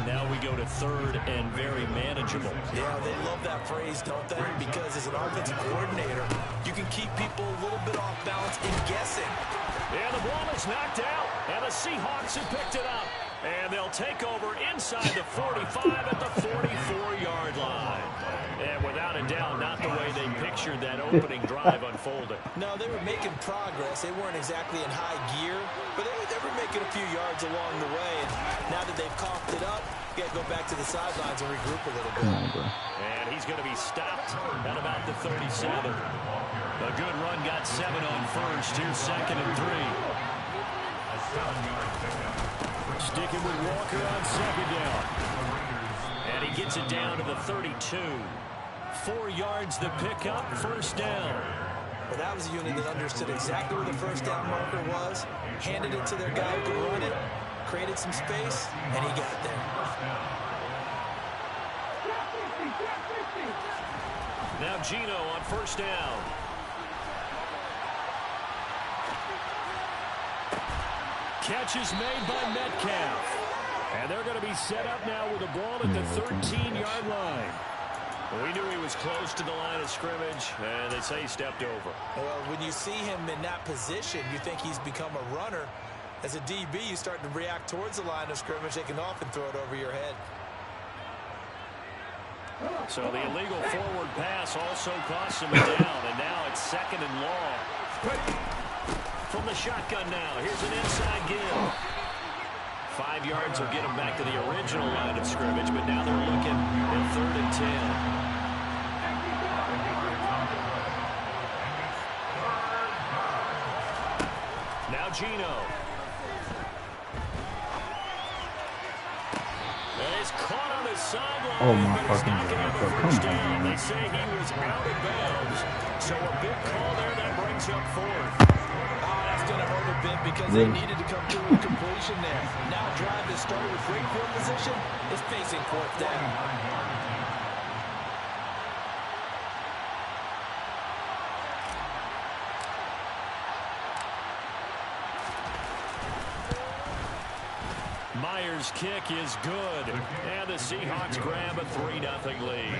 [SPEAKER 1] Now we go to third and very manageable.
[SPEAKER 3] Yeah, they love that phrase, don't they? Because as an offensive coordinator, you can keep people a little bit off balance in guessing.
[SPEAKER 1] Yeah, the ball is knocked out, and the Seahawks have picked it up. And they'll take over inside the 45 at the 44-yard line. And without a doubt, not the way they pictured that opening drive unfolding.
[SPEAKER 3] No, they were making progress. They weren't exactly in high gear, but they were making a few yards along the way. And now that they've coughed it up, you got to go back to the sidelines and regroup a little bit.
[SPEAKER 1] And he's going to be stopped at about the 37. A good run got 7 on first. Here's 2nd and 3. Sticking with Walker on 2nd down. And he gets it down to the 32. 4 yards the pickup, 1st down.
[SPEAKER 3] Well, that was a unit that understood exactly where the 1st down marker was, handed it to their guy who could run it, created some space, and he got there.
[SPEAKER 1] Now Gino on 1st down. Catch is made by Metcalf. And they're going to be set up now with the ball at the 13-yard line. We knew he was close to the line of scrimmage, and they say he stepped over.
[SPEAKER 3] Well, when you see him in that position, you think he's become a runner. As a DB, you start to react towards the line of scrimmage. They can often throw it over your head.
[SPEAKER 1] So the illegal forward pass also costs him a down, and now it's 2nd and long. From the shotgun now, here's an inside give. 5 yards will get him back to the original line of scrimmage, but now they're looking at 3rd and 10. Now Gino. And he's caught on his sideline.
[SPEAKER 5] Oh my fucking God. Come on.
[SPEAKER 1] They say he was out of bounds. So a big call there that brings up 4th.
[SPEAKER 3] That's going to hurt a bit because they needed to come through with completion there. Now a drive that started with great field position is facing 4th down.
[SPEAKER 1] Myers' kick is good, and the Seahawks grab a 3-0 lead.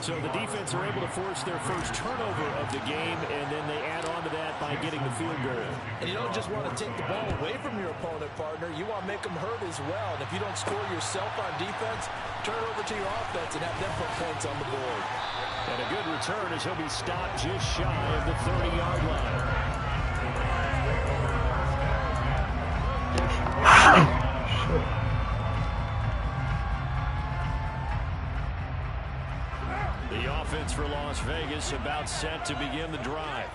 [SPEAKER 1] So the defense are able to force their first turnover of the game, and then they add on to that by getting the field goal.
[SPEAKER 3] And you don't just want to take the ball away from your opponent, partner. You want to make them hurt as well. And if you don't score yourself on defense, turn it over to your offense and have them put points on the board.
[SPEAKER 1] And a good return as he'll be stopped just shy of the 30-yard line. The offense for Las Vegas about set to begin the drive.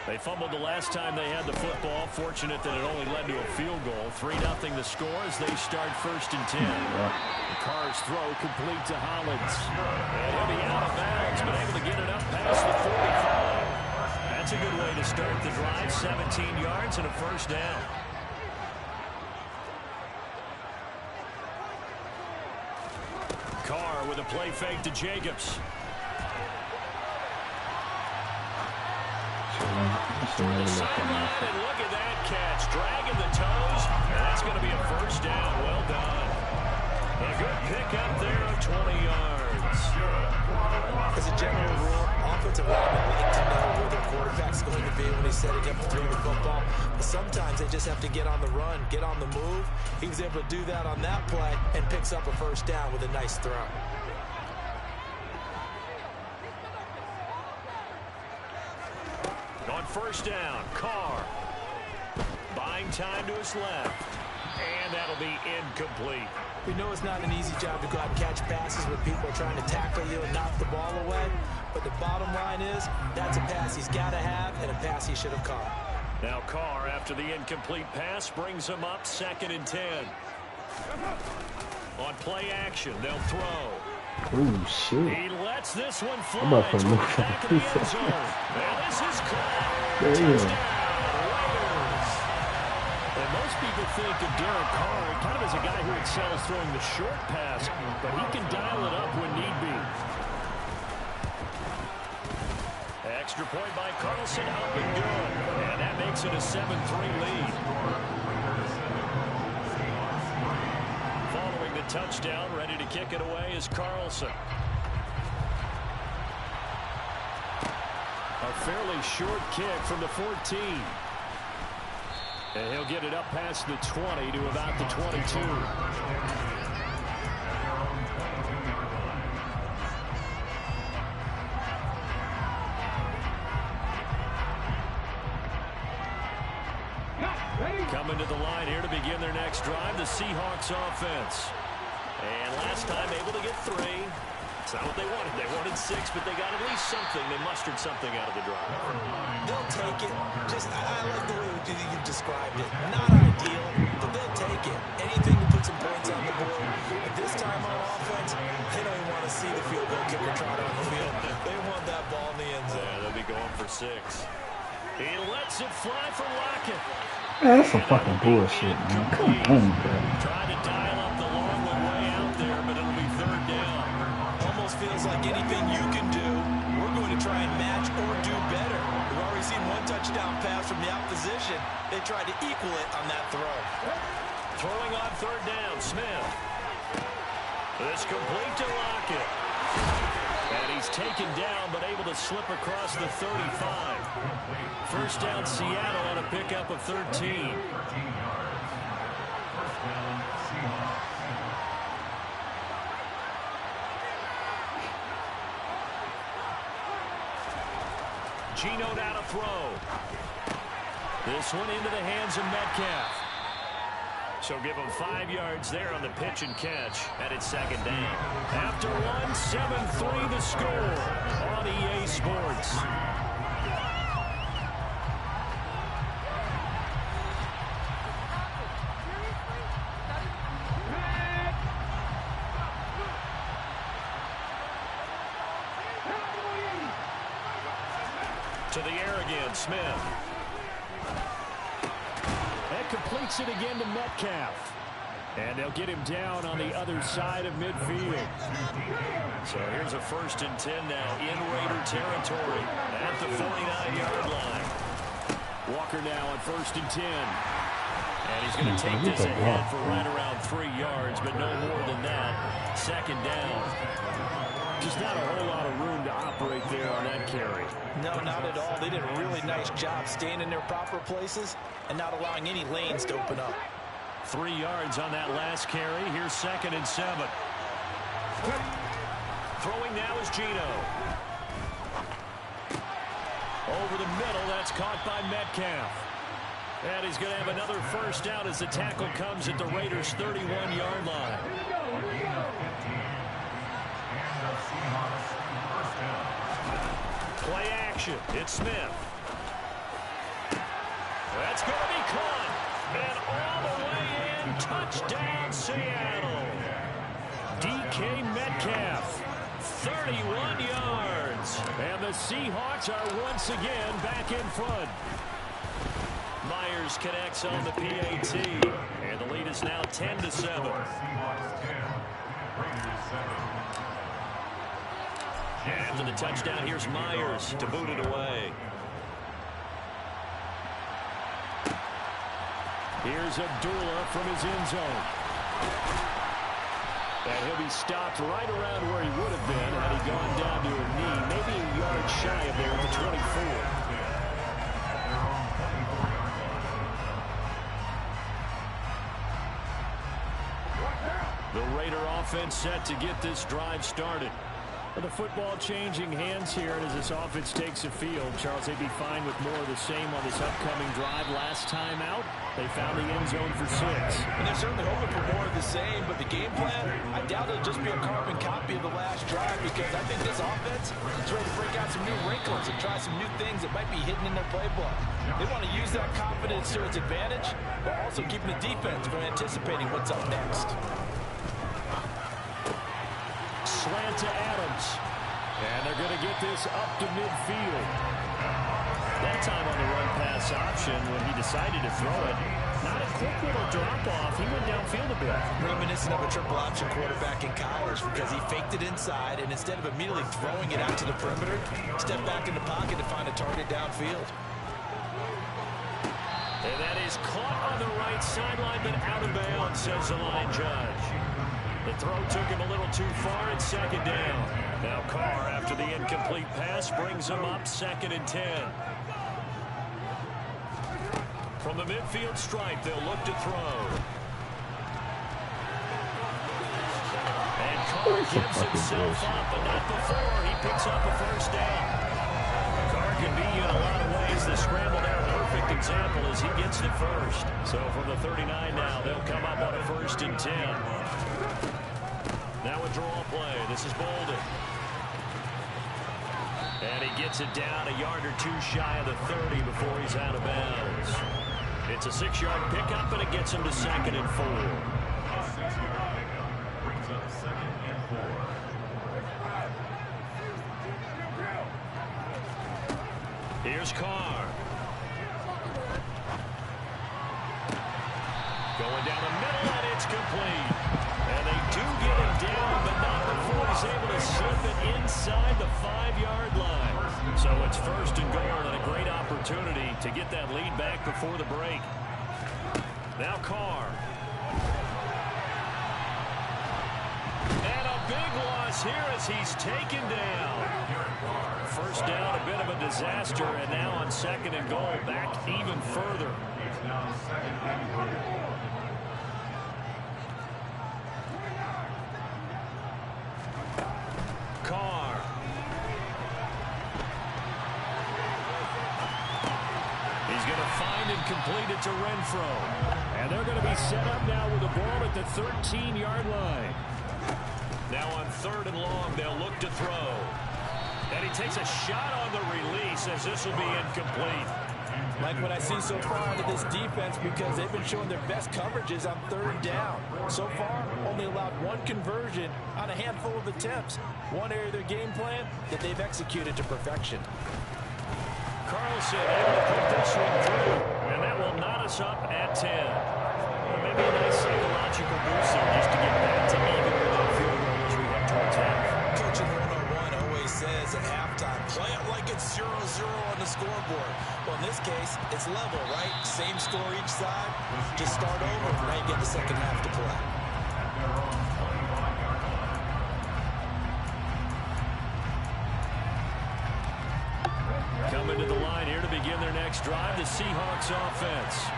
[SPEAKER 1] They fumbled the last time they had the football. Fortunate that it only led to a field goal. 3-0 the score as they start 1st and 10. The Carr's throw complete to Hollins. And he'll be out of bounds, but able to get it up past the 45. That's a good way to start the drive. 17 yards and a 1st down. Carr with a play fake to Jacobs. To the sideline, and look at that catch. Dragging the toes, and that's going to be a 1st down. Well done. A good pickup there of 20 yards.
[SPEAKER 3] As a
[SPEAKER 2] Sometimes they just have to get on the run, get on the move. He was able to do that on that play and picks up a first down with a nice throw.
[SPEAKER 1] On first down, Carr. Buying time to his left. And that'll be incomplete.
[SPEAKER 2] We know it's not an easy job to go out and catch passes when people are trying to tackle you and knock the ball away. But the bottom line is, that's a pass he's got to have and a pass he should have caught.
[SPEAKER 1] Now Carr, after the incomplete pass, brings him up 2nd and 10. On play action, they'll throw.
[SPEAKER 5] Ooh, shit.
[SPEAKER 1] He lets this one fly
[SPEAKER 5] I'm about to
[SPEAKER 1] to the
[SPEAKER 5] move
[SPEAKER 1] back of the end zone. And this is caught.
[SPEAKER 5] Damn.
[SPEAKER 1] Touchdown, Raiders. And most people think of Derek Carr kind of as a guy who excels throwing the short pass, but he can dial it up when need be. Extra point by Carlson, up and good. And that makes it a 7-3 lead. Following the touchdown, ready to kick it away is Carlson. A fairly short kick from the 14. And he'll get it up past the 20 to about the 22. Coming to the line here to begin their next drive, the Seahawks offense. And last time able to get 3. It's not what they wanted. They wanted 6, but they got at least something. They mustered something out of the drive.
[SPEAKER 2] They'll take it. I like the way you've described it. Not ideal, but they'll take it. Anything to put some points on the board. But this time on offense, they don't even want to see the field goal kicker trot on the field. They want that ball in the end zone.
[SPEAKER 1] Yeah, they'll be going for 6. He lets it fly for Lockett.
[SPEAKER 5] Man, that's some fucking bullshit, man. Come on, bro.
[SPEAKER 1] Trying to dial up the long one way out there, but it'll be 3rd down.
[SPEAKER 2] Almost feels like anything you can do, we're going to try and match or do better. We've already seen one touchdown pass from the opposition. They tried to equal it on that throw.
[SPEAKER 1] Throwing on 3rd down, Smith. It's complete to Lockett. And he's taken down, but able to slip across the 35. First down, Seattle on a pickup of 13. Geno now to throw. This one into the hands of Metcalf. So give him 5 yards there on the pitch and catch, and it's 2nd down. After 1, 7-3 the score on EA Sports. To the air again, Smith. That completes it again to Metcalf. And they'll get him down on the other side of midfield. So here's a 1st and 10 now in Raider territory at the 49-yard line. Walker now on 1st and 10. And he's going to take this ahead for right around 3 yards, but no more than that. 2nd down. Just not a whole lot of room to operate there on that carry.
[SPEAKER 2] No, not at all. They did a really nice job staying in their proper places and not allowing any lanes to open up.
[SPEAKER 1] 3 yards on that last carry. Here's 2nd and 7. Throwing now is Geno. Over the middle, that's caught by Metcalf. And he's going to have another first down as the tackle comes at the Raiders' 31-yard line. Play action. It's Smith. That's going to be caught. And all the way in. Touchdown, Seattle. DK Metcalf. 31 yards. And the Seahawks are once again back in front. Myers connects on the PAT. And the lead is now 10-7. After the touchdown, here's Myers to boot it away. Here's Abdullah from his end zone. And he'll be stopped right around where he would have been had he gone down to a knee, maybe a yard shy of there at the 24. The Raider offense set to get this drive started. With the football changing hands here, and as this offense takes the field, Charles, they'd be fine with more of the same on this upcoming drive. Last time out, they found the end zone for 6.
[SPEAKER 2] And they're certainly hoping for more of the same, but the game plan, I doubt it'll just be a carbon copy of the last drive, because I think this offense is ready to break out some new wrinkles and try some new things that might be hidden in their playbook. They want to use that confidence to its advantage, while also keeping the defense from anticipating what's up next.
[SPEAKER 1] Slant to Adams. And they're going to get this up to midfield. That time on the run pass option when he decided to throw it. Not a quick little drop off. He went downfield a bit.
[SPEAKER 2] Reminiscent of a triple option quarterback in college, because he faked it inside, and instead of immediately throwing it out to the perimeter, stepped back in the pocket to find a target downfield.
[SPEAKER 1] And that is caught on the right sideline, but out of bounds, says the line judge. The throw took him a little too far. It's 2nd down. Now Carr, after the incomplete pass, brings him up 2nd and 10. From the midfield stripe, they'll look to throw. And Carr gives himself up, but not before he picks up a 1st down. Carr can be in a lot of ways the scramble down perfect example as he gets the 1st. So from the 39 now, they'll come up on a 1st and 10. Now a draw play. This is Bolden. And he gets it down a yard or 2 shy of the 30 before he's out of bounds. It's a 6-yard pickup, and it gets him to 2nd and 4.
[SPEAKER 4] Brings up 2nd and 4.
[SPEAKER 1] Here's Carr. Going down the middle, and it's complete. And they do get him down, but not before he's able to slip it inside the 5-yard line. So it's 1st and goal, and a great opportunity to get that lead back before the break. Now Carr. And a big loss here as he's taken down. 1st down, a bit of a disaster, and now on 2nd and goal, back even further.
[SPEAKER 4] It's now 2nd and goal.
[SPEAKER 1] Carr. He's going to find and complete it to Renfro. And they're going to be set up now with the ball at the 13-yard line. Now on 3rd and long, they'll look to throw. And he takes a shot on the release as this will be incomplete.
[SPEAKER 2] Like what I see so far out of this defense, because they've been showing their best coverages on 3rd down. So far, only allowed 1 conversion on a handful of attempts. One area of their game plan that they've executed to perfection.
[SPEAKER 1] Carlson able to put this one through, and that will knot us up at 10. Maybe a nice psychological boost there just to get back to even with that field goal as we head towards half.
[SPEAKER 3] Coaching 101 always says at halftime, play it like it's 0-0 on the scoreboard. Well, in this case, it's level, right? Same score each side. Just start over. Now you get the 2nd half to play.
[SPEAKER 1] Coming to the line here to begin their next drive, the Seahawks offense.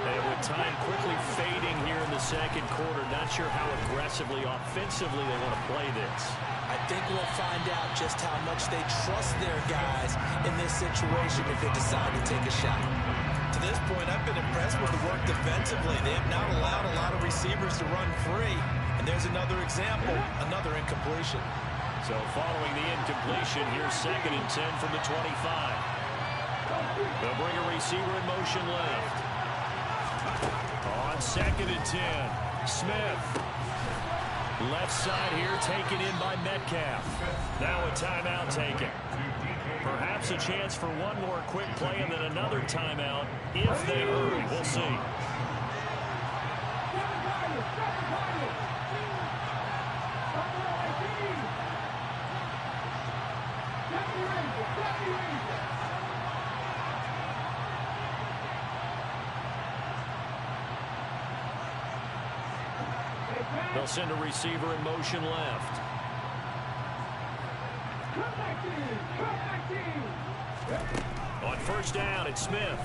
[SPEAKER 1] And with time quickly fading here in the 2nd quarter, not sure how aggressively, offensively they want to play this.
[SPEAKER 2] I think we'll find out just how much they trust their guys in this situation if they decide to take a shot.
[SPEAKER 3] To this point, I've been impressed with the work defensively. They have not allowed a lot of receivers to run free. And there's another example, another incompletion.
[SPEAKER 1] So following the incompletion, here's 2nd and 10 from the 25. They'll bring a receiver in motion left. On 2nd and 10, Smith. Left side here taken in by Metcalf. Now a timeout taken. Perhaps a chance for one more quick play and then another timeout if they hurry. We'll see. They'll send a receiver in motion left. On 1st down, it's Smith.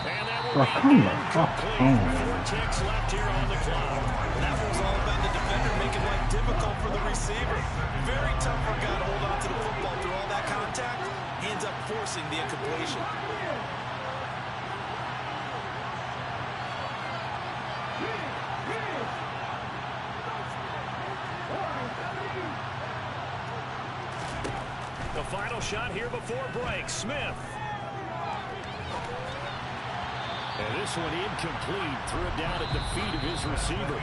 [SPEAKER 1] And that
[SPEAKER 5] Oh, come the fuck on.
[SPEAKER 1] 4 ticks left here on the clock.
[SPEAKER 3] That was all about the defender making life difficult for the receiver. Very tough for a guy to hold on to the football through all that contact. He ends up forcing the incompletion.
[SPEAKER 1] The final shot here before break. Smith. And this one incomplete. Threw it down at the feet of his receiver.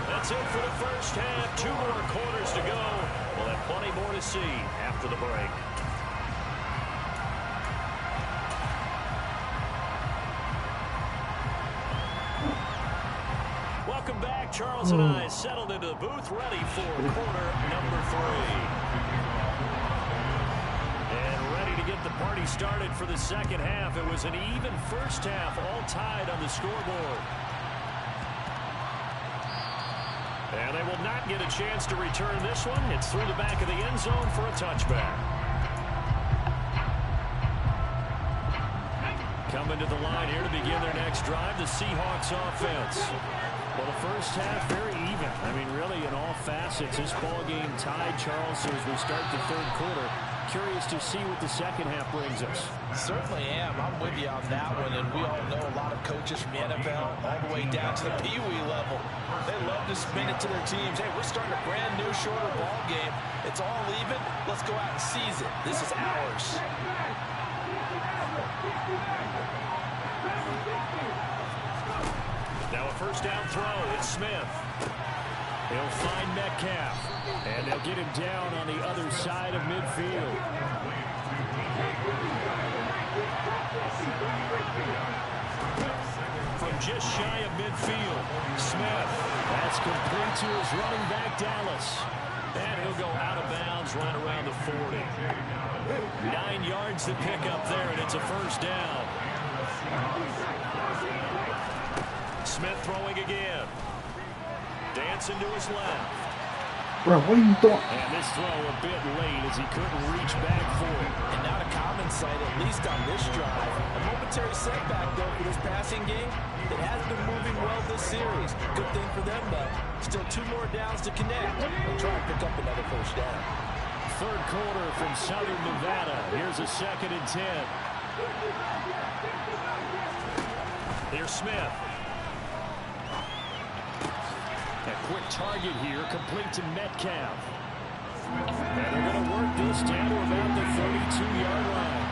[SPEAKER 1] That's it for the first half. 2 more quarters to go. We'll have plenty more to see after the break. Welcome back. Charles and I settled into the booth, ready for quarter number 3. Get the party started for the second half. It was an even first half, all tied on the scoreboard. And they will not get a chance to return this one. It's through the back of the end zone for a touchback. Coming to the line here to begin their next drive, the Seahawks offense. Well, the first half, very even. I mean, really, in all facets, this ball game tied, Charles, so as we start the third quarter. Curious to see what the second half brings us.
[SPEAKER 2] Certainly am. I'm with you on that one. And we all know a lot of coaches from the NFL all the way down to the Pee Wee level. They love to spin it to their teams. Hey, we're starting a brand new, shorter ball game. It's all even. Let's go out and seize it. This is ours.
[SPEAKER 1] Now a first down throw. It's Smith. He'll find Metcalf. And they'll get him down on the other side of midfield. From just shy of midfield, Smith. That's complete to his running back, Dallas. And he'll go out of bounds right around the 40. 9 yards to pick up there, and it's a first down. Smith throwing again. Dancing to his left.
[SPEAKER 5] Bro, what are you doing?
[SPEAKER 1] And this throw a bit late as he couldn't reach back for it.
[SPEAKER 2] And not a common sight, at least on this drive. A momentary setback, though, for this passing game that has been moving well this series. Good thing for them, though. Still 2 more downs to connect. They'll try and pick up another first down.
[SPEAKER 1] Third quarter from Southern Nevada. Here's a 2nd and 10. Here's Smith. A quick target here, complete to Metcalf. And they're going to work this down to about the 32-yard line.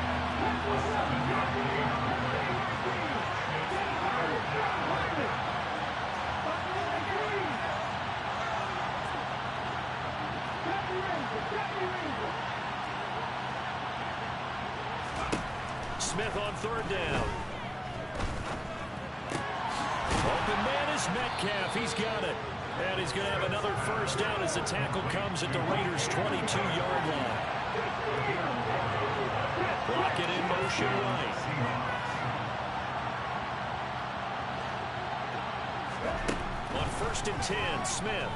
[SPEAKER 1] Smith on 3rd down. Open man is Metcalf. He's got it. And he's going to have another first down as the tackle comes at the Raiders' 22-yard line. Block it in motion right. On 1st and 10, Smith.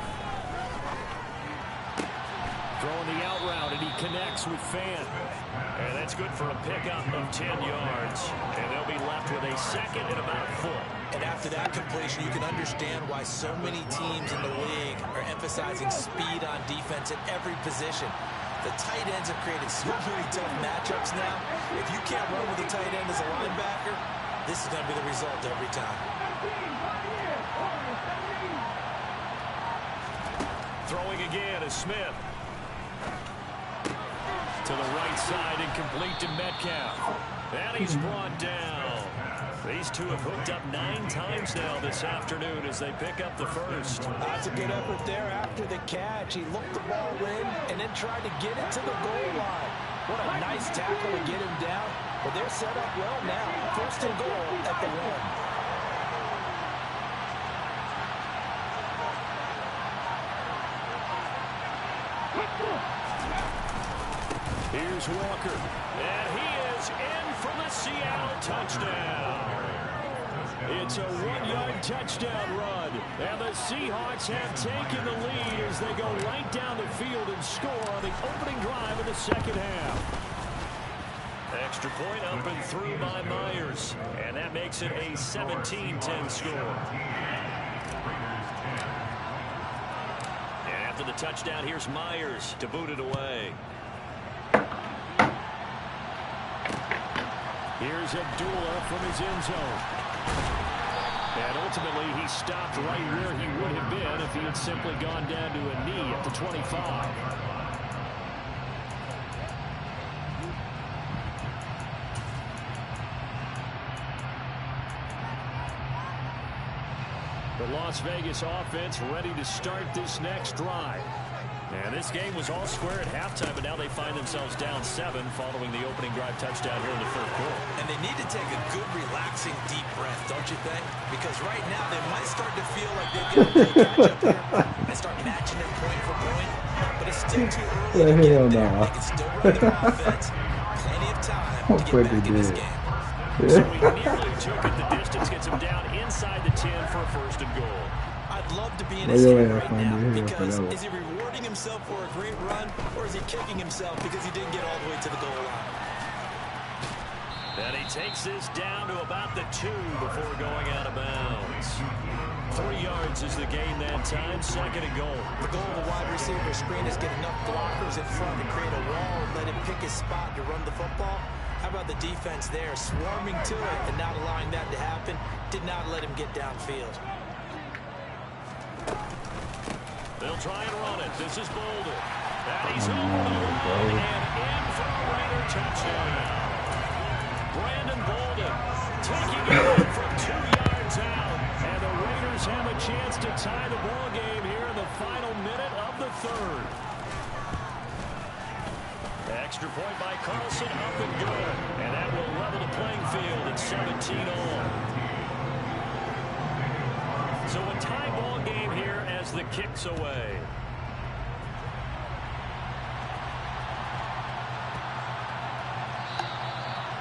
[SPEAKER 1] Throwing the out route, and he connects with Fan. And that's good for a pickup of 10 yards. And they'll be left with a 2nd and about a foot.
[SPEAKER 2] And after that completion, you can understand why so many teams in the league are emphasizing speed on defense at every position. The tight ends have created so many tough matchups now. If you can't run with a tight end as a linebacker, this is going to be the result every time.
[SPEAKER 1] Throwing again is Smith. To the right side, incomplete to Metcalf. And he's brought down. These two have hooked up 9 times now this afternoon as they pick up the first.
[SPEAKER 2] That's a good effort there after the catch. He looked the ball in and then tried to get it to the goal line. What a nice tackle to get him down. But they're set up well now. 1st and goal at the 1.
[SPEAKER 1] Here's Walker, and he is in for the Seattle touchdown. It's a 1-yard touchdown run, and the Seahawks have taken the lead as they go right down the field and score on the opening drive of the second half. Extra point up and through by Myers, and that makes makes it a 17-10 score. And after the touchdown, here's Myers to boot it away. Here's Abdullah from his end zone. And ultimately, he stopped right where he would have been if he had simply gone down to a knee at the 25. The Las Vegas offense ready to start this next drive. And this game was all square at halftime, but now they find themselves down 7 following the opening drive touchdown here in the third quarter.
[SPEAKER 3] And they need to take a good, relaxing, deep breath, don't you think? Because right now they might start to feel like they've got a little catch-up here. They start matching it point for point, but it's still too early to get there. They can still run their offense. Plenty of time to get back in this game.
[SPEAKER 1] So he nearly took it the distance, gets him down inside the 10 for a first and goal.
[SPEAKER 3] I'd love to be in his head right now, because is he rewarding himself for a great run, or is he kicking himself because he didn't get all the way to the goal line?
[SPEAKER 1] And he takes this down to about the 2 before going out of bounds. 3 yards is the gain that time, second and goal.
[SPEAKER 3] The goal of a wide receiver screen is get enough blockers in front to create a wall and let him pick his spot to run the football. How about the defense there, swarming to it and not allowing that to happen? Did not let him get downfield.
[SPEAKER 1] They'll try and run it. This is Bolden. And he's over the line and in for a Raider touchdown. Brandon Bolden taking it in from 2 yards out. And the Raiders have a chance to tie the ball game here in the final minute of the third. Extra point by Carlson, up and good. And that will level the playing field at 17 all. So a tie ball game here as the kick's away.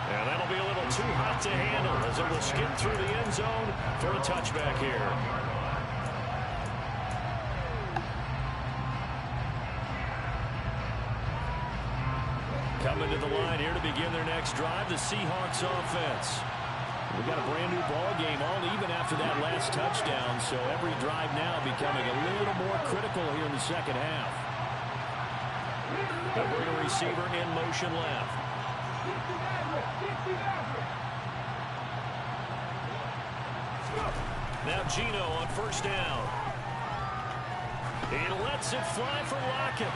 [SPEAKER 1] And that'll be a little too hot to handle as it will skip through the end zone for a touchback here. Coming to the line here to begin their next drive, the Seahawks offense. We've got a brand new ball game, all even after that last touchdown, so every drive now becoming a little more critical here in the second half. They'll bring a receiver in motion left. Now Gino on first down. He lets it fly for Lockett.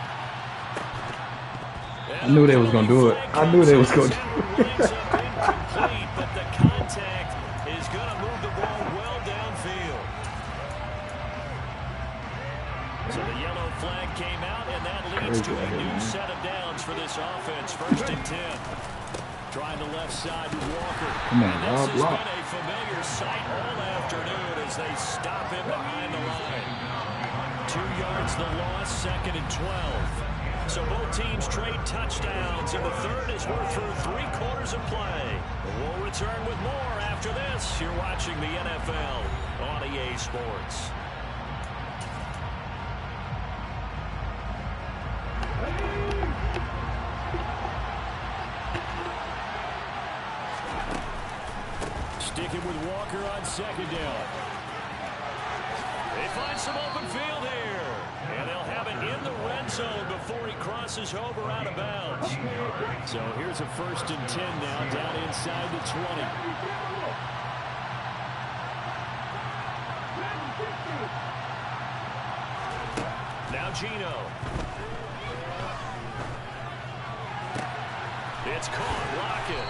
[SPEAKER 5] I knew they was going to do it. I knew they was going to do it.
[SPEAKER 1] But the contact is going to move the ball well downfield. So the yellow flag came out, and that leads to a new set of downs for this offense. First and 10. Trying the left side with Walker.
[SPEAKER 5] Come on,
[SPEAKER 1] and this has
[SPEAKER 5] block.
[SPEAKER 1] been a familiar sight all afternoon as they stop him behind the line. 2 yards the loss, second and 12. So both teams trade touchdowns, and the third is we're through 3 quarters of play. We'll return with more after this. You're watching the NFL on EA Sports. Sticking with Walker on second down. They find some open field here. And they'll have it in the red zone before he crosses over out of bounds. So here's a first and 10 now down inside the 20. Now Gino. It's caught, Lockett.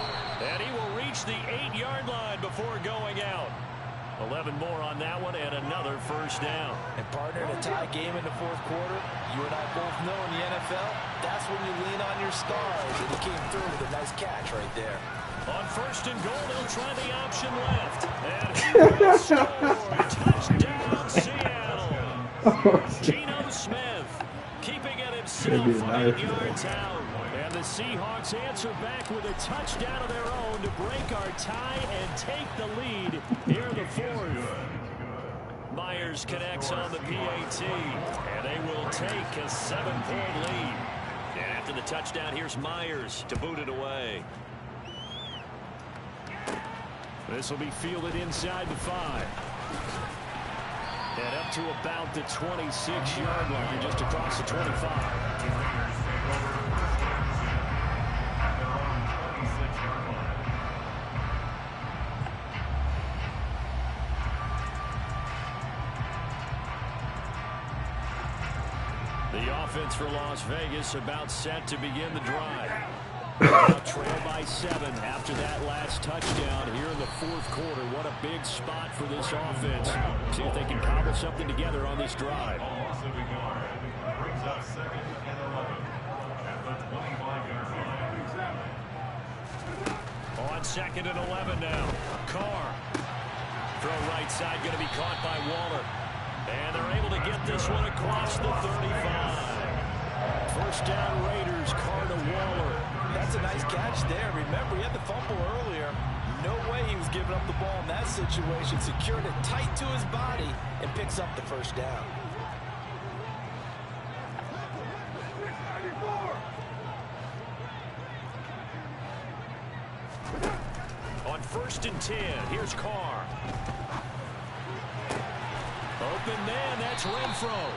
[SPEAKER 1] And he will reach the 8-yard line before going out. 11 more on that one and another first down.
[SPEAKER 3] And partner, in a tie game in the fourth quarter, you and I both know in the NFL, that's when you lean on your stars. And he came through with a nice catch right there.
[SPEAKER 1] On first and goal, they'll try the option left. And he will score. Touchdown, Seattle. Geno Smith keeping it himself from 8 yards out. And the Seahawks answer back with a touchdown of their own to break our tie and take the lead here in the fourth. Myers connects on the PAT, and they will take a 7-point lead. And after the touchdown, here's Myers to boot it away. This will be fielded inside the 5. And up to about the 26-yard line, just across the 25. The offense for Las Vegas about set to begin the drive. Now trail by 7 after that last touchdown here in the 4th quarter. What a big spot for this offense. See if they can cobble something together on this drive.
[SPEAKER 4] Brings up 2nd and 11 at the 25-yard line.
[SPEAKER 1] On 2nd and 11 now. Carr. Throw right side going to be caught by Waller. And they're able to get this one across the 35. First down Raiders, Carr to Waller.
[SPEAKER 2] That's a nice catch there. Remember, he had the fumble earlier. No way he was giving up the ball in that situation. Secured it tight to his body and picks up the first down.
[SPEAKER 1] On 1st and 10, here's Carr. Open man, that's Renfro.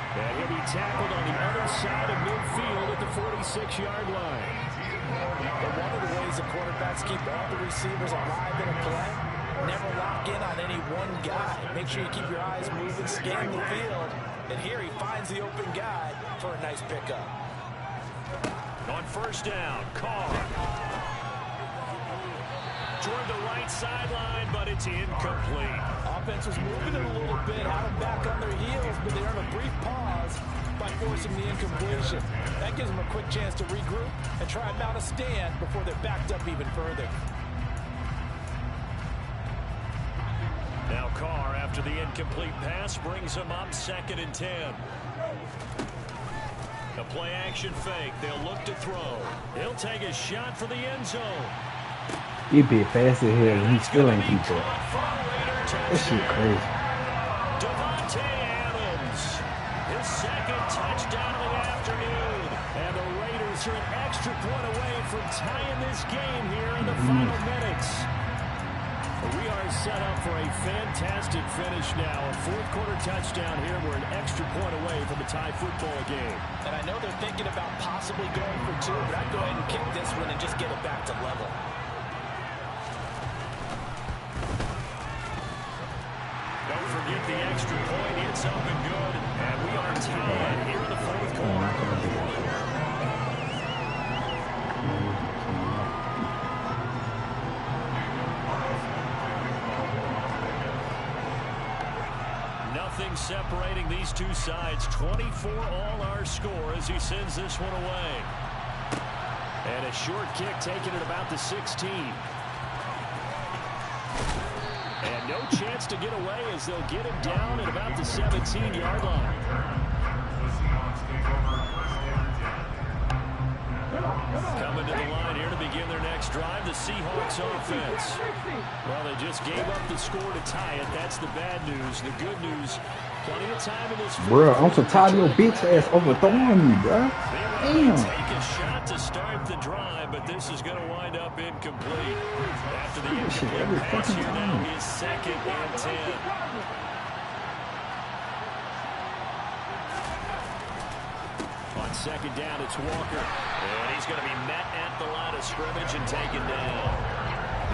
[SPEAKER 1] And he'll be tackled on the other side of midfield at the 46-yard line.
[SPEAKER 2] But one of the ways the quarterbacks keep all the receivers alive in a play, never lock in on any one guy. Make sure you keep your eyes moving, scan the field. And here he finds the open guy for a nice pickup.
[SPEAKER 1] On 1st down, Carr. Toward the right sideline, but it's incomplete.
[SPEAKER 2] Offense was moving it a little bit, had them back on their heels, but they earn a brief pause by forcing the incompletion. That gives them a quick chance to regroup and try and mount a stand before they're backed up even further.
[SPEAKER 1] Now Carr, after the incomplete pass, brings them up 2nd and 10. A play action fake. They'll look to throw. He'll take a shot for the end zone.
[SPEAKER 5] He be faster here and he's still ain't people. That shit crazy.
[SPEAKER 1] Devontae Adams, his 2nd touchdown of the afternoon. And the Raiders are an extra point away from tying this game here in the final minutes. We are set up for a fantastic finish now. A 4th quarter touchdown here. We're an extra point away from a tie football game.
[SPEAKER 2] And I know they're thinking about possibly going for 2, but I'd go ahead and kick this one and just get it back to level.
[SPEAKER 1] Don't forget the extra point. It's up and good. And we are tied here in the 4th quarter. Nothing separating these two sides. 24 all our score as he sends this one away. And a short kick taken at about the 16. And no chance to get away as they'll get him down at about the 17-yard line. Coming to the line here to begin their next drive, the Seahawks offense. Well, they just gave up the score to tie it. That's the bad news. The good news, plenty of time in this.
[SPEAKER 5] Bro, I'm so tired of your bitch ass overthrowing me, bro. Damn.
[SPEAKER 1] Take a shot to start the drive, but this is going to wind up incomplete. After the incomplete pass here now is 2nd and 10. On 2nd down, it's Walker. And he's going to be met at the line of scrimmage and taken down.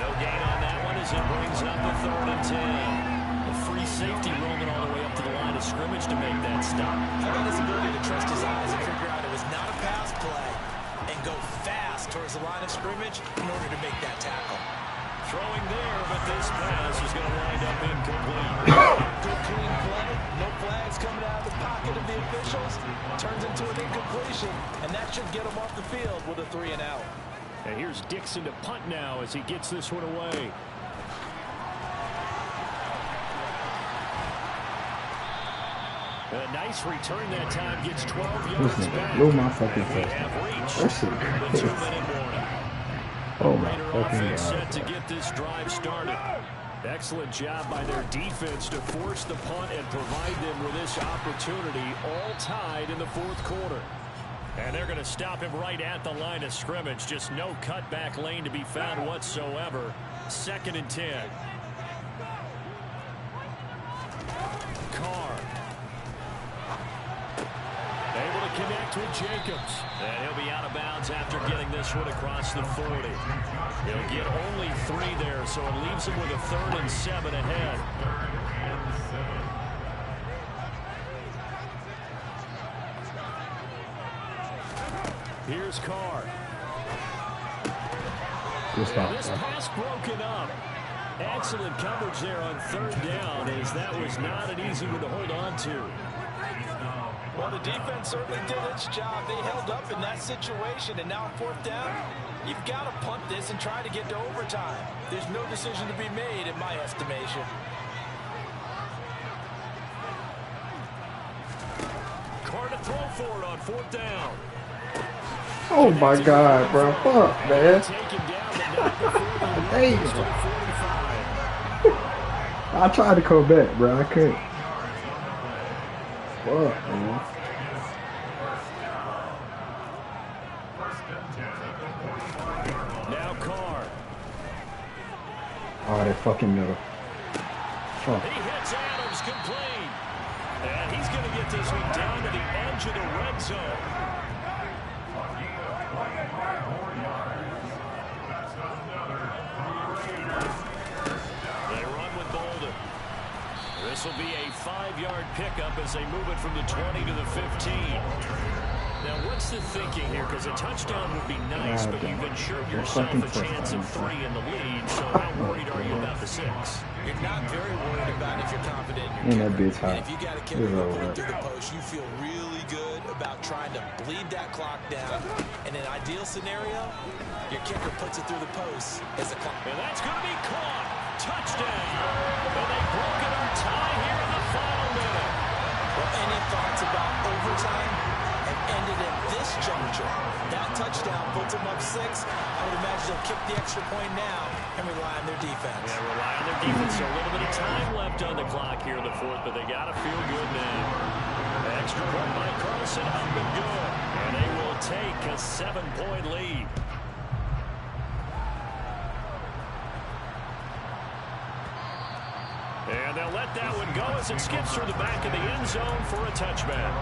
[SPEAKER 1] No gain on that one as it brings up a 3rd and 10. A free safety roaming all the way up to the line of scrimmage to make that stop.
[SPEAKER 2] How about his ability to trust his eyes and figure out it was not a pass play and go fast towards the line of scrimmage in order to make that tackle.
[SPEAKER 1] Throwing there, but this pass is going to wind up incomplete.
[SPEAKER 2] Good clean play. No flags coming out of the pocket of the officials. Turns into an incompletion, and that should get him off the field with a 3 and out.
[SPEAKER 1] And here's Dixon to punt now as he gets this one away. A nice return that time, gets 12 yards back.
[SPEAKER 5] Blew my fucking face.
[SPEAKER 1] That
[SPEAKER 5] shit crazy. Oh my fucking God.
[SPEAKER 1] Set to get this drive started. Excellent job by their defense to force the punt and provide them with this opportunity, all tied in the 4th quarter. And they're going to stop him right at the line of scrimmage. Just no cutback lane to be found whatsoever. 2nd and 10. Carr. Able to connect with Jacobs. And he'll be out of bounds after getting this one across the 40. He'll get only 3 there, so it leaves him with a 3rd and 7 ahead. Here's Carr.
[SPEAKER 5] Good stop.
[SPEAKER 1] This pass broken up. Excellent coverage there on 3rd down, as that was not an easy one to hold on to.
[SPEAKER 2] Well, the defense certainly did its job. They held up in that situation, and now 4th down, you've got to punt this and try to get to overtime. There's no decision to be made, in my estimation.
[SPEAKER 1] Carr to throw for it on 4th down.
[SPEAKER 5] Oh my God, bro. Fuck, man. Hey. I tried to come back, bro. I couldn't. Fuck, man.
[SPEAKER 1] Now Carr.
[SPEAKER 5] Oh, that fucking middle. Fuck.
[SPEAKER 1] He hits Adams complete. And he's going to get this one down to the edge of the red zone. They run with Bolden. This will be a 5-yard pickup as they move it from the 20 to the 15. Now, what's the thinking here? Because a touchdown would be nice, but you've ensured yourself a chance of 3 in the lead. So how worried are you about the 6?
[SPEAKER 2] You're not very worried about it if you're confident in
[SPEAKER 5] And
[SPEAKER 2] your
[SPEAKER 5] that bitch
[SPEAKER 2] kicker.
[SPEAKER 5] hot.
[SPEAKER 2] And if you got a kicker going through the post, you feel really good about trying to bleed that clock down. In an ideal scenario, your kicker puts it through the post as the clock.
[SPEAKER 1] And that's going to be caught. Touchdown. And they've broken our tie here in the final minute.
[SPEAKER 2] Well, any thoughts about overtime have ended at this juncture. That touchdown puts them up 6. I would imagine they'll kick the extra point now and rely on their defense.
[SPEAKER 1] Yeah, rely on their defense. So a little bit of time left on the clock here in the 4th, but they got to feel good now. Extra point by Carlson, up and good. And they will take a 7-point lead. And they'll let that one go as it skips through the back of the end zone for a touchback.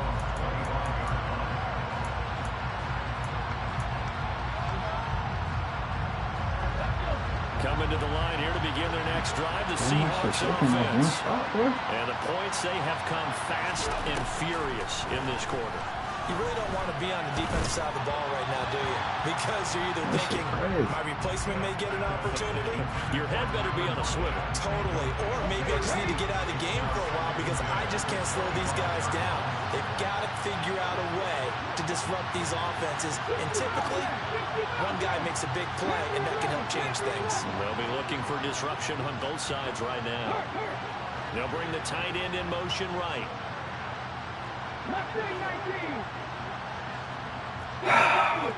[SPEAKER 1] Coming to the line here to begin their next drive, the Seahawks offense. And the points, they have come fast and furious in this quarter.
[SPEAKER 2] You really don't want to be on the defensive side of the ball right now, do you? Because you're either thinking, my replacement may get an opportunity.
[SPEAKER 1] Your head better be on a swivel.
[SPEAKER 2] Totally. Or maybe I just need to get out of the game for a while because I just can't slow these guys down. They've got to figure out a way to disrupt these offenses. And typically, one guy makes a big play, and that can help change things.
[SPEAKER 1] They'll be looking for disruption on both sides right now. They'll bring the tight end in motion right.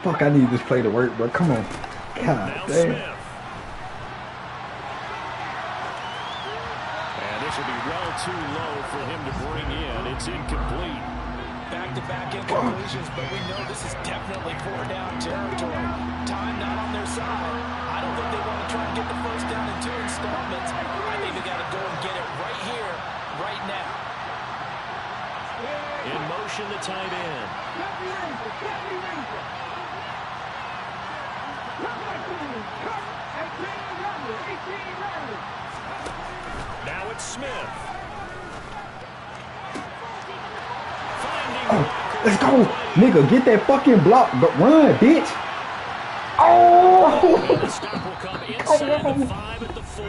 [SPEAKER 5] Fuck, I need this play to work, but come on. God
[SPEAKER 1] Now
[SPEAKER 5] damn.
[SPEAKER 1] Smith. And this will be well too low for him to bring in. It's incomplete.
[SPEAKER 2] Back-to-back incompletions, but we know this is definitely 4-down territory. Time not on their side. I don't think they want to try and get the 1st down in 2 installments. I think they got to go and get it right here, right now.
[SPEAKER 1] In motion, the tight end. Now it's Smith.
[SPEAKER 5] Oh, let's go. Nigga, get that fucking block. But run, bitch. Oh!
[SPEAKER 1] And the stop will come inside the 5 at the 4.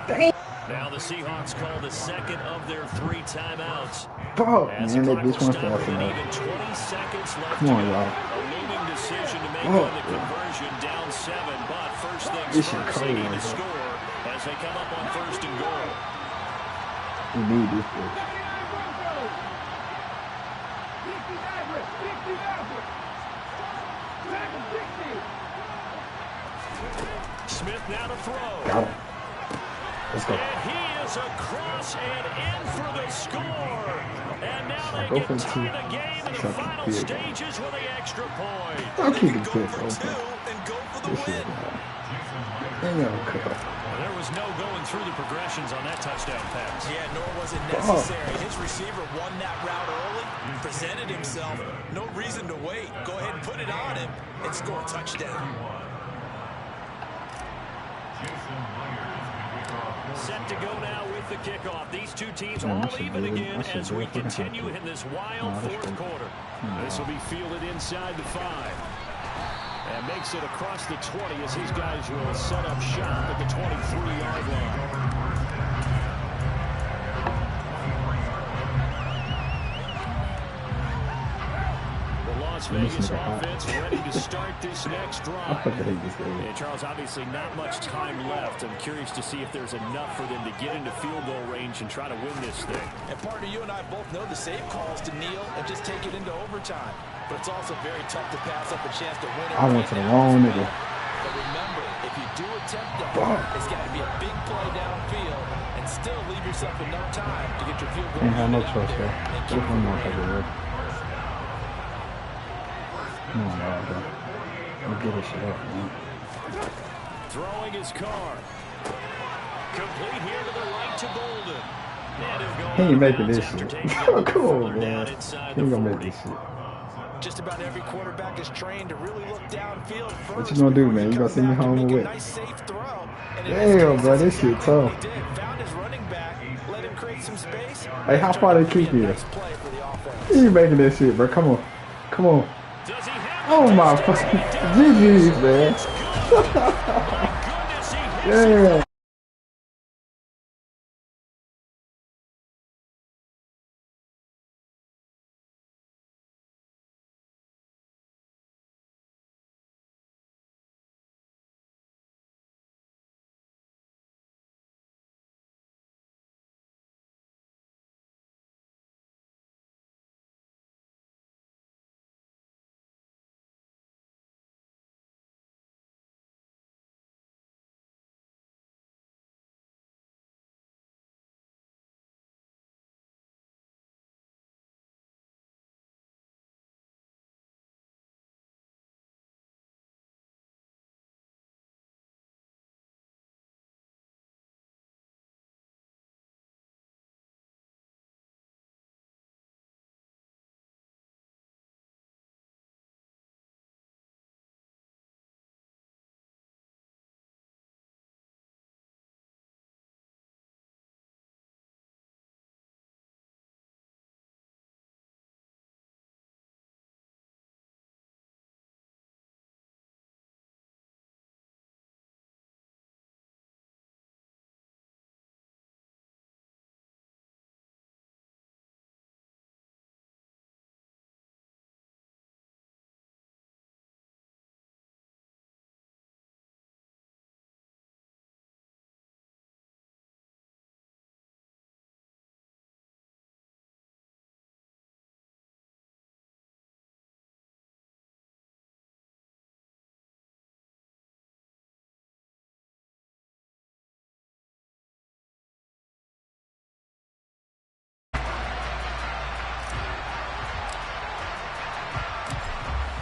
[SPEAKER 5] Damn.
[SPEAKER 1] Now the Seahawks call the 2nd of their 3 timeouts.
[SPEAKER 5] Fuck,
[SPEAKER 1] As
[SPEAKER 5] man,
[SPEAKER 1] the
[SPEAKER 5] that
[SPEAKER 1] clock will
[SPEAKER 5] bitch went
[SPEAKER 1] stop
[SPEAKER 5] fast
[SPEAKER 1] with
[SPEAKER 5] enough.
[SPEAKER 1] even 20 seconds left
[SPEAKER 5] Come
[SPEAKER 1] to
[SPEAKER 5] on,
[SPEAKER 1] go.
[SPEAKER 5] y'all.
[SPEAKER 1] A looming decision to make
[SPEAKER 5] Oh,
[SPEAKER 1] on the conversion, down 7. But first things
[SPEAKER 5] This shit
[SPEAKER 1] first, they
[SPEAKER 5] cold
[SPEAKER 1] need
[SPEAKER 5] right
[SPEAKER 1] to
[SPEAKER 5] here.
[SPEAKER 1] score as they come up on 1st and goal.
[SPEAKER 5] We need this bitch.
[SPEAKER 1] Smith now to throw.
[SPEAKER 5] Got him. Let's go.
[SPEAKER 1] And he is across and in for the score. And now they
[SPEAKER 5] Go
[SPEAKER 1] can
[SPEAKER 5] for the
[SPEAKER 1] tie
[SPEAKER 5] 2.
[SPEAKER 1] the game in the
[SPEAKER 5] Chuck it,
[SPEAKER 1] final
[SPEAKER 5] field goal.
[SPEAKER 1] stages with the extra point.
[SPEAKER 5] I'll keep it
[SPEAKER 2] Go
[SPEAKER 5] quick.
[SPEAKER 2] for 2
[SPEAKER 5] Okay.
[SPEAKER 2] and go for the
[SPEAKER 5] This shit,
[SPEAKER 2] win.
[SPEAKER 5] man. Ain't no cut.
[SPEAKER 1] was no going through the progressions on that touchdown pass.
[SPEAKER 3] Yeah, nor was it necessary. His receiver won that route early, presented himself. No reason to wait. Go ahead and put it on him and score a touchdown.
[SPEAKER 1] Set to go now with the kickoff. These two teams all even again as we continue in this wild fourth quarter. This will be fielded inside the 5. And makes it across the 20 as his guys will set up shop at the 23-yard line. Las Vegas offense ready to start this next drive. And Charles, obviously not much time left. I'm curious to see if there's enough for them to get into field goal range and try to win this thing.
[SPEAKER 2] And partner, you and I both know the safe calls to kneel and just take it into overtime. But it's also very tough to pass up a chance to win it.
[SPEAKER 5] I went to the wrong nigga.
[SPEAKER 2] But remember, if you do attempt that, it's got to be a big play downfield and still leave yourself enough time to get your field goal.
[SPEAKER 5] Ain't have no choice there. What if I'm not there? Come on, bro. Let me get this shit up, man.
[SPEAKER 1] Throwing his car. Complete here to the right to Bolden.
[SPEAKER 5] He ain't making this shit. Come on, man. He ain't gonna make this shit.
[SPEAKER 2] Just about every quarterback is trained to really look downfield first.
[SPEAKER 5] What you gonna do, man? You gonna send me home with?
[SPEAKER 2] Nice safe throw.
[SPEAKER 5] Damn, bro, this shit tough.
[SPEAKER 2] Found his running back, let him create some space.
[SPEAKER 5] Hey, how far they keep you? He ain't making that shit, bro. Come on. Come on. Oh my fucking GG's, man. Yeah.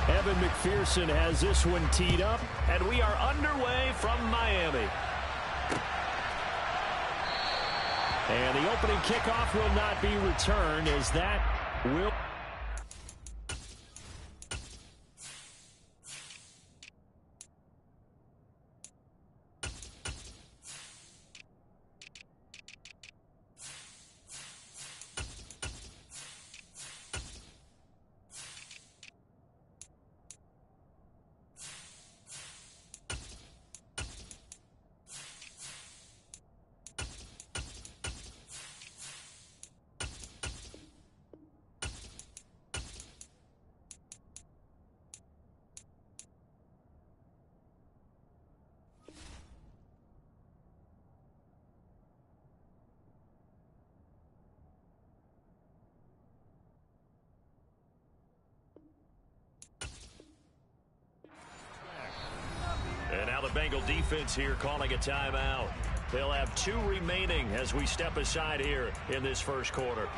[SPEAKER 1] Evan McPherson has this one teed up, and we are underway from Miami. And the opening kickoff will not be returned, as that will... And now the Bengal defense here calling a timeout. They'll have 2 remaining as we step aside here in this first quarter.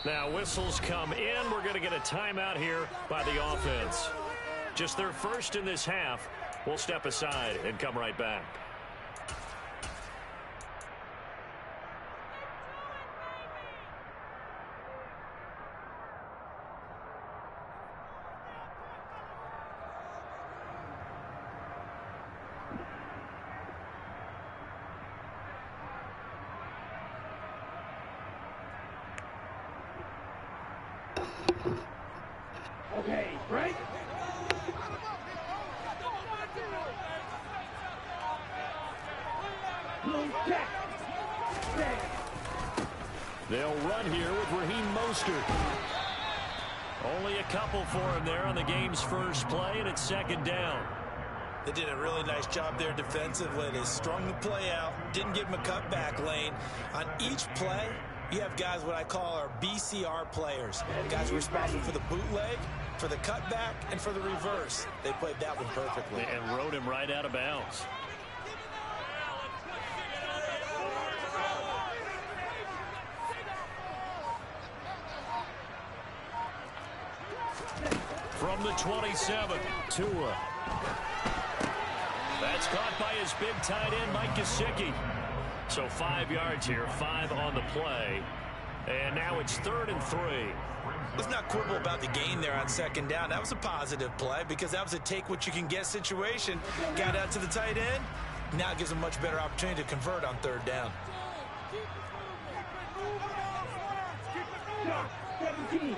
[SPEAKER 1] Now whistles come in. We're going to get a timeout here by the offense. Just their first in this half. We'll step aside and come right back.
[SPEAKER 6] Okay, break.
[SPEAKER 1] They'll run here with Raheem Mostert. Only a couple for him there on the game's first play, and it's second down.
[SPEAKER 3] They did a really nice job there defensively. They strung the play out, didn't give him a cutback lane. On each play, you have guys what I call our BCR players. Guys responsible for the bootleg, for the cutback, and for the reverse. They played that one perfectly.
[SPEAKER 1] And rode him right out of bounds. From the 27, Tua. That's caught by his big tight end, Mike Gesicki. So 5 yards here, 5 on the play. And now it's 3rd and 3.
[SPEAKER 3] Let's not quibble about the gain there on second down. That was a positive play because that was a take-what-you-can-get situation. Got out to the tight end. Now it gives them much better opportunity to convert on 3rd down.
[SPEAKER 6] 17.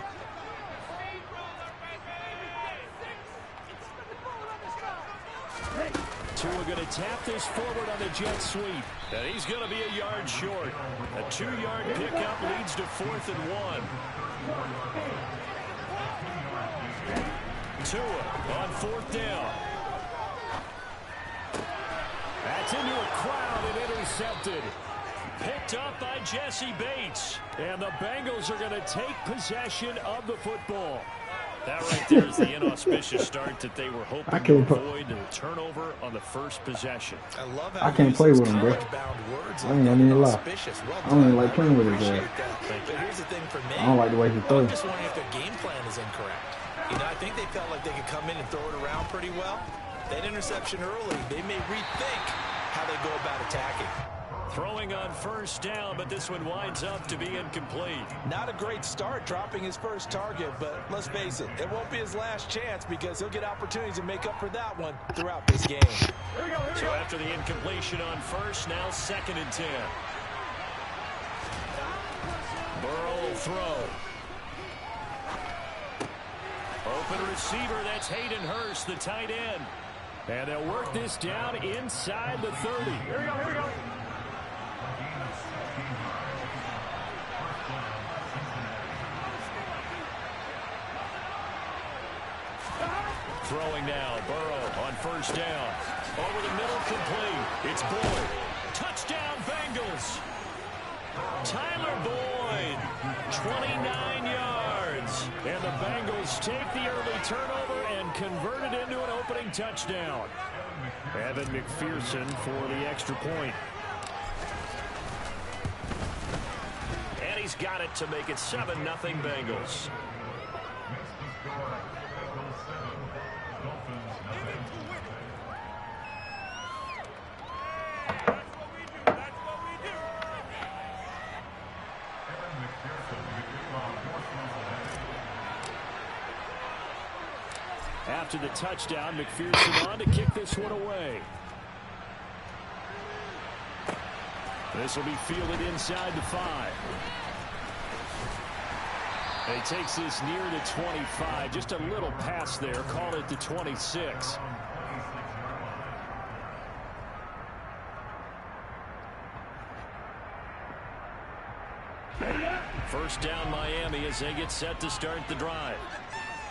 [SPEAKER 1] Tua going to tap this forward on the jet sweep. And he's going to be a yard short. A 2-yard pickup leads to 4th and 1. Tua on 4th down. That's into a crowd and intercepted. Picked up by Jesse Bates. And the Bengals are going to take possession of the football. That right there is the inauspicious start that they were hoping to avoid, and a turnover on the first possession.
[SPEAKER 3] I love how
[SPEAKER 5] I can't play with him, bro.
[SPEAKER 3] Words
[SPEAKER 5] I ain't gonna even lie.
[SPEAKER 3] Well,
[SPEAKER 5] I don't even like playing with his
[SPEAKER 3] appreciate
[SPEAKER 5] ass.
[SPEAKER 3] that. But here's the thing for me.
[SPEAKER 5] I don't like the way he
[SPEAKER 3] I'm
[SPEAKER 5] throws.
[SPEAKER 3] just wondering if their game plan is incorrect. You know, I think they felt like they could come in and throw it around pretty well. That interception early, they may rethink how they go about attacking.
[SPEAKER 1] Throwing on 1st down, but this one winds up to be incomplete.
[SPEAKER 2] Not a great start dropping his first target, but let's face it, it won't be his last chance because he'll get opportunities to make up for that one throughout this game.
[SPEAKER 1] So after the incompletion on 1st, now 2nd and 10. Burrow will throw. Open receiver, that's Hayden Hurst, the tight end. And they'll work this down inside the 30. Here we go. Throwing now, Burrow on 1st down. Over the middle, complete. It's Boyd. Touchdown, Bengals. Tyler Boyd, 29 yards. And the Bengals take the early turnover and convert it into an opening touchdown. Evan McPherson for the extra point. And he's got it to make it 7-0 Bengals. After the touchdown, McPherson on to kick this one away. This will be fielded inside the 5. And he takes this near the 25. Just a little pass there. Call it the 26. First down Miami as they get set to start the drive.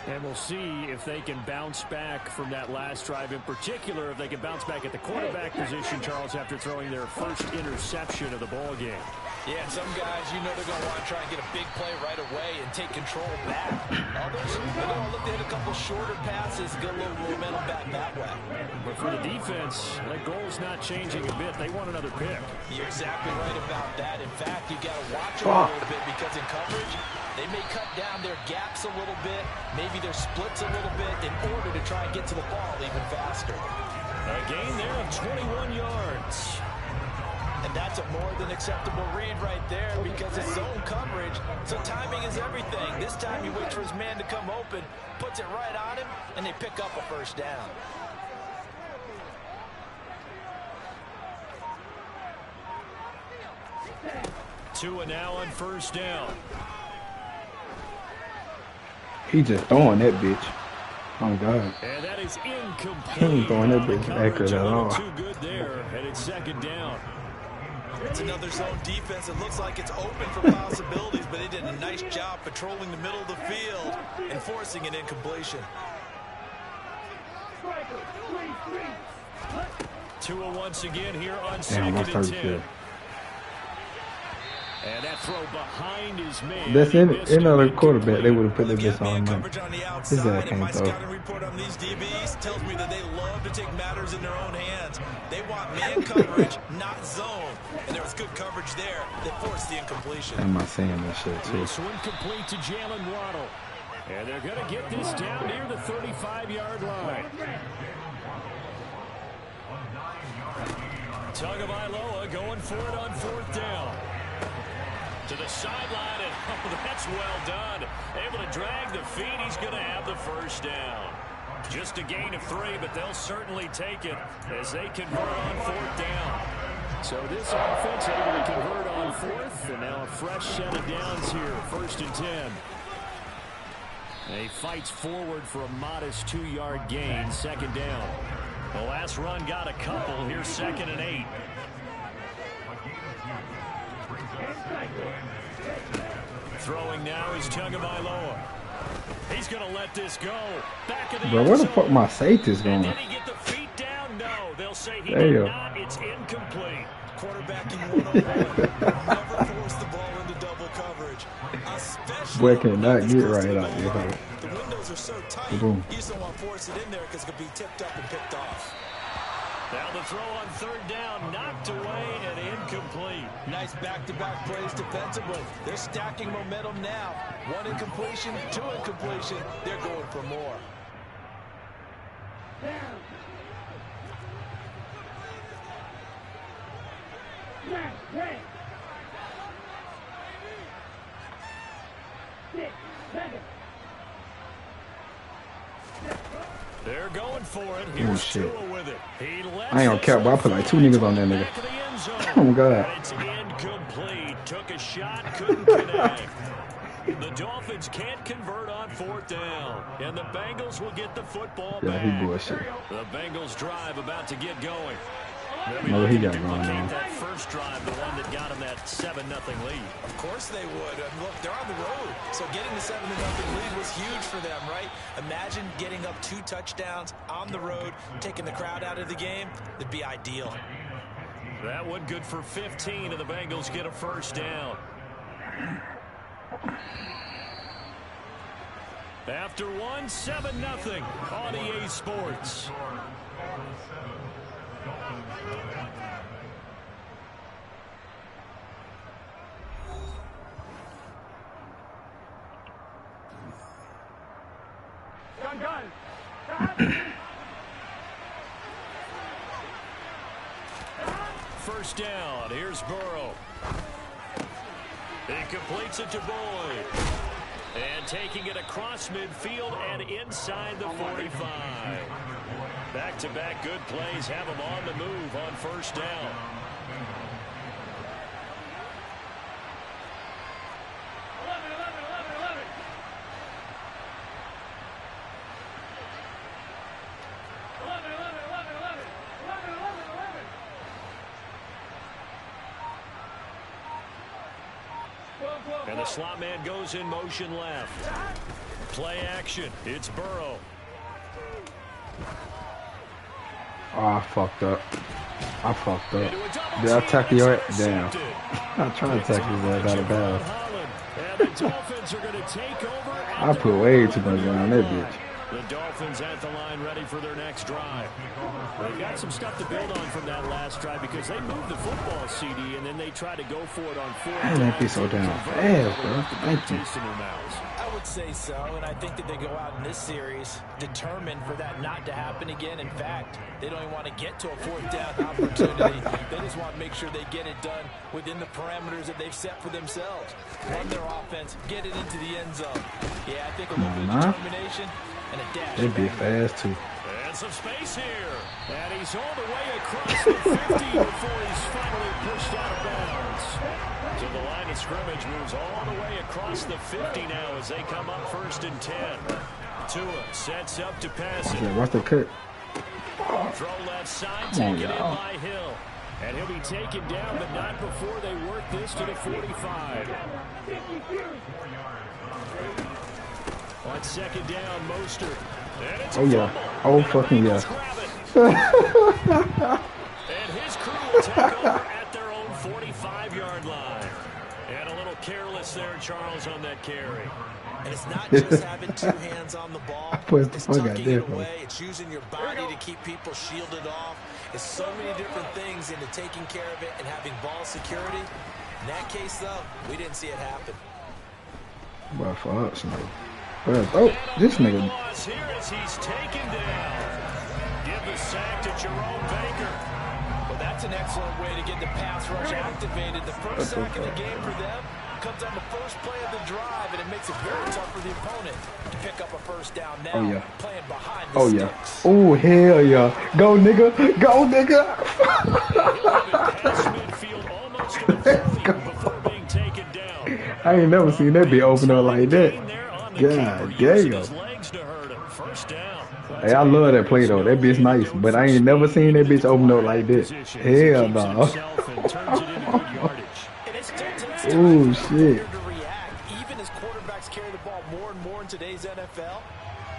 [SPEAKER 1] And we'll see if they can bounce back from that last drive, in particular if they can bounce back at the quarterback position, Charles, after throwing their first interception of the ball game.
[SPEAKER 2] Yeah, some guys, you know they're going to want to try and get a big play right away and take control back. Others, they're going to look like they hit a couple shorter passes, get a little momentum back that way.
[SPEAKER 1] But for the defense, that goal's not changing a bit. They want another pick.
[SPEAKER 2] You're exactly right about that. In fact, you got to watch them a little bit because in coverage, they may cut down their gaps a little bit, maybe their splits a little bit in order to try and get to the ball even faster.
[SPEAKER 1] A gain there of 21 yards.
[SPEAKER 2] And that's a more than acceptable read right there because it's zone coverage, so timing is everything. This time he waits for his man to come open, puts it right on him, and they pick up a first down.
[SPEAKER 1] Tua now on first down.
[SPEAKER 5] He just throwing that bitch. Oh, God.
[SPEAKER 1] And that is incomplete.
[SPEAKER 5] He ain't throwing that bitch accurate at all.
[SPEAKER 1] Too good there, and it's second down.
[SPEAKER 3] It's another zone defense. It looks like it's open for possibilities, but they did a nice job patrolling the middle of the field and forcing an incompletion.
[SPEAKER 1] Tua once again here on
[SPEAKER 5] Damn,
[SPEAKER 1] second
[SPEAKER 5] that's
[SPEAKER 1] and
[SPEAKER 5] 32.
[SPEAKER 1] 10. And that throw behind his man.
[SPEAKER 5] That's another quarterback. They would have put that bitch on him.
[SPEAKER 3] Coverage on the
[SPEAKER 5] His
[SPEAKER 3] outside,
[SPEAKER 5] ass
[SPEAKER 3] and my
[SPEAKER 5] can't throw.
[SPEAKER 3] scouting report on these DBs tells me that they love to take matters in their own hands. They want man coverage, not zone. And there was good coverage there that forced the incompletion.
[SPEAKER 5] Am I saying that shit too?
[SPEAKER 1] This one complete to Jalen Waddle. And they're going to get this down near the 35-yard line. Tagovailoa going for it on fourth down. To the sideline, and oh, that's well done. Able to drag the feet. He's going to have the first down. Just a gain of 3, but they'll certainly take it as they convert on fourth down. So this offense able to convert on fourth, and now a fresh set of downs here, first and 10. And he fights forward for a modest 2-yard gain, second down. The last run got a couple. Here's second and 8. Throwing now is Tagovailoa. He's going to let this go. Back of the
[SPEAKER 5] Bro, where the fuck my safety's going?
[SPEAKER 1] Did he get the feet down? No. They'll say he
[SPEAKER 5] There you
[SPEAKER 1] did
[SPEAKER 5] go.
[SPEAKER 1] not. It's incomplete.
[SPEAKER 3] Quarterbacking 101. Never force the ball into double coverage. Especially
[SPEAKER 5] Boy cannot get right out there.
[SPEAKER 3] the windows are so tight,
[SPEAKER 5] Boom.
[SPEAKER 3] you just don't want to force it in there because it could be tipped up and picked off.
[SPEAKER 1] Now the throw on third down, knocked away and incomplete.
[SPEAKER 2] Nice back-to-back plays defensively. They're stacking momentum now. 1 incompletion, 2 incompletion. They're going for more.
[SPEAKER 1] They're going for it. Here's
[SPEAKER 5] shit.
[SPEAKER 1] Tua with it. He lets
[SPEAKER 5] I ain't gonna
[SPEAKER 1] this
[SPEAKER 5] cap, but I
[SPEAKER 1] one
[SPEAKER 5] put like 2
[SPEAKER 1] fly
[SPEAKER 5] niggas on that
[SPEAKER 1] to the
[SPEAKER 5] nigga.
[SPEAKER 1] back of the end zone.
[SPEAKER 5] Oh, God.
[SPEAKER 1] And it's incomplete. Took a shot, couldn't connect. The Dolphins can't convert on fourth down, and the Bengals will get the football
[SPEAKER 5] Yeah,
[SPEAKER 1] back.
[SPEAKER 5] he bullshit.
[SPEAKER 1] The Bengals drive about to get going.
[SPEAKER 5] No, he got
[SPEAKER 1] Duplicate
[SPEAKER 5] going on.
[SPEAKER 1] that first drive, the one that got him that 7-0 lead.
[SPEAKER 3] Of course they would. Look, they're on the road. So getting the 7-0 lead was huge for them, right? Imagine getting up 2 touchdowns on the road, taking the crowd out of the game. It'd be ideal.
[SPEAKER 1] That one good for 15, and the Bengals get a first down. After 1, 7-0 on EA Sports. First down. Here's Burrow. He completes it to Boyd. And taking it across midfield and inside the 45. Back-to-back good plays have him on the move on first down. And the slot man goes in motion left. Play action. It's Burrow.
[SPEAKER 5] Oh, I fucked up. Did I tackle your ass? Damn. I'm trying to tackle his ass out of bounds.
[SPEAKER 1] Dolphins are going to take over.
[SPEAKER 5] I put way too much on that bitch.
[SPEAKER 1] The Dolphins at the line ready for their next drive. They've got some stuff to build on from that last drive because they moved the football, CD, and then they try to go for it on fourth down.
[SPEAKER 5] That be so damn fast, bro. Thank you.
[SPEAKER 2] I would say so, and I think that they go out in this series determined for that not to happen again. In fact, they don't even want to get to a fourth down opportunity. They just want to make sure they get it done within the parameters that they've set for themselves. Run their offense, get it into the end zone. Yeah, I think a little bit of determination and a dash.
[SPEAKER 5] They'd be fast, too.
[SPEAKER 1] And some space here. And he's all the way across the 50 before he's finally pushed out of bounds. So the line of scrimmage moves all the way across the 50 now as they come up 1st and 10. Tua sets up to pass it.
[SPEAKER 5] Yeah, watch the cut.
[SPEAKER 1] Throw left side, taken in by Hill. And he'll be taken down, but not before they work this to the 45. On 2nd down, Mostert.
[SPEAKER 5] Oh, yeah. Oh, fucking yeah.
[SPEAKER 1] And his crew will take over at their own 45-yard line. And a little careless there, Charles, on that carry.
[SPEAKER 2] And it's not just having two hands on the ball. It's tucking it away. It's using your body to keep people shielded off. It's so many different things into taking care of it and having ball security. In that case, though, we didn't see it happen.
[SPEAKER 5] But for us, man. Oh, this nigga.
[SPEAKER 1] Here as he's taken down. Give the sack to Jerome Baker.
[SPEAKER 2] Well, that's an excellent way to get the pass rush activated. The first sack of the game for them comes on the first play of the drive, and it makes it very tough for the opponent to pick up a first down now.
[SPEAKER 5] Oh, yeah.
[SPEAKER 2] Playing behind the sticks.
[SPEAKER 5] Oh, hell yeah. Go, nigga. Go, nigga. I ain't never seen that be open up like that. God damn. Hey, I love that play though. That bitch nice, but I ain't never seen that bitch open up like that. Hell no. Oh shit.
[SPEAKER 2] Even as quarterbacks carry the ball more and more in today's NFL,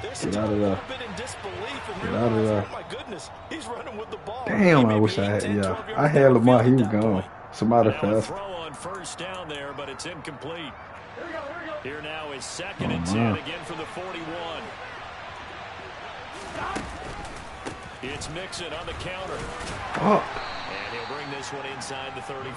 [SPEAKER 2] they're still
[SPEAKER 5] Get out of
[SPEAKER 2] a
[SPEAKER 5] there.
[SPEAKER 2] little bit in disbelief and
[SPEAKER 5] Get out of
[SPEAKER 2] realize,
[SPEAKER 5] there.
[SPEAKER 2] oh my goodness, he's running with the ball.
[SPEAKER 5] Damn, I wish I had. Yeah, I had Lamar. He was gone. Somebody fast.
[SPEAKER 1] Throw on 1st down there, but it's incomplete. Here now is 2nd and 10 again for the 41. It's Mixon on the counter.
[SPEAKER 5] Fuck.
[SPEAKER 1] And he'll bring this one inside the 35.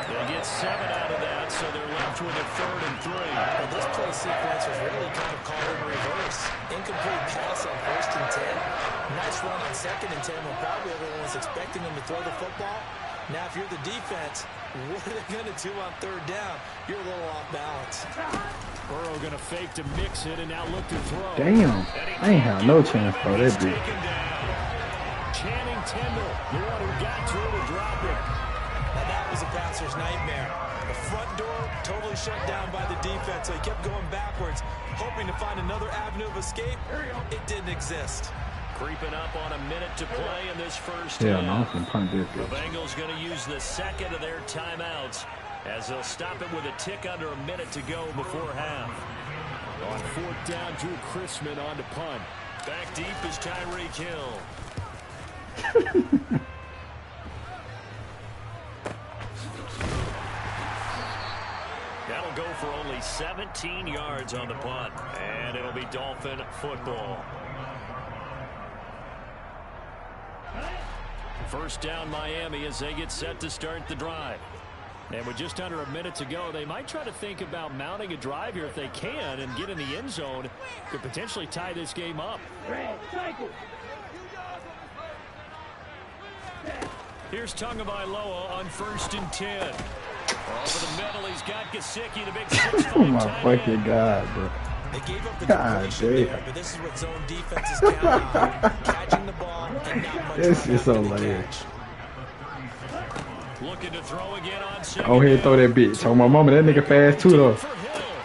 [SPEAKER 1] They'll get 7 out of that, so they're left with a 3rd and 3.
[SPEAKER 2] Well, this play sequence was really kind of called in reverse. Incomplete pass on 1st and 10. Nice run on 2nd and 10 when probably everyone was expecting them to throw the football. Now, if you're the defense, what are they going to do on 3rd down? You're a little off balance.
[SPEAKER 1] Burrow going to fake to mix it and now look to throw.
[SPEAKER 5] Damn. I ain't have no chance for that bitch.
[SPEAKER 1] Channing Tindall, the one who got through to drop it.
[SPEAKER 2] Now, that was a passer's nightmare. The front door totally shut down by the defense, so he kept going backwards, hoping to find another avenue of escape. It didn't exist.
[SPEAKER 1] Creeping up on a minute to play in this first
[SPEAKER 5] Yeah, no, I'm
[SPEAKER 1] half.
[SPEAKER 5] finna punt this
[SPEAKER 1] The
[SPEAKER 5] bitch.
[SPEAKER 1] Bengals going to use the 2nd of their timeouts as they'll stop it with a tick under a minute to go before half. On 4th down, Drew Chrisman on to punt. Back deep is Tyreek Hill. That'll go for only 17 yards on the punt, and it'll be Dolphin football. 1st down Miami as they get set to start the drive. And with just under a minute to go, they might try to think about mounting a drive here if they can and get in the end zone. Could potentially tie this game up. Here's Tagovailoa on 1st and 10. Over the middle, he's got Gesicki, the big 6'4"
[SPEAKER 5] Oh my fucking god, bro.
[SPEAKER 2] They gave up the
[SPEAKER 5] God
[SPEAKER 2] completion
[SPEAKER 5] damn.
[SPEAKER 2] there, but this is what zone defenses count on. Catching the ball and not much
[SPEAKER 5] This is so
[SPEAKER 2] after the
[SPEAKER 5] lame.
[SPEAKER 2] catch.
[SPEAKER 1] Looking to throw again on 2nd.
[SPEAKER 5] Go ahead and throw that bitch. Oh my mama, that nigga fast too though.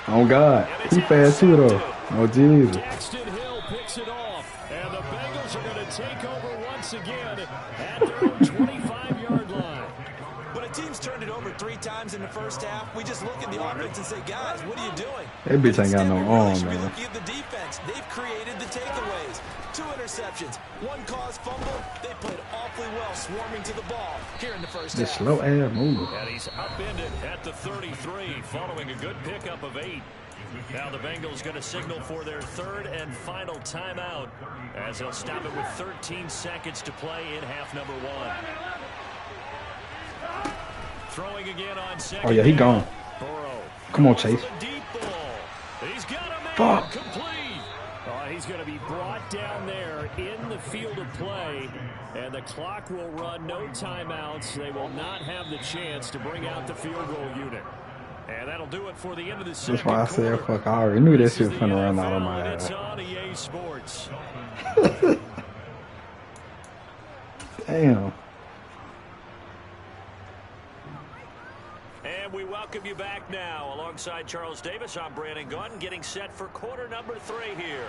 [SPEAKER 5] Oh God, he fast too though. Oh Jesus.
[SPEAKER 1] Daxton Hill picks it off, and the Bengals are going to take over once again at their own 25-yard line.
[SPEAKER 2] When a team's turned it over
[SPEAKER 3] 3 times in the first half, we just look at the offense and say, guys, what are you doing?
[SPEAKER 5] That bitch ain't got no arm,
[SPEAKER 3] should be
[SPEAKER 5] man.
[SPEAKER 3] looking at the defense. They've created the takeaways. 2 interceptions, 1 caused fumble. They played awfully well swarming to the ball here in the first
[SPEAKER 5] This
[SPEAKER 3] half.
[SPEAKER 5] slow ass move.
[SPEAKER 1] And he's upended at the 33, following a good pickup of 8. Now the Bengals going to signal for their 3rd and final timeout as they'll stop it with 13 seconds to play in half number 1. Throwing again on second.
[SPEAKER 5] Oh yeah, he gone.
[SPEAKER 1] Burrow.
[SPEAKER 5] Come on, Chase.
[SPEAKER 1] Deep ball. He's got a man.
[SPEAKER 5] Fuck.
[SPEAKER 1] Complete. He's going to be brought down there in the field of play, and the clock will run. No timeouts. They will not have the chance to bring out the field goal unit. And that'll do it for the end of the second
[SPEAKER 5] That's why I
[SPEAKER 1] quarter.
[SPEAKER 5] said, fuck, I already knew this shit was
[SPEAKER 1] This is
[SPEAKER 5] finna
[SPEAKER 1] the
[SPEAKER 5] run out of
[SPEAKER 1] NFL,
[SPEAKER 5] my
[SPEAKER 1] and it's
[SPEAKER 5] ass.
[SPEAKER 1] on EA Sports.
[SPEAKER 5] Damn.
[SPEAKER 1] And we welcome you back now. Alongside Charles Davis, I'm Brandon Gunn, getting set for quarter number 3 here.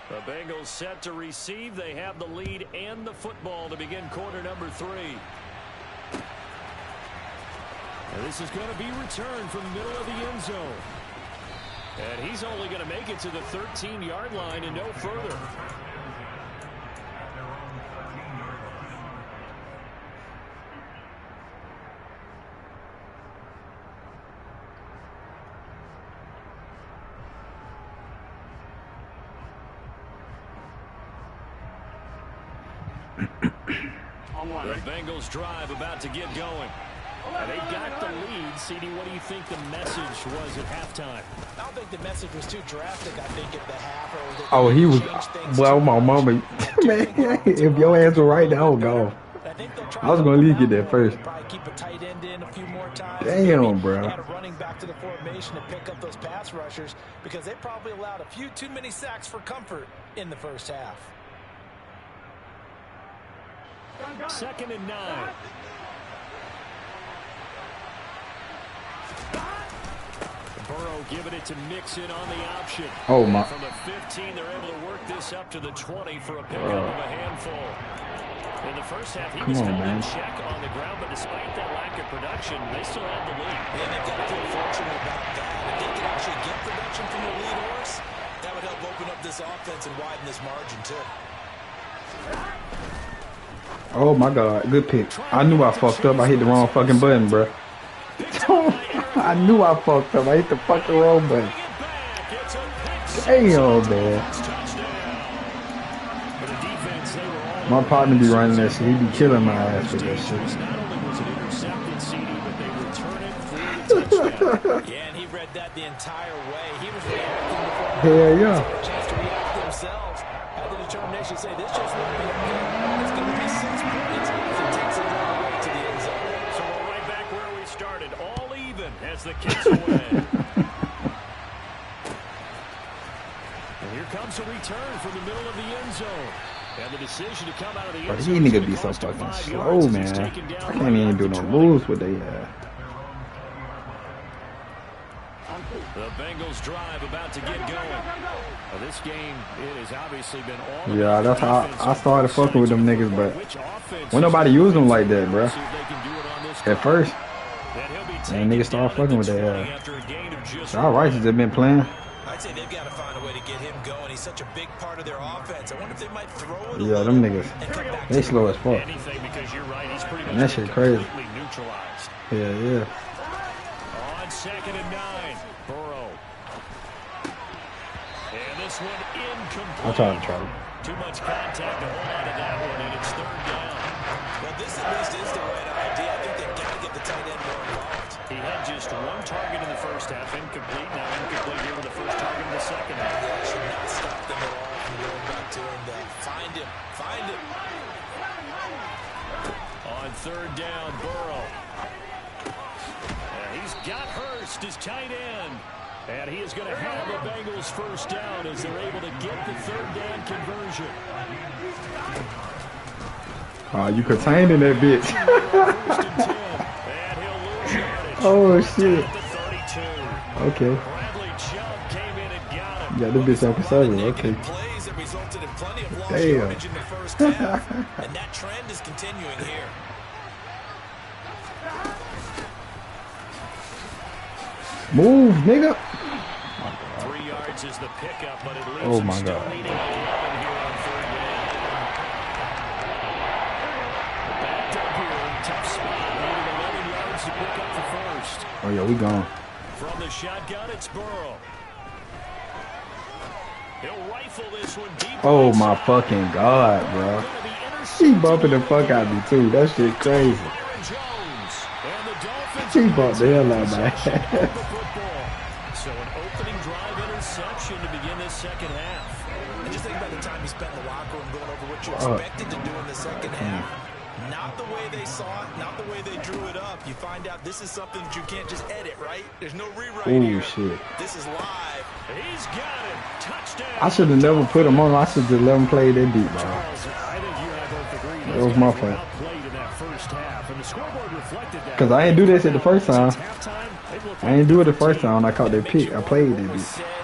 [SPEAKER 1] The Bengals set to receive. They have the lead and the football to begin quarter number 3. And this is going to be returned from the middle of the end zone. And he's only going to make it to the 13-yard line and no further. The Bengals drive about to get going. And they got the lead. CD, what do you think the message was at halftime?
[SPEAKER 2] I don't think the message was too drastic. I think at the half.
[SPEAKER 5] Oh, he was. Well, my mama. Man, if your ass were right there, I would go. I was going to leave you there first.
[SPEAKER 2] Probably keep a tight end in a few more times.
[SPEAKER 5] Damn, bro.
[SPEAKER 2] Add a running back to the formation to pick up those pass rushers because they probably allowed a few too many sacks for comfort in the first half.
[SPEAKER 1] 2nd and 9. Burrow giving it to Mixon on the option.
[SPEAKER 5] Oh, my.
[SPEAKER 1] From the 15, they're able to work this up to the 20 for a pickup of a handful. In the first half, he was held in check on the ground, but despite that lack of production, they still have the lead.
[SPEAKER 3] And they've got to feel fortunate about that. If they can actually get production from the lead horse, that would help open up this offense and widen this margin, too.
[SPEAKER 5] Oh, my God. Good pick. I knew I fucked up. I hit the wrong fucking button, bro. I knew I fucked up. I hit the fucking wrong button. Damn, man. My partner be running that shit. He be killing my ass with that shit.
[SPEAKER 2] Yeah, and he read that the entire way. He was reacting before.
[SPEAKER 5] Hell yeah.
[SPEAKER 2] Chance to react themselves. Had the determination to say this just won't be okay. It's going to be 6 points if it takes it all the way to the end zone.
[SPEAKER 1] So we're right back where we started, all even as the kicks away. And here comes a return from the middle of the end zone. And the decision to come out of the end zone.
[SPEAKER 5] These niggas be so fucking slow, man. I can't even do no moves with they
[SPEAKER 1] The Bengals drive about to get going. Now this game, it has obviously been all.
[SPEAKER 5] Yeah, that's how I started fucking with them niggas, but when nobody use them like that, bro. At first, and niggas started fucking with that. All right, has been playing.
[SPEAKER 3] I'd say they've got to find a way to get him going. He's such a big part of their offense. I wonder if they might throw it.
[SPEAKER 5] Yeah, them niggas, they slow as fuck. And that shit crazy. Yeah, yeah.
[SPEAKER 1] On 2nd and 9, Burrow. And this one incomplete.
[SPEAKER 5] I'm trying to trouble.
[SPEAKER 1] Too much contact to hold on to that one, and it's 3rd down.
[SPEAKER 3] Well, this at least is the right idea. I think they've got to get the tight end more involved.
[SPEAKER 1] He had just 1 target in the first half, incomplete. Now incomplete here with the first target in the second half.
[SPEAKER 3] Yeah, should not stop them at all from going back to him. Find him. Find him.
[SPEAKER 1] On 3rd down, Burrow. And he's got Hurst, his tight end. And he is going to have the Bengals first down as they're able to get the 3rd down conversion.
[SPEAKER 5] You contained in that bitch. Oh shit. Okay.
[SPEAKER 1] Bradley Chubb came in and got him.
[SPEAKER 5] Yeah, this bitch on conservative. Okay.
[SPEAKER 3] Plays that resulted in plenty of long
[SPEAKER 5] Damn.
[SPEAKER 3] yardage in the first half, and that trend is continuing here.
[SPEAKER 5] Move, nigga.
[SPEAKER 1] 3 yards is the pickup, but it leaves
[SPEAKER 5] Oh
[SPEAKER 1] him
[SPEAKER 5] my
[SPEAKER 1] still
[SPEAKER 5] God.
[SPEAKER 1] needing 11 here on 3rd down. Backed up here, tough spot, needing 11 yards to pick up the first.
[SPEAKER 5] Oh yeah, we gone.
[SPEAKER 1] From the shotgun, it's Burrow. He'll rifle this one deep.
[SPEAKER 5] Oh my fucking God, bro. He bumping the fuck out of me too. That shit crazy. He bumped the hell out of me.
[SPEAKER 1] So an opening drive interception to begin this second half.
[SPEAKER 3] And just think about the time you spent in the locker room going over what you expected to do in the second half. Not the way they saw it, not the way they drew it up. You find out this is something that you can't just edit, right? There's no rewrite here.
[SPEAKER 5] Shit.
[SPEAKER 3] This is live.
[SPEAKER 1] He's got it. Touchdown.
[SPEAKER 5] I should have never put him on. I should just let him play that deep, bro.
[SPEAKER 1] Charles, I think you and I both agree
[SPEAKER 5] That was my fault.
[SPEAKER 1] outplayed in that first half, and the scoreboard reflected that.
[SPEAKER 5] Cause I ain't do that shit the first time.
[SPEAKER 1] Since halftime, they've looked
[SPEAKER 5] I ain't do it the first time. I caught that pick. I played that beat.
[SPEAKER 3] Said and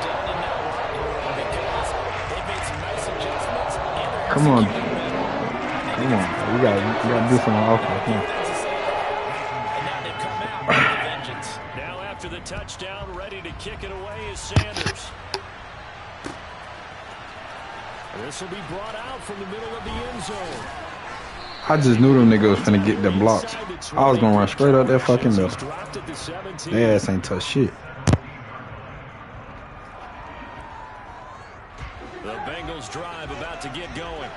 [SPEAKER 3] done in that locker room because they've made some nice adjustments. And
[SPEAKER 5] Come on. Come on. We gotta do some offense. Come on.
[SPEAKER 3] and now they've come out with a vengeance.
[SPEAKER 1] Now after the touchdown, ready to kick it away is Sanders. This will be brought out from the middle of the end zone.
[SPEAKER 5] I just knew them niggas was finna get them blocks. I was gonna run straight up that fucking middle.
[SPEAKER 1] Dropped at the 17.
[SPEAKER 5] Their ass ain't touch shit.
[SPEAKER 1] The Bengals drive about to get going.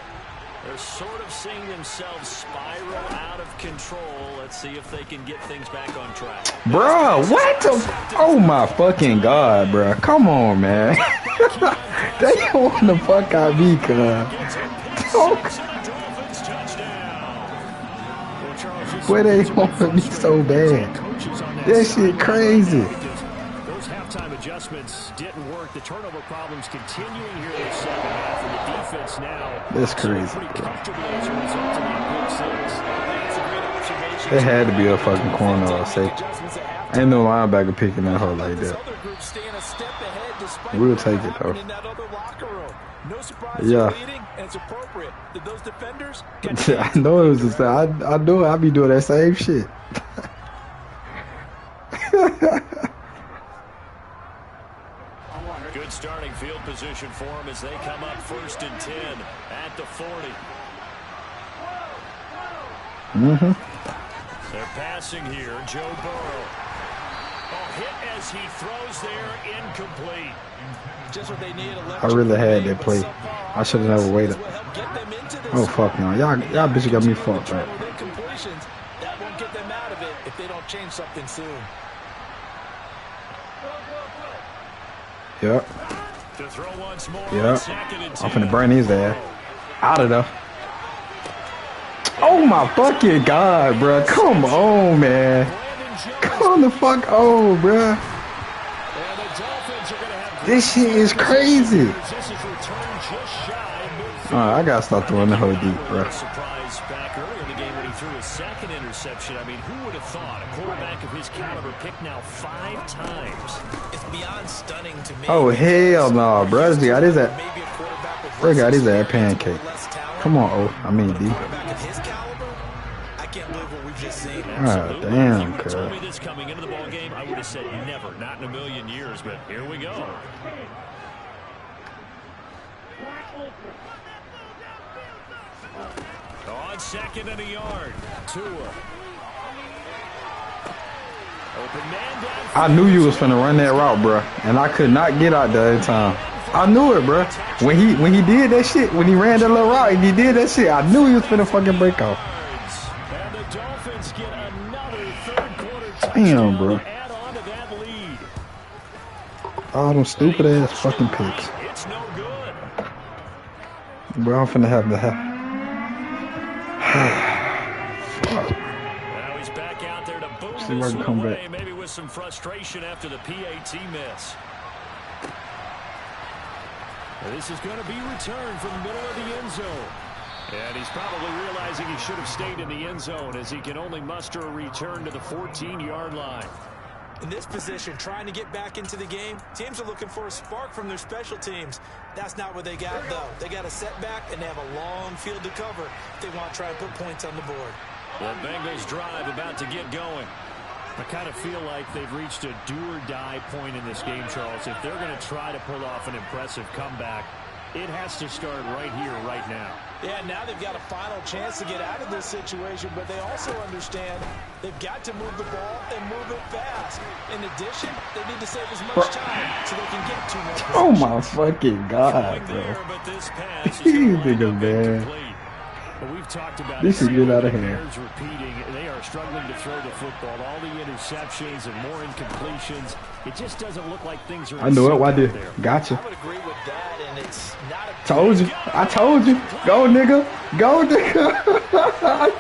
[SPEAKER 1] They're sort of seeing themselves spiral out of control. Let's see if they can get things back on track.
[SPEAKER 5] Bruh, what the? Oh my fucking God, bruh. Come on, man. They want the fuck out of me, cuz. Boy, they want me so bad. That shit crazy.
[SPEAKER 1] Those halftime adjustments didn't work. The turnover problems continuing here in the second half, and the defense now.
[SPEAKER 5] That's crazy,
[SPEAKER 1] Pretty
[SPEAKER 5] bro.
[SPEAKER 1] comfortably as a result of that pick six.
[SPEAKER 3] That's a great observation.
[SPEAKER 5] It had to be a fucking corner or safety. Ain't no linebacker picking that hoe like
[SPEAKER 3] This
[SPEAKER 5] that.
[SPEAKER 3] other group staying a step ahead despite
[SPEAKER 5] We'll
[SPEAKER 3] what
[SPEAKER 5] take it,
[SPEAKER 3] happened
[SPEAKER 5] though.
[SPEAKER 3] in that other locker room. No surprise
[SPEAKER 5] Yeah.
[SPEAKER 3] they're leading, and it's appropriate. Did those defenders get
[SPEAKER 5] I know it was just I know I be doing that same shit.
[SPEAKER 1] Good starting field position for them as they come up 1st and 10 at the 40. They're passing here. Joe Burrow. Hit as he throws there, incomplete.
[SPEAKER 3] just what they need?
[SPEAKER 5] I really had that play. I should have never waited. Oh fuck no, y'all bitches got me fucked up.
[SPEAKER 3] That won't get them out of it if they don't change something soon.
[SPEAKER 5] Yep.
[SPEAKER 1] To throw once more.
[SPEAKER 5] Yep.
[SPEAKER 1] 2nd and 10.
[SPEAKER 5] I'm finna burn his ass. Out of there. Oh my fucking God, bruh. Come on, man. Come the fuck on, bruh. This shit is crazy. Alright, I gotta start throwing the hoe deep, bruh.
[SPEAKER 1] Surprise back earlier in the game when he threw his 2nd interception. I mean, who would have thought a quarterback of his caliber picked now 5 times?
[SPEAKER 3] It's beyond stunning to me.
[SPEAKER 5] Oh hell no, bruh. This got his ass.
[SPEAKER 3] Maybe a quarterback with
[SPEAKER 5] Bruh got his ass
[SPEAKER 3] less
[SPEAKER 5] pancake.
[SPEAKER 3] talent.
[SPEAKER 5] Come on, O. I mean D.
[SPEAKER 3] Quarterback of his caliber, I can't believe what we've just seen.
[SPEAKER 5] Ah, damn,
[SPEAKER 1] If you
[SPEAKER 5] cuz.
[SPEAKER 1] told me this coming into the ball game, I would have said never, not in a million years. But here we go. On 2nd and a yard, Tua. Open man down.
[SPEAKER 5] I knew you was finna run that route, bruh, and I could not get out there in time. I knew it, bruh. When he did that shit, when he ran that little route and he did that shit, I knew he was finna fucking break off.
[SPEAKER 1] And the Dolphins get another 3rd quarter
[SPEAKER 5] Damn,
[SPEAKER 1] touchdown
[SPEAKER 5] bro.
[SPEAKER 1] to add on to that lead.
[SPEAKER 5] All them stupid ass fucking picks.
[SPEAKER 1] It's no good.
[SPEAKER 5] Bro, I'm finna have to have. Fuck.
[SPEAKER 1] Now he's back out there to boom
[SPEAKER 5] See if I
[SPEAKER 1] this
[SPEAKER 5] can
[SPEAKER 1] one
[SPEAKER 5] come
[SPEAKER 1] away,
[SPEAKER 5] back.
[SPEAKER 1] maybe with some frustration after the PAT miss. This is going to be returned from the middle of the end zone. And he's probably realizing he should have stayed in the end zone as he can only muster a return to the 14-yard line.
[SPEAKER 2] In this position, trying to get back into the game, teams are looking for a spark from their special teams. That's not what they got, though. They got a setback, and they have a long field to cover if they want to try and put points on the board.
[SPEAKER 1] The Bengals drive about to get going. I kind of feel like they've reached a do-or-die point in this game, Charles. If they're going to try to pull off an impressive comeback, it has to start right here, right now.
[SPEAKER 2] Yeah, now they've got a final chance to get out of this situation, but they also understand they've got to move the ball and move it fast. In addition, they need to save as much time so they can get 2 more possessions.
[SPEAKER 5] Oh my fucking God, bro.
[SPEAKER 1] There, but this pass is
[SPEAKER 5] These
[SPEAKER 1] going to
[SPEAKER 5] niggas,
[SPEAKER 1] wind up
[SPEAKER 5] man.
[SPEAKER 1] incomplete. But we've talked about
[SPEAKER 5] This is get out of hand.
[SPEAKER 1] Bears repeating, they are struggling to throw the football. All the interceptions and more incompletions. It just doesn't look like things are.
[SPEAKER 5] I know it. Why did?
[SPEAKER 1] there.
[SPEAKER 5] Gotcha.
[SPEAKER 2] I would agree with that, and it's not a...
[SPEAKER 5] Told you. I told you. Go, nigga. Go, nigga.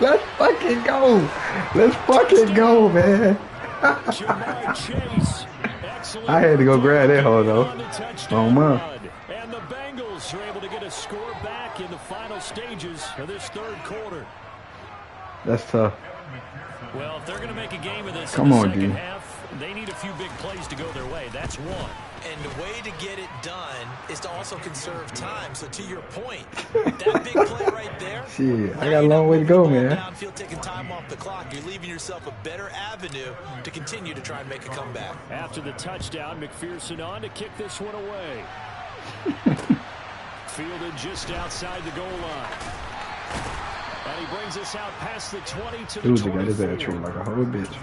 [SPEAKER 5] Let's fucking go. Let's fucking go, man.
[SPEAKER 1] Jamar Chase. Excellent.
[SPEAKER 5] I had to go grab that hoe, though. Oh, man.
[SPEAKER 1] And the Bengals are able to get a score back in the final stages of this third quarter.
[SPEAKER 5] That's tough.
[SPEAKER 1] Well, if they're going to make a game of this
[SPEAKER 5] Come
[SPEAKER 1] in the
[SPEAKER 5] on,
[SPEAKER 1] second
[SPEAKER 5] D.
[SPEAKER 1] half, they need a few big plays to go their way. That's one.
[SPEAKER 2] And the way to get it done is to also conserve time. So to your point, that big play right there.
[SPEAKER 5] Shit, I got a long way to go, man.
[SPEAKER 2] Downfield, taking time off the clock. You're leaving yourself a better avenue to continue to try and make a comeback.
[SPEAKER 1] After the touchdown, McPherson on to kick this one away. Fielded just outside the goal line. And he brings us out past the 20 to the 24.
[SPEAKER 5] Dude, got his ass treated like a whole bitch.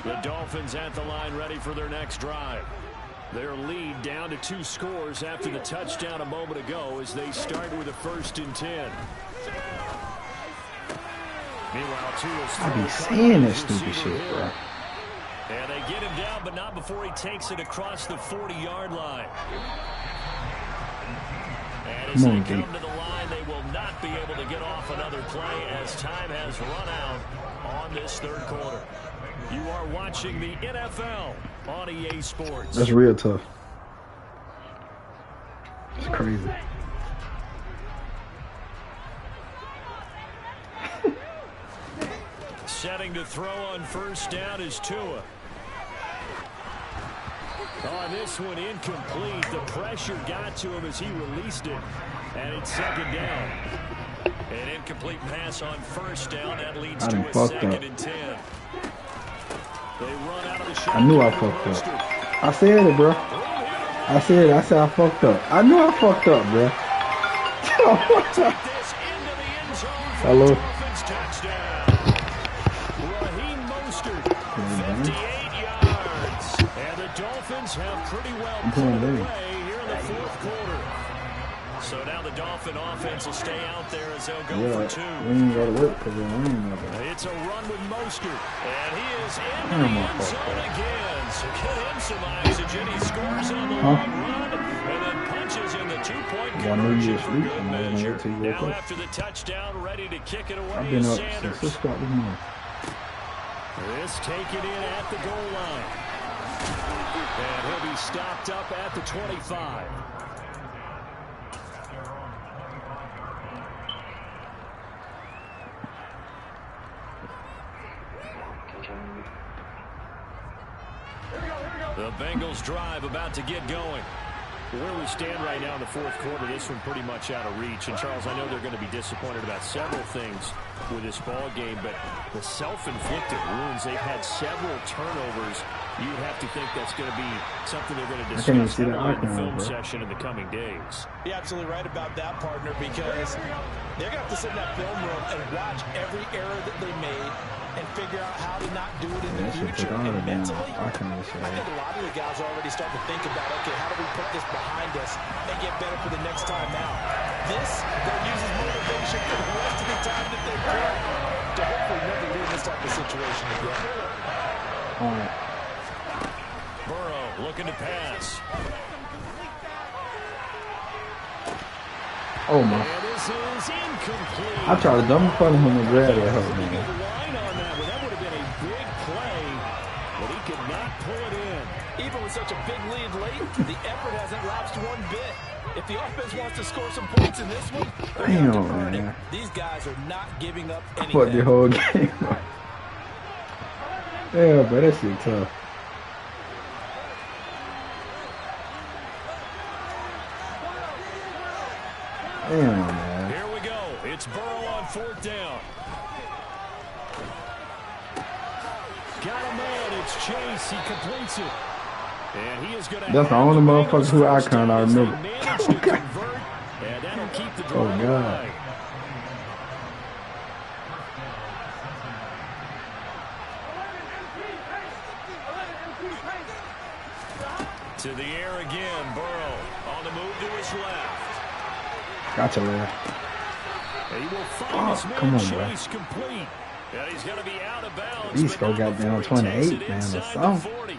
[SPEAKER 1] The Dolphins at the line ready for their next drive. Their lead down to 2 scores after the touchdown a moment ago as they start with a 1st and 10. Meanwhile, Tua's
[SPEAKER 5] I be saying that stupid shit, bro.
[SPEAKER 1] And they get him down, but not before he takes it across the 40-yard line. And as they come to the line, they will not be able to get off another play as time has run out on this third quarter. You are watching the NFL on EA Sports.
[SPEAKER 5] That's real tough. It's crazy.
[SPEAKER 1] Setting to throw on 1st down is Tua. On this one, incomplete. The pressure got to him as he released it. And it's 2nd down. An incomplete pass on 1st down. That leads to a 2nd and 10. They run out of the shot.
[SPEAKER 5] I knew I fucked up. I said it, bro. I said I fucked up. I knew I fucked up, bro. Hello.
[SPEAKER 1] Dolphins have pretty well put it away here in the 4th quarter. So now the Dolphin offense will stay out there as they'll go for 2.
[SPEAKER 5] We ain't got to work because we ain't nothing.
[SPEAKER 1] It's a run with Mostert, and he is in the end zone again. So get him some oxygen. He scores on the long run and then punches in the 2-point conversion for good measure. Now after the touchdown, ready to kick it away.
[SPEAKER 5] I've been up
[SPEAKER 1] Sanders.
[SPEAKER 5] since 6 o'clock this morning.
[SPEAKER 1] This taken in at the goal line. And he'll be stopped up at the 25. The Bengals drive about to get going. Where we stand right now in the 4th quarter, this one pretty much out of reach. And, Charles, I know they're going to be disappointed about several things with this ball game, but the self-inflicted wounds, they've had several turnovers. You'd have to think that's going to be something they're going to discuss in the film session in the coming days.
[SPEAKER 2] You're absolutely right about that, partner, because they're going to have to sit in that film room and watch every error that they made and figure out how to not do it in the future. And mentally, I think a lot of the guys are already starting to think about, okay, how do we put this behind us and get better for the next time out? This, they'll use as motivation for the rest of the time that they play to hopefully never be in this type of situation again.
[SPEAKER 5] All right.
[SPEAKER 1] Burrow looking to pass.
[SPEAKER 5] Oh my.
[SPEAKER 1] And this is incomplete.
[SPEAKER 5] I tried to dumb in front of him and grab that hoe, man.
[SPEAKER 1] That would have been a big play, but he could not pull it in.
[SPEAKER 2] Even with such a big lead late, the effort hasn't lapsed one bit. If the offense wants to score some points in this one, they're going to convert it. These guys are not giving up anything.
[SPEAKER 5] Fuck the whole game. Yeah, but that shit tough. Damn, man.
[SPEAKER 1] Here we go. It's Burrow on 4th down. Got a man. It's Chase. He completes it. And he is going to.
[SPEAKER 5] That's the only motherfucker who icon I remember.
[SPEAKER 1] And that'll keep the drive alive. To the air again. Burrow on the move to his left.
[SPEAKER 5] Gotcha, man.
[SPEAKER 1] And he will find his man
[SPEAKER 5] come on,
[SPEAKER 1] Chase
[SPEAKER 5] bro.
[SPEAKER 1] complete. And he's going to be out of bounds.
[SPEAKER 5] East go got down 28, man. Or something.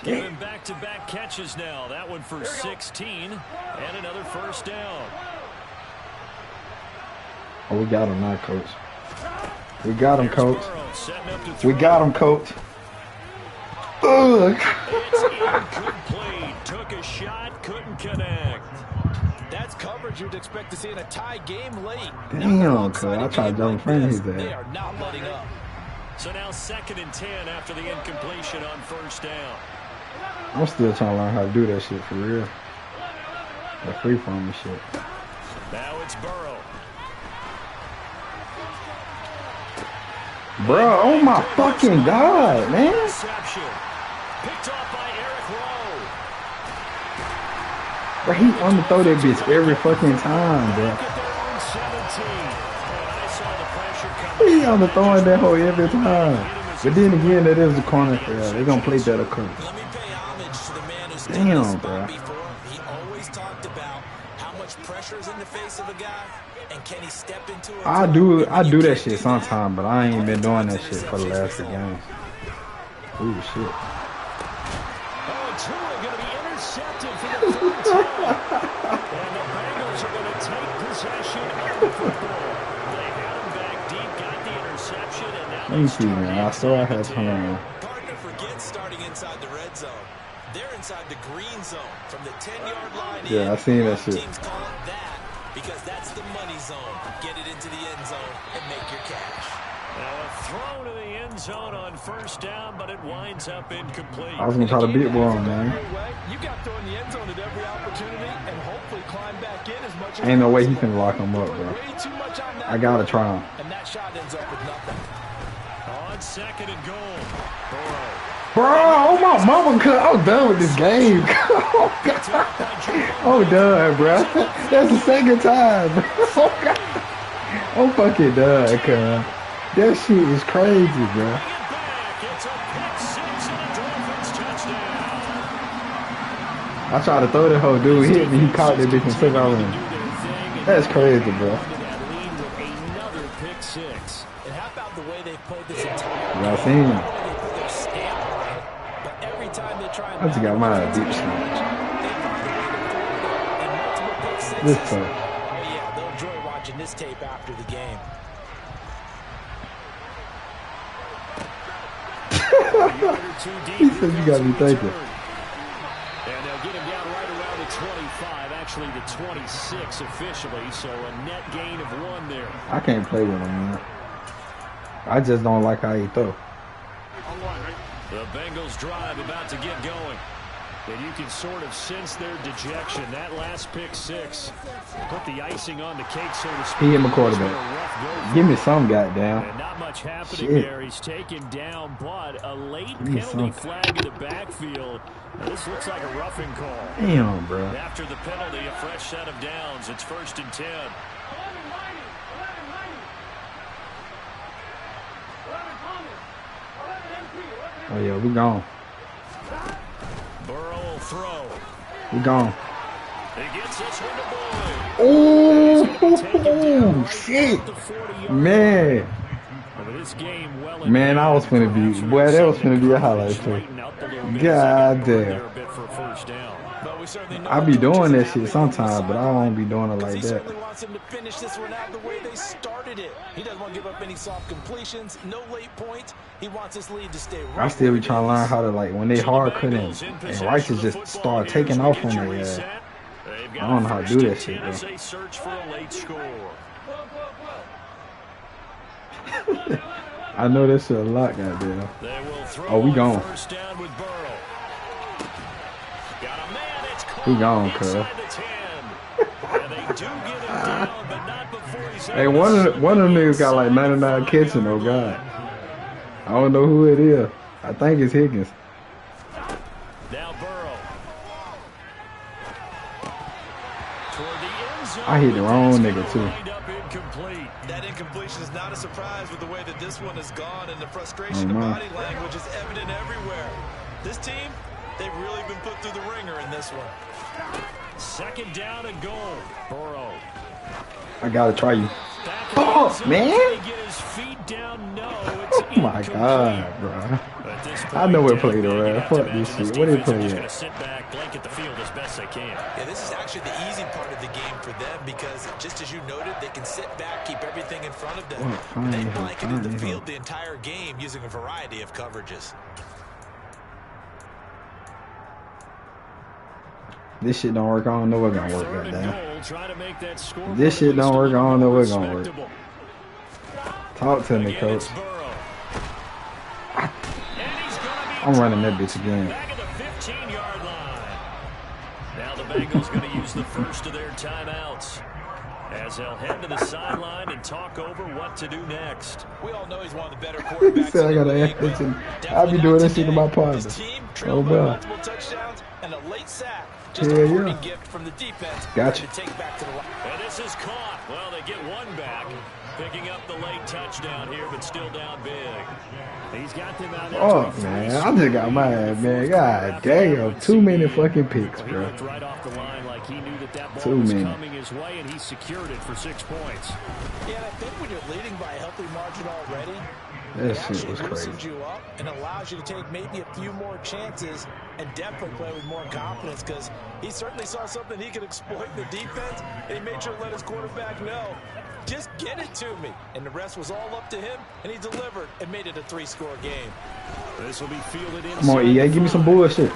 [SPEAKER 1] Giving back-to-back catches now. That one for 16 and another first down.
[SPEAKER 5] Oh, we got him now, coach. We got him, coach. We got him, coach. Ugh.
[SPEAKER 1] It's incomplete. Took a shot, couldn't connect.
[SPEAKER 2] That's coverage you'd expect to see in a tie game late.
[SPEAKER 5] Damn, cuz I tried to jump in front of his
[SPEAKER 2] They
[SPEAKER 5] ass.
[SPEAKER 2] are not letting up.
[SPEAKER 1] So now 2nd and 10 after the incompletion on first down.
[SPEAKER 5] I'm still trying to learn how to do that shit for real. That free form and shit.
[SPEAKER 1] Now it's Burrow.
[SPEAKER 5] Bro, oh my fucking God, man.
[SPEAKER 1] Reception. Picked off by Eric Rowe.
[SPEAKER 5] Bro, he underthrow that bitch every fucking time, bro.
[SPEAKER 1] At their own 17. And I saw the pressure coming.
[SPEAKER 5] He underthrowing that hole every time. But then again, that is the corner for y'all. They're gonna play that occurrence.
[SPEAKER 3] Let me pay homage to the man who's
[SPEAKER 5] Damn,
[SPEAKER 3] done this
[SPEAKER 5] bro.
[SPEAKER 3] spot before. He always talked about how much pressure is in the face of a guy, and can he step into it.
[SPEAKER 5] I do that shit sometime, but I ain't been doing that shit for the last 3 games. Ooh, shit.
[SPEAKER 1] Oh, Tua going to be intercepted for the 3rd time. And the Bengals are going to take possession of the football. They had him back deep, got the interception, and now
[SPEAKER 5] Let me see, man. I saw I had time.
[SPEAKER 3] Partner forgets starting inside the red zone. They're inside the green zone from the 10-yard line.
[SPEAKER 5] Yeah, I seen that shit.
[SPEAKER 3] Teams call it that because that's the money zone. Get it into the end zone and make your cash.
[SPEAKER 1] Now a throw to the end zone on first down, but it winds up incomplete.
[SPEAKER 5] I was gonna try to beat ball, man.
[SPEAKER 2] You got to throw in the end zone at every opportunity and hopefully climb back in as much as
[SPEAKER 5] Ain't no way he can lock him up, bro.
[SPEAKER 2] way too much on that.
[SPEAKER 5] I gotta try him.
[SPEAKER 2] And that shot ends up with nothing.
[SPEAKER 1] On 2nd and goal. Burrow.
[SPEAKER 5] Bro, oh my mama, cuz I'm done with this game. Oh, God. I'm done, bro. That's the 2nd time. Oh, God. I'm fucking done, cuz. That shit is crazy, bro.
[SPEAKER 1] It's a pick 6 and a Dolphins touchdown.
[SPEAKER 5] I tried to throw that whole dude, hit me, he caught that bitch and took off him. That's crazy, bro.
[SPEAKER 1] Another pick 6.
[SPEAKER 2] And how about the way they played this entire
[SPEAKER 5] Y'all seen him.
[SPEAKER 2] They put their stamp on it, but every time they try and
[SPEAKER 5] I just got my deep shot. This tough.
[SPEAKER 2] Oh yeah, they'll enjoy watching this tape after the game.
[SPEAKER 5] He said you gotta be thinking.
[SPEAKER 1] And they'll get him down right around the 25, actually the 26 officially, so a net gain of 1 there.
[SPEAKER 5] I can't play with him, man. I just don't like how he throw.
[SPEAKER 1] The Bengals drive about to get going. And you can sort of sense their dejection. That last pick 6 put the icing on the cake, so to speak.
[SPEAKER 5] He hit my quarterback. Give me some, goddamn.
[SPEAKER 1] And not much happening
[SPEAKER 5] Shit.
[SPEAKER 1] there. He's taken down, but a late
[SPEAKER 5] Give me
[SPEAKER 1] penalty
[SPEAKER 5] some.
[SPEAKER 1] flag in the backfield. Now, this looks like a roughing call.
[SPEAKER 5] Damn, bro.
[SPEAKER 1] After the penalty, a fresh set of downs. It's 1st and 10.
[SPEAKER 5] Oh, yeah, we gone.
[SPEAKER 1] Burrow will throw.
[SPEAKER 5] We gone.
[SPEAKER 1] He gets this one to Boyd.
[SPEAKER 5] Oh, shit. Man.
[SPEAKER 1] This game
[SPEAKER 5] Man, I was finna be, boy, that was finna be a highlight too. God damn.
[SPEAKER 1] for a first down.
[SPEAKER 2] But we certainly know
[SPEAKER 5] I be doing that shit sometimes, but I don't be doing it like
[SPEAKER 2] he
[SPEAKER 5] that.
[SPEAKER 2] certainly wants them to finish this one out the way they started it. He doesn't want to give up any soft completions, no late points. He wants his lead to stay right.
[SPEAKER 5] I still be trying to learn how to, like, when they hard cutting and Righteous just start taking off on their ass. I don't know how to do that shit, though. I know this shit a lot, goddamn. Oh, we gone. We gone, cuz. Hey, one of them niggas got like 99 catching, oh god. I don't know who it is. I think it's Higgins.
[SPEAKER 1] Now Burrow.
[SPEAKER 5] I hit the wrong nigga too.
[SPEAKER 2] That incompletion is not a surprise with the way that this one has gone, and the frustration of body language is evident everywhere. This team, they've really been put through the ringer in this one.
[SPEAKER 1] Second down and goal. Burrow.
[SPEAKER 5] I gotta try you. Oh, man. Oh my god, bro. I know what played around. Fuck this shit. What they play at?
[SPEAKER 1] Sit back, blanket the field as best they can.
[SPEAKER 2] Yeah, this is actually the easy part of the game for them because, just as you noted, they can sit back, keep everything in front of them. They blanketed the field the entire game using a variety of coverages.
[SPEAKER 5] This shit don't work. I don't know what's gonna work, goddamn. This shit don't work. I don't know what's gonna work. Talk to me, coach. I'm running that bitch again.
[SPEAKER 1] Back at the 15-yard line. Now the Bengals going to use the first of their timeouts as they'll head to the sideline and talk over what to do next.
[SPEAKER 2] We all know he's one of the better quarterbacks.
[SPEAKER 5] He said I gotta ask attention. I'll be doing this shit to my partner. Oh, bro.
[SPEAKER 2] Multiple touchdowns and a late sack.
[SPEAKER 5] Just a parting
[SPEAKER 2] gift from the defense.
[SPEAKER 5] Gotcha.
[SPEAKER 2] To take back to the line.
[SPEAKER 1] And this is caught. Well, they get one back. Picking up the late touchdown here, but still down big. He's got them out there.
[SPEAKER 5] Oh, man. I just got my ass, man. God damn. Too many fucking picks,
[SPEAKER 1] He
[SPEAKER 5] bro.
[SPEAKER 1] looked right off the line like he knew that ball
[SPEAKER 5] Too
[SPEAKER 1] was
[SPEAKER 5] many.
[SPEAKER 1] coming his way, and he secured it for 6 points.
[SPEAKER 2] Yeah, and I think when you're leading by a healthy margin already,
[SPEAKER 5] That
[SPEAKER 2] it
[SPEAKER 5] shit
[SPEAKER 2] actually
[SPEAKER 5] was crazy.
[SPEAKER 2] loosens you up and allows you to take maybe a few more chances and definitely play with more confidence because he certainly saw something he could exploit in the defense, and he made sure to let his quarterback know, just get it to me. And the rest was all up to him, and he delivered and made it a 3-score game.
[SPEAKER 1] This will be fielded inside.
[SPEAKER 5] Come on, EA. Give me some bullshit.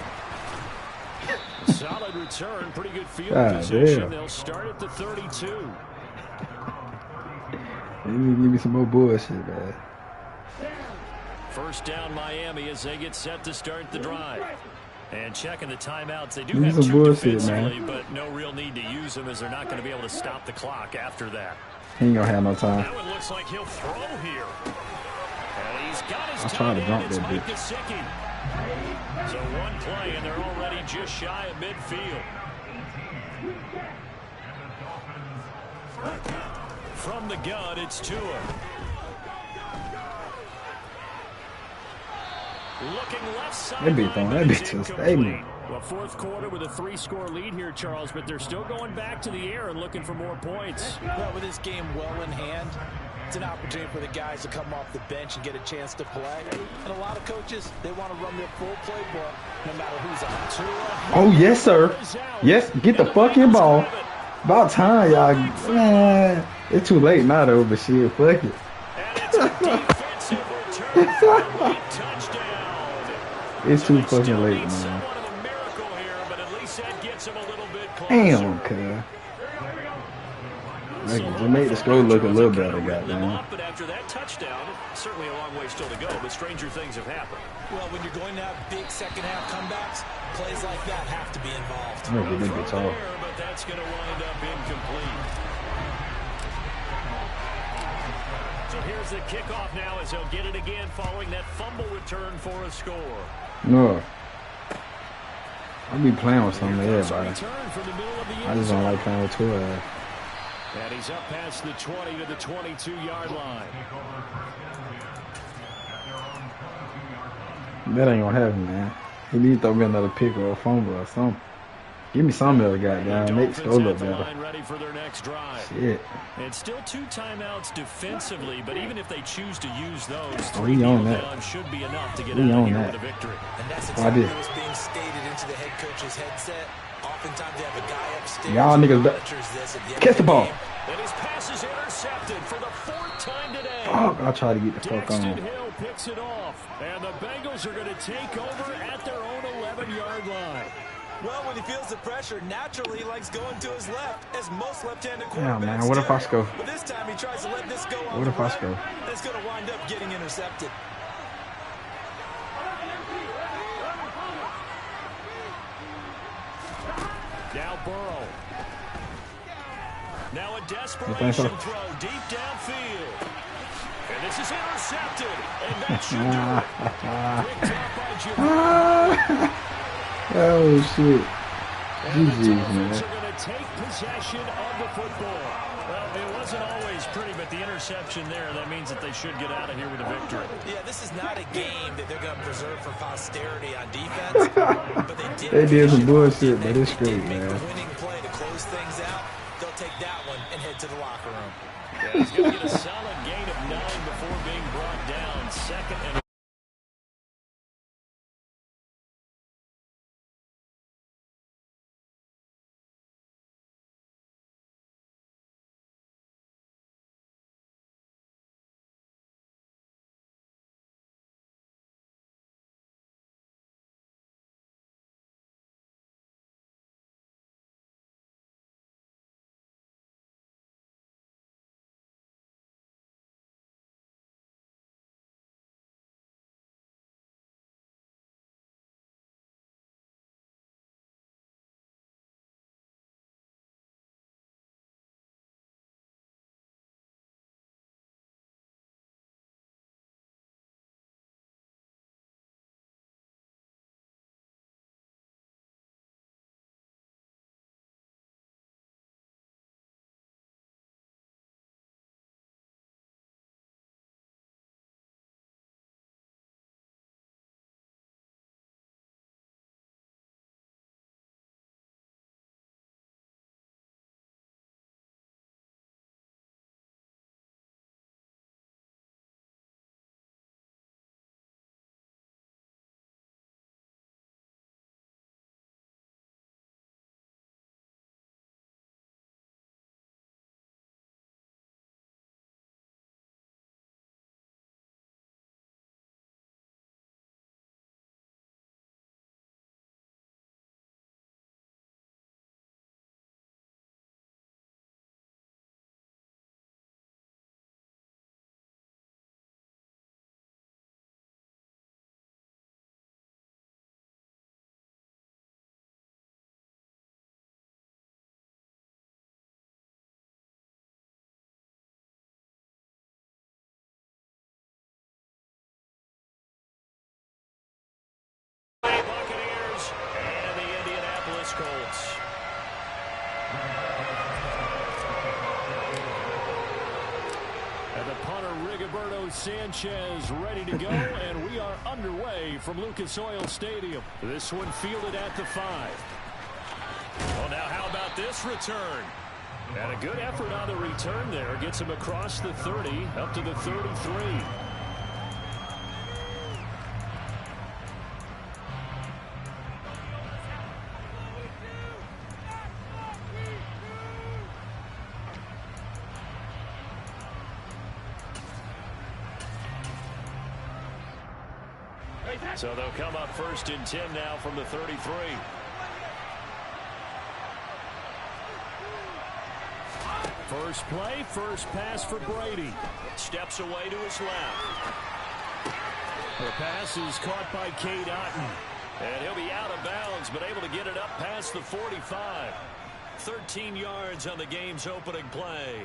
[SPEAKER 1] Solid return, pretty good field
[SPEAKER 5] God
[SPEAKER 1] position.
[SPEAKER 5] damn.
[SPEAKER 1] They'll start at the 32.
[SPEAKER 5] You need to give me some more bullshit, man.
[SPEAKER 1] First down Miami as they get set to start the drive. And checking the timeouts, they do
[SPEAKER 5] Give me
[SPEAKER 1] have
[SPEAKER 5] some
[SPEAKER 1] 2
[SPEAKER 5] bullshit,
[SPEAKER 1] defensively,
[SPEAKER 5] man.
[SPEAKER 1] but no real need to use them as they're not going to be able to stop the clock after that.
[SPEAKER 5] He ain't gonna have no time.
[SPEAKER 1] That one looks like he'll throw here. And he's got his
[SPEAKER 5] I tried to
[SPEAKER 1] tight
[SPEAKER 5] jump
[SPEAKER 1] end, it's
[SPEAKER 5] that
[SPEAKER 1] Mike
[SPEAKER 5] bitch.
[SPEAKER 1] Gesicki. So one play, and they're already just shy of midfield. From the gun, it's Tua. Looking left side.
[SPEAKER 5] That bitch throwing that bitch is statement.
[SPEAKER 1] Well, fourth quarter with a 3-score lead here, Charles, but they're still going back to the air and looking for more points.
[SPEAKER 2] Well, with this game well in hand, it's an opportunity for the guys to come off the bench and get a chance to play. And a lot of coaches, they want to run their full playbook no matter who's on.
[SPEAKER 5] Oh, yes, sir. Yes, get the fucking ball. About time, y'all. Man, it's too late now, though, but shit, fuck it.
[SPEAKER 1] And it's a defensive return for a late touchdown.
[SPEAKER 5] It's too fucking late, man. Damn, cuz. Just make the score look a little better, goddamn.
[SPEAKER 1] But after that touchdown, certainly a long way still to go, but stranger things have happened.
[SPEAKER 2] Well, when you're going to have big second-half comebacks, plays like that have to be involved.
[SPEAKER 5] I'm gonna get this bitch off.
[SPEAKER 1] But that's going to wind up incomplete. So here's the kickoff now as they'll get it again following that fumble return for a score.
[SPEAKER 5] No. I be playing with some of everybody. I just don't like playing with Tua.
[SPEAKER 1] And he's up past the 20 to the 22-yard line.
[SPEAKER 5] That ain't gonna happen, man. He need to throw me another pick or a fumble or something. Give me some of the goddamn. Make the score look better.
[SPEAKER 1] Ready for their next drive.
[SPEAKER 5] Shit.
[SPEAKER 1] And still 2 timeouts defensively, but even if they choose to use those,
[SPEAKER 5] We on that.
[SPEAKER 1] should be enough to get
[SPEAKER 5] We
[SPEAKER 1] out
[SPEAKER 5] on
[SPEAKER 1] of here
[SPEAKER 5] that.
[SPEAKER 1] with a victory.
[SPEAKER 2] And that's
[SPEAKER 5] I did.
[SPEAKER 2] exactly what's being stated into the head
[SPEAKER 3] coach's headset. Oftentimes they have a guy upstairs
[SPEAKER 5] Y'all
[SPEAKER 3] who
[SPEAKER 5] niggas
[SPEAKER 3] monitors this at the end
[SPEAKER 5] catch
[SPEAKER 3] of
[SPEAKER 5] the ball.
[SPEAKER 3] game.
[SPEAKER 1] And his pass is intercepted for the 4th time today.
[SPEAKER 5] Fuck, I'll try to get the fuck
[SPEAKER 1] Daxton
[SPEAKER 5] on.
[SPEAKER 1] Hill picks it off. And the Bengals are going to take over at their own 11-yard line.
[SPEAKER 3] Well, when he feels the pressure, naturally he likes going to his left, as most left-handed
[SPEAKER 5] Yeah,
[SPEAKER 3] quarterbacks
[SPEAKER 5] man, what if I
[SPEAKER 3] do.
[SPEAKER 5] score?
[SPEAKER 3] But this time he tries to let this go on
[SPEAKER 5] What
[SPEAKER 3] the
[SPEAKER 5] if I
[SPEAKER 3] run,
[SPEAKER 5] score?
[SPEAKER 3] and it's going to wind up getting intercepted.
[SPEAKER 1] Now Burrow. Now a
[SPEAKER 5] You think
[SPEAKER 1] desperation
[SPEAKER 5] so?
[SPEAKER 1] throw deep downfield. And this is intercepted. And that should do it. Picked up by Jimmy.
[SPEAKER 5] Oh, shit.
[SPEAKER 1] And the
[SPEAKER 5] GG's,
[SPEAKER 1] Dolphins
[SPEAKER 5] man.
[SPEAKER 1] are going to take possession of the football. Well, it wasn't always pretty, but the interception there, that means that they should get out of here with a victory.
[SPEAKER 3] Yeah, this is not a game that they're going to preserve for posterity on defense. But
[SPEAKER 5] They did some
[SPEAKER 3] finish it off,
[SPEAKER 5] bullshit,
[SPEAKER 3] didn't
[SPEAKER 5] but
[SPEAKER 3] they?
[SPEAKER 5] it's
[SPEAKER 3] They did
[SPEAKER 5] great,
[SPEAKER 3] make
[SPEAKER 5] man.
[SPEAKER 3] the winning play to close things out. They'll take that one and head to the locker room.
[SPEAKER 1] Yeah, he's going to get a solid gain of 9 before being brought down. 2nd and Buccaneers and the Indianapolis Colts. And the punter, Rigoberto Sanchez, ready to go, and we are underway from Lucas Oil Stadium. This one fielded at the 5. Well, now how about this return? And a good effort on the return there. Gets him across the 30, up to the 33. So they'll come up 1st and 10 now from the 33. First play, first pass for Brady. Steps away to his left. The pass is caught by Cade Otton. And he'll be out of bounds, but able to get it up past the 45. 13 yards on the game's opening play.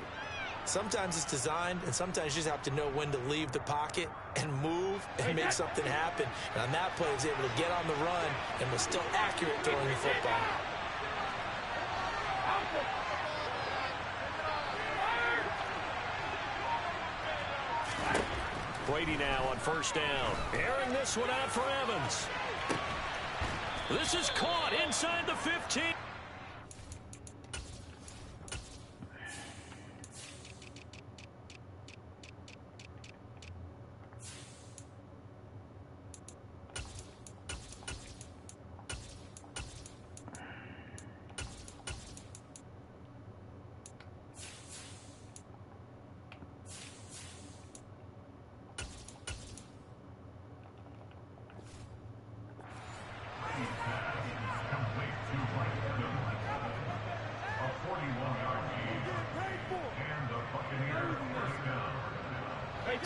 [SPEAKER 3] Sometimes it's designed, and sometimes you just have to know when to leave the pocket and move and make something happen. And on that play, he was able to get on the run and was still accurate throwing the football.
[SPEAKER 1] Brady now on 1st down. Airing this one out for Evans. This is caught inside the 15.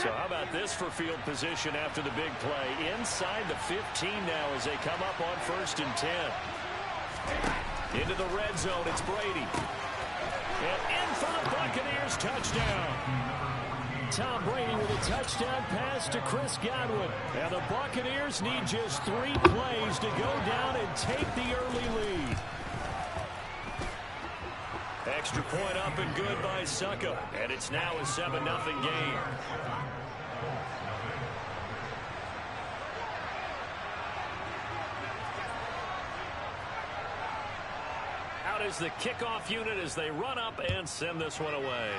[SPEAKER 1] So how about this for field position after the big play? Inside the 15 now as they come up on 1st and 10. Into the red zone, it's Brady. And in for the Buccaneers, touchdown. Tom Brady with a touchdown pass to Chris Godwin. And the Buccaneers need just 3 plays to go down and take the early lead. Extra point up and good by Succa. And it's now a 7-0 game. Out is the kickoff unit as they run up and send this one away.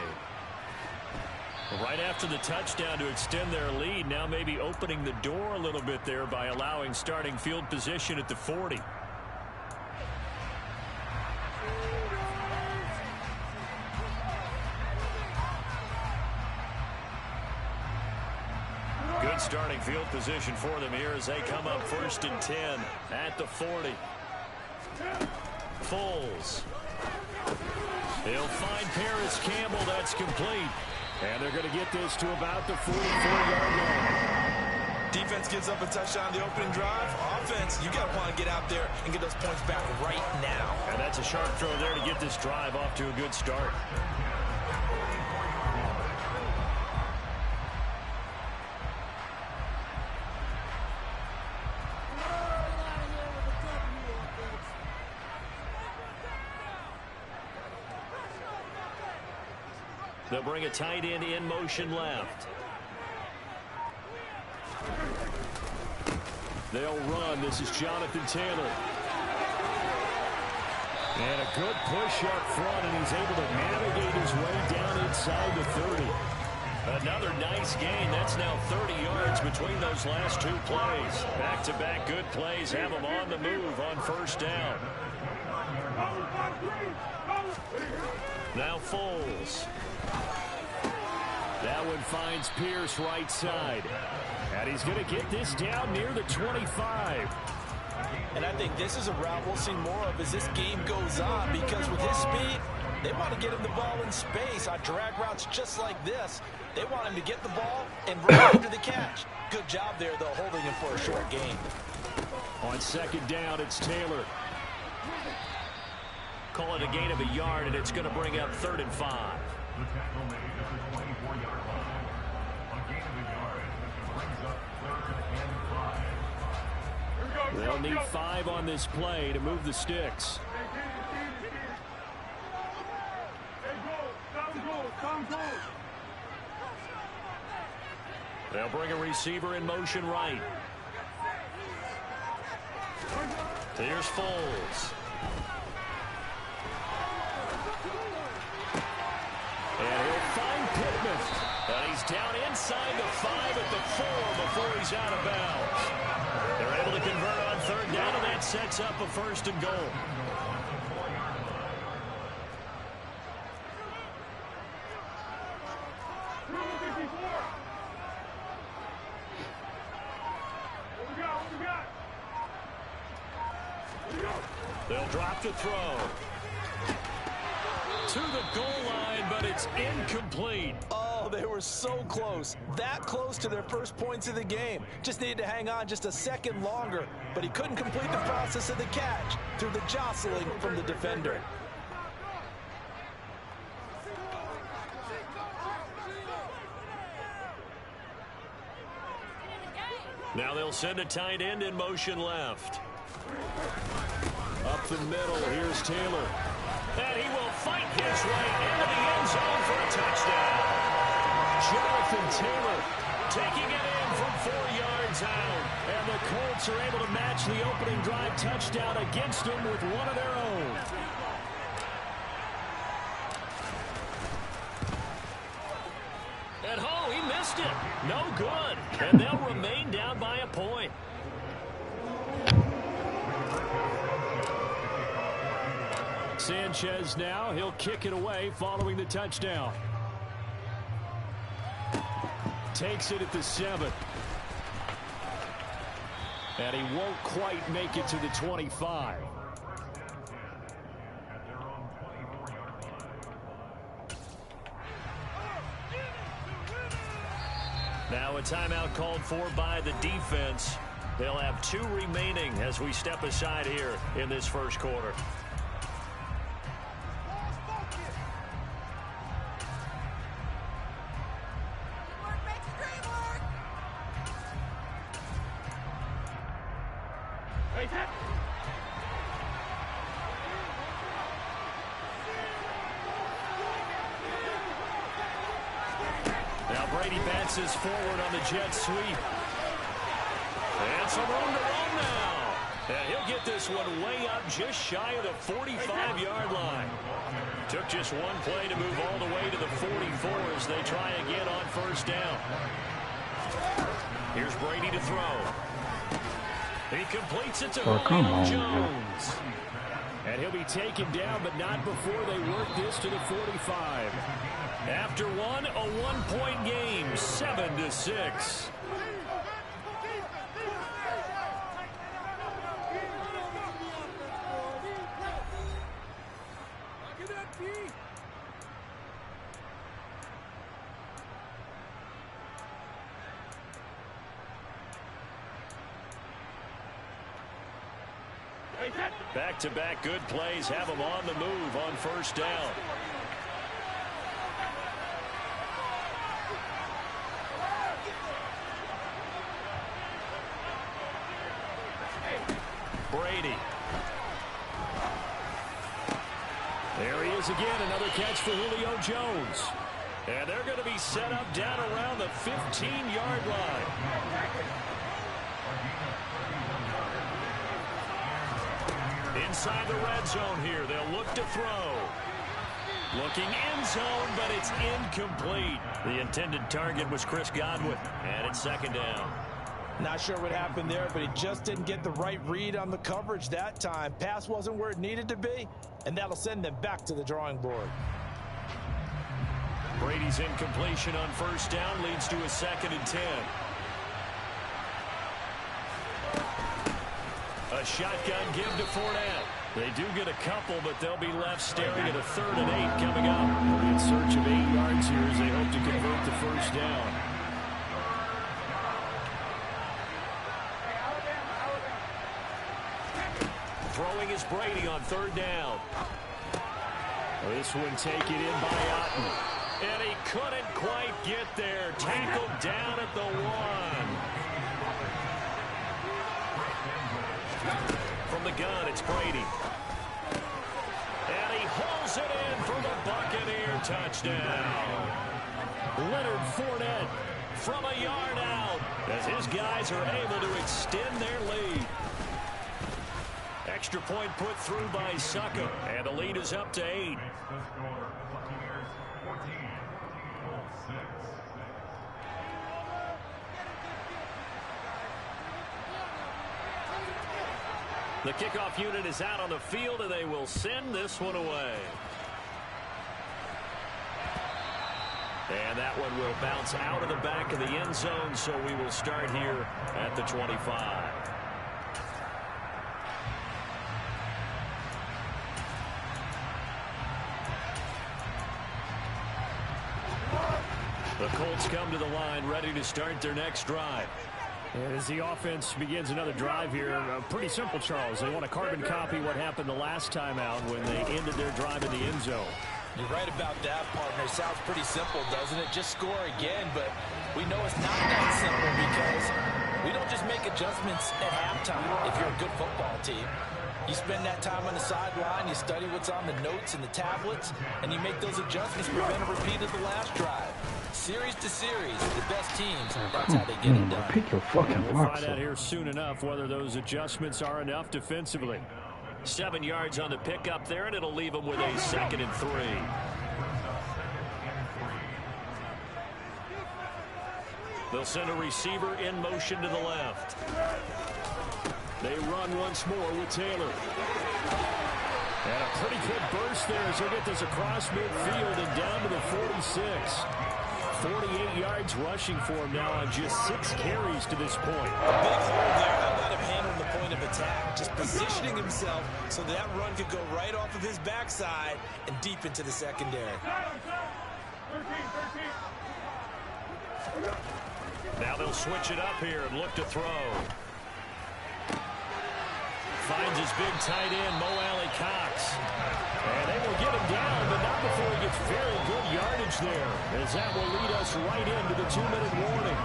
[SPEAKER 1] Right after the touchdown to extend their lead, now maybe opening the door a little bit there by allowing starting field position at the 40. Good starting field position for them here as they come up 1st and 10 at the 40. Foles. He'll find Paris Campbell. That's complete. And they're going to get this to about the 44-yard line.
[SPEAKER 2] Defense gives up a touchdown on the opening drive. Offense, you got to want to get out there and get those points back right now.
[SPEAKER 1] And that's a sharp throw there to get this drive off to a good start. They'll bring a tight end in motion left. They'll run. This is Jonathan Taylor. And a good push up front, and he's able to navigate his way down inside the 30. Another nice gain. That's now 30 yards between those last 2 plays. Back-to-back good plays have them on the move on 1st down. Now Foles. That one finds Pierce right side. And he's going to get this down near the 25.
[SPEAKER 2] And I think this is a route we'll see more of as this game goes on, because with his speed, they want to get him the ball in space on drag routes just like this. They want him to get the ball and run after the catch. Good job there, though, holding him for a short gain.
[SPEAKER 1] On 2nd down, it's Taylor. Call it a gain of a yard, and it's going to bring up 3rd and 5.
[SPEAKER 4] The tackle made at the 24-yard line. A gain of a yard, which brings up 3rd and 5.
[SPEAKER 1] They'll need 5 on this play to move the sticks. They'll bring a receiver in motion right. Here's Foles. And he'll find Pittman. And he's down inside the 5 at the 4 before he's out of bounds. They're able to convert on 3rd down, and that sets up a 1st and goal. They'll drop to throw. To the goal line, but it's incomplete.
[SPEAKER 2] Oh, they were so close. That close to their first points of the game. Just needed to hang on just a second longer, but he couldn't complete the process of the catch through the jostling from the defender.
[SPEAKER 1] Now they'll send a tight end in motion left. Up the middle, here's Taylor. And he will fight his way into the end zone for a touchdown. Jonathan Taylor taking it in from 4 yards out. And the Colts are able to match the opening drive touchdown against them with one of their own. And oh, he missed it. No good. And they'll remain down by a point. Sanchez now, he'll kick it away following the touchdown. Takes it at the 7. And he won't quite make it to the 25. Now a timeout called for by the defense. They'll have 2 remaining as we step aside here in this first quarter. Now Brady bounces forward on the jet sweep. And some room to run now. And he'll get this one way up just shy of the 45-yard line. Took just one play to move all the way to the 44 as they try again on first down. Here's Brady to throw. He completes it to Julio Jones. And he'll be taken down, but not before they work this to the 45. After one, a one-point game, 7-6. Back-to-back good plays have them on the move on first down. Brady. There he is again, another catch for Julio Jones. And they're going to be set up down around the 15-yard line. Inside the red zone here, they'll look to throw. Looking end zone, but it's incomplete. The intended target was Chris Godwin, and it's second down.
[SPEAKER 2] Not sure what happened there, but he just didn't get the right read on the coverage that time. Pass wasn't where it needed to be, and that'll send them back to the drawing board.
[SPEAKER 1] Brady's incompletion on first down leads to a 2nd and 10. A shotgun give to Fournette. They do get a couple, but they'll be left staring at a 3rd and 8 coming up. They'll be in search of 8 yards here as they hope to convert the first down. Throwing is Brady on 3rd down. This one taken in by Otten. And he couldn't quite get there. Tackled down at the 1. From the gun, it's Brady. And he hauls it in for the Buccaneer touchdown. Leonard Fournette from a yard out as his guys are able to extend their lead. Extra point put through by Succa, and the lead is up to 8. The kickoff unit is out on the field, and they will send this one away. And that one will bounce out of the back of the end zone, so we will start here at the 25. The Colts come to the line, ready to start their next drive.
[SPEAKER 7] And as the offense begins another drive here, pretty simple, Charles. They want to carbon copy what happened the last time out when they ended their drive in the end zone.
[SPEAKER 2] You're right about that, partner. Sounds pretty simple, doesn't it? Just score again, but we know it's not that simple because we don't just make adjustments at halftime if you're a good football team. You spend that time on the sideline, you study what's on the notes and the tablets, and you make those adjustments to prevent a repeat of the last drive. Series to series, the best teams, that's how they get it done.
[SPEAKER 5] Pick your fucking
[SPEAKER 7] We'll
[SPEAKER 5] box
[SPEAKER 7] find out
[SPEAKER 5] up.
[SPEAKER 7] here soon enough whether those adjustments are enough defensively.
[SPEAKER 1] 7 yards on the pickup there, and it'll leave them with a 2nd and 3. They'll send a receiver in motion to the left. They run once more with Taylor. And a pretty good burst there as he'll get this across midfield and down to the 46. 48 yards rushing for him now on just 6 carries to this point.
[SPEAKER 2] A big hole there. How about him handling the point of attack? Just positioning himself so that run could go right off of his backside and deep into the secondary.
[SPEAKER 7] Now they'll switch it up here and look to throw. Finds his big tight end, Mo Alley-Cox. And they will get him down, but not before he gets very good yardage there, as that will lead us right into the 2-minute warning.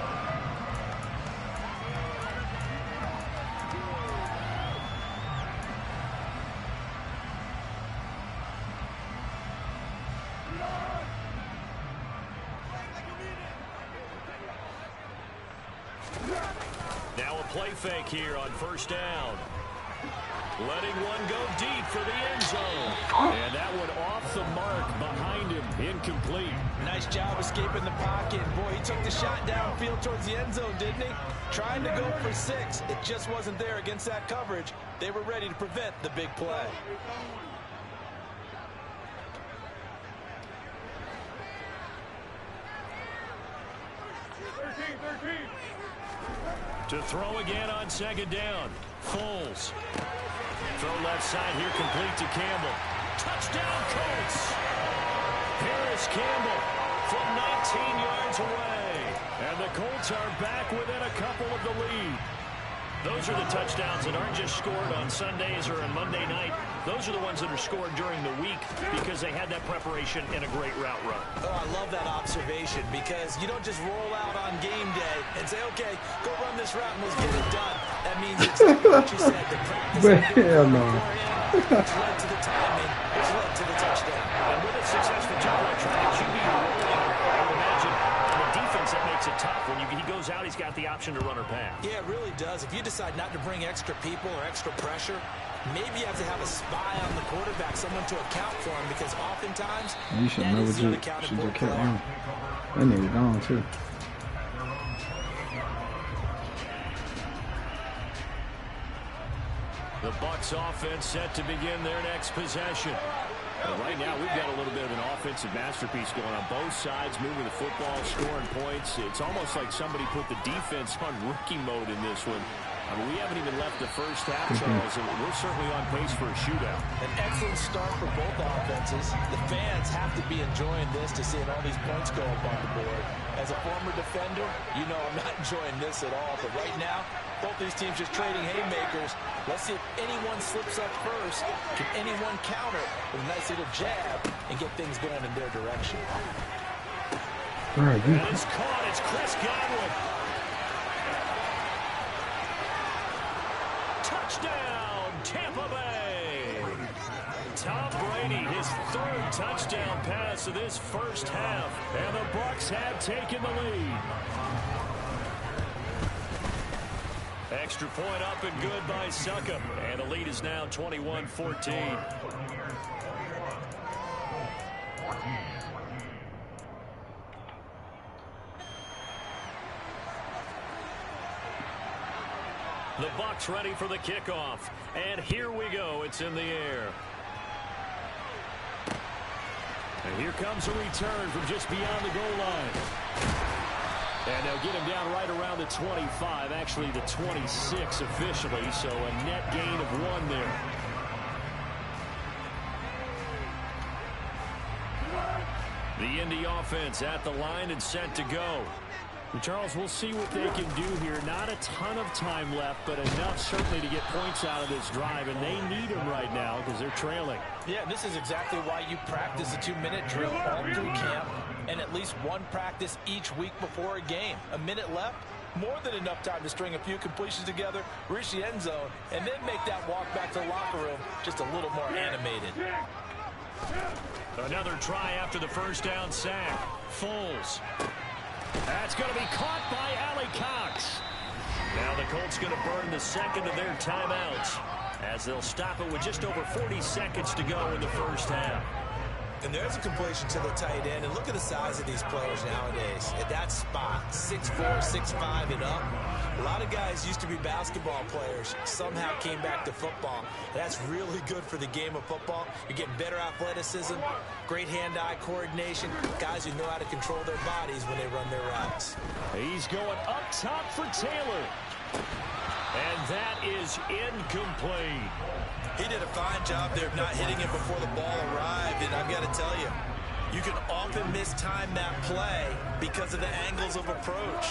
[SPEAKER 7] Now a play fake here on first down. Letting one go deep for the end zone. And that one off the mark behind him. Incomplete.
[SPEAKER 2] Nice job escaping the pocket. Boy, he took the shot downfield towards the end zone, didn't he? Trying to go for 6. It just wasn't there against that coverage. They were ready to prevent the big play.
[SPEAKER 7] To throw again on second down. Foles. Throw left side here, complete to Campbell. Touchdown, Colts! Harris Campbell from 19 yards away. And the Colts are back within a couple of the lead. Those are the touchdowns that aren't just scored on Sundays or on Monday night. Those are the ones that are scored during the week because they had that preparation and a great route run.
[SPEAKER 2] Oh, I love that observation because you don't just roll out on game day and say, okay, go run this route and let's get it done. That means exactly what you said. The practice which led to the timing, which led to the touchdown.
[SPEAKER 7] And with a successful job like trying to QB rolling, I would imagine on the defense that makes it tough. When he goes out, he's got the option to run or pass.
[SPEAKER 2] Yeah, it really does. If you decide not to bring extra people or extra pressure, maybe you have to have a spy on the quarterback, someone to account for him, because oftentimes
[SPEAKER 5] you should never do it. Should just kept on. That nigga gone too.
[SPEAKER 7] The Bucs offense set to begin their next possession. And right now, we've got a little bit of an offensive masterpiece going on both sides, moving the football, scoring points. It's almost like somebody put the defense on rookie mode in this one. I mean, we haven't even left the first half, Charles, and we're certainly on pace for a shootout.
[SPEAKER 2] An excellent start for both offenses. The fans have to be enjoying this to seeing all these points go up on the board. As a former defender, you know I'm not enjoying this at all. But right now, both these teams just trading haymakers. Let's see if anyone slips up first. Can anyone counter with a nice little jab and get things going in their direction?
[SPEAKER 5] Right,
[SPEAKER 7] and it's caught. It's Chris Godwin. Touchdown, Tampa Bay. Tom Brady, his 3rd touchdown pass of this first half. And the Bucs have taken the lead. Extra point up and good by Succop. And the lead is now 21-14. The Bucs ready for the kickoff. And here we go. It's in the air. And here comes a return from just beyond the goal line. And they'll get him down right around the 25, actually the 26 officially, so a net gain of 1 there. The Indy offense at the line and set to go. Charles, we'll see what they can do here. Not a ton of time left, but enough certainly to get points out of this drive, and they need them right now because they're trailing.
[SPEAKER 2] Yeah, this is exactly why you practice a 2-minute drill all through camp and at least one practice each week before a game. A minute left, more than enough time to string a few completions together, reach the end zone, and then make that walk back to the locker room just a little more animated.
[SPEAKER 7] Another try after the first down sack. Foles. That's going to be caught by Alley-Cox. Now the Colts going to burn the second of their timeouts as they'll stop it with just over 40 seconds to go in the first half.
[SPEAKER 2] And there's a completion to the tight end. And look at the size of these players nowadays. At that spot, 6'4", 6'5", and up. A lot of guys used to be basketball players. Somehow came back to football. That's really good for the game of football. You're getting better athleticism, great hand-eye coordination, guys who know how to control their bodies when they run their routes.
[SPEAKER 7] He's going up top for Taylor. And that is incomplete.
[SPEAKER 3] He did a fine job there of not hitting him before the ball arrived, and I've got to tell you, You can often mistime that play because of the angles of approach.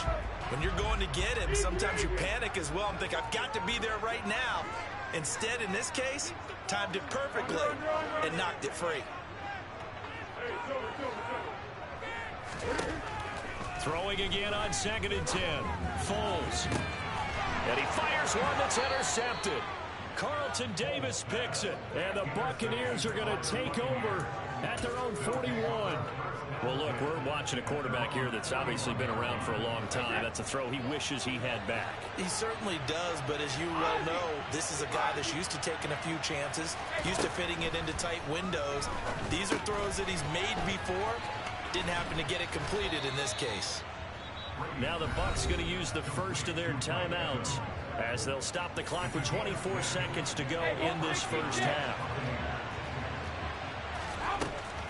[SPEAKER 3] When you're going to get him, sometimes you panic as well and think, I've got to be there right now. Instead, in this case, timed it perfectly and knocked it free.
[SPEAKER 1] Throwing again on 2nd and 10. Foles. And he fires one that's intercepted. Carlton Davis picks it. And the Buccaneers are going to take over at their own 41. Well, look, we're watching a quarterback here that's obviously been around for a long time. That's a throw he wishes he had back.
[SPEAKER 3] He certainly does, but as you well know, this is a guy that's used to taking a few chances, used to fitting it into tight windows. These are throws that he's made before. Didn't happen to get it completed in this case.
[SPEAKER 1] Now the Bucs going to use the first of their timeouts as they'll stop the clock with 24 seconds to go in this first half.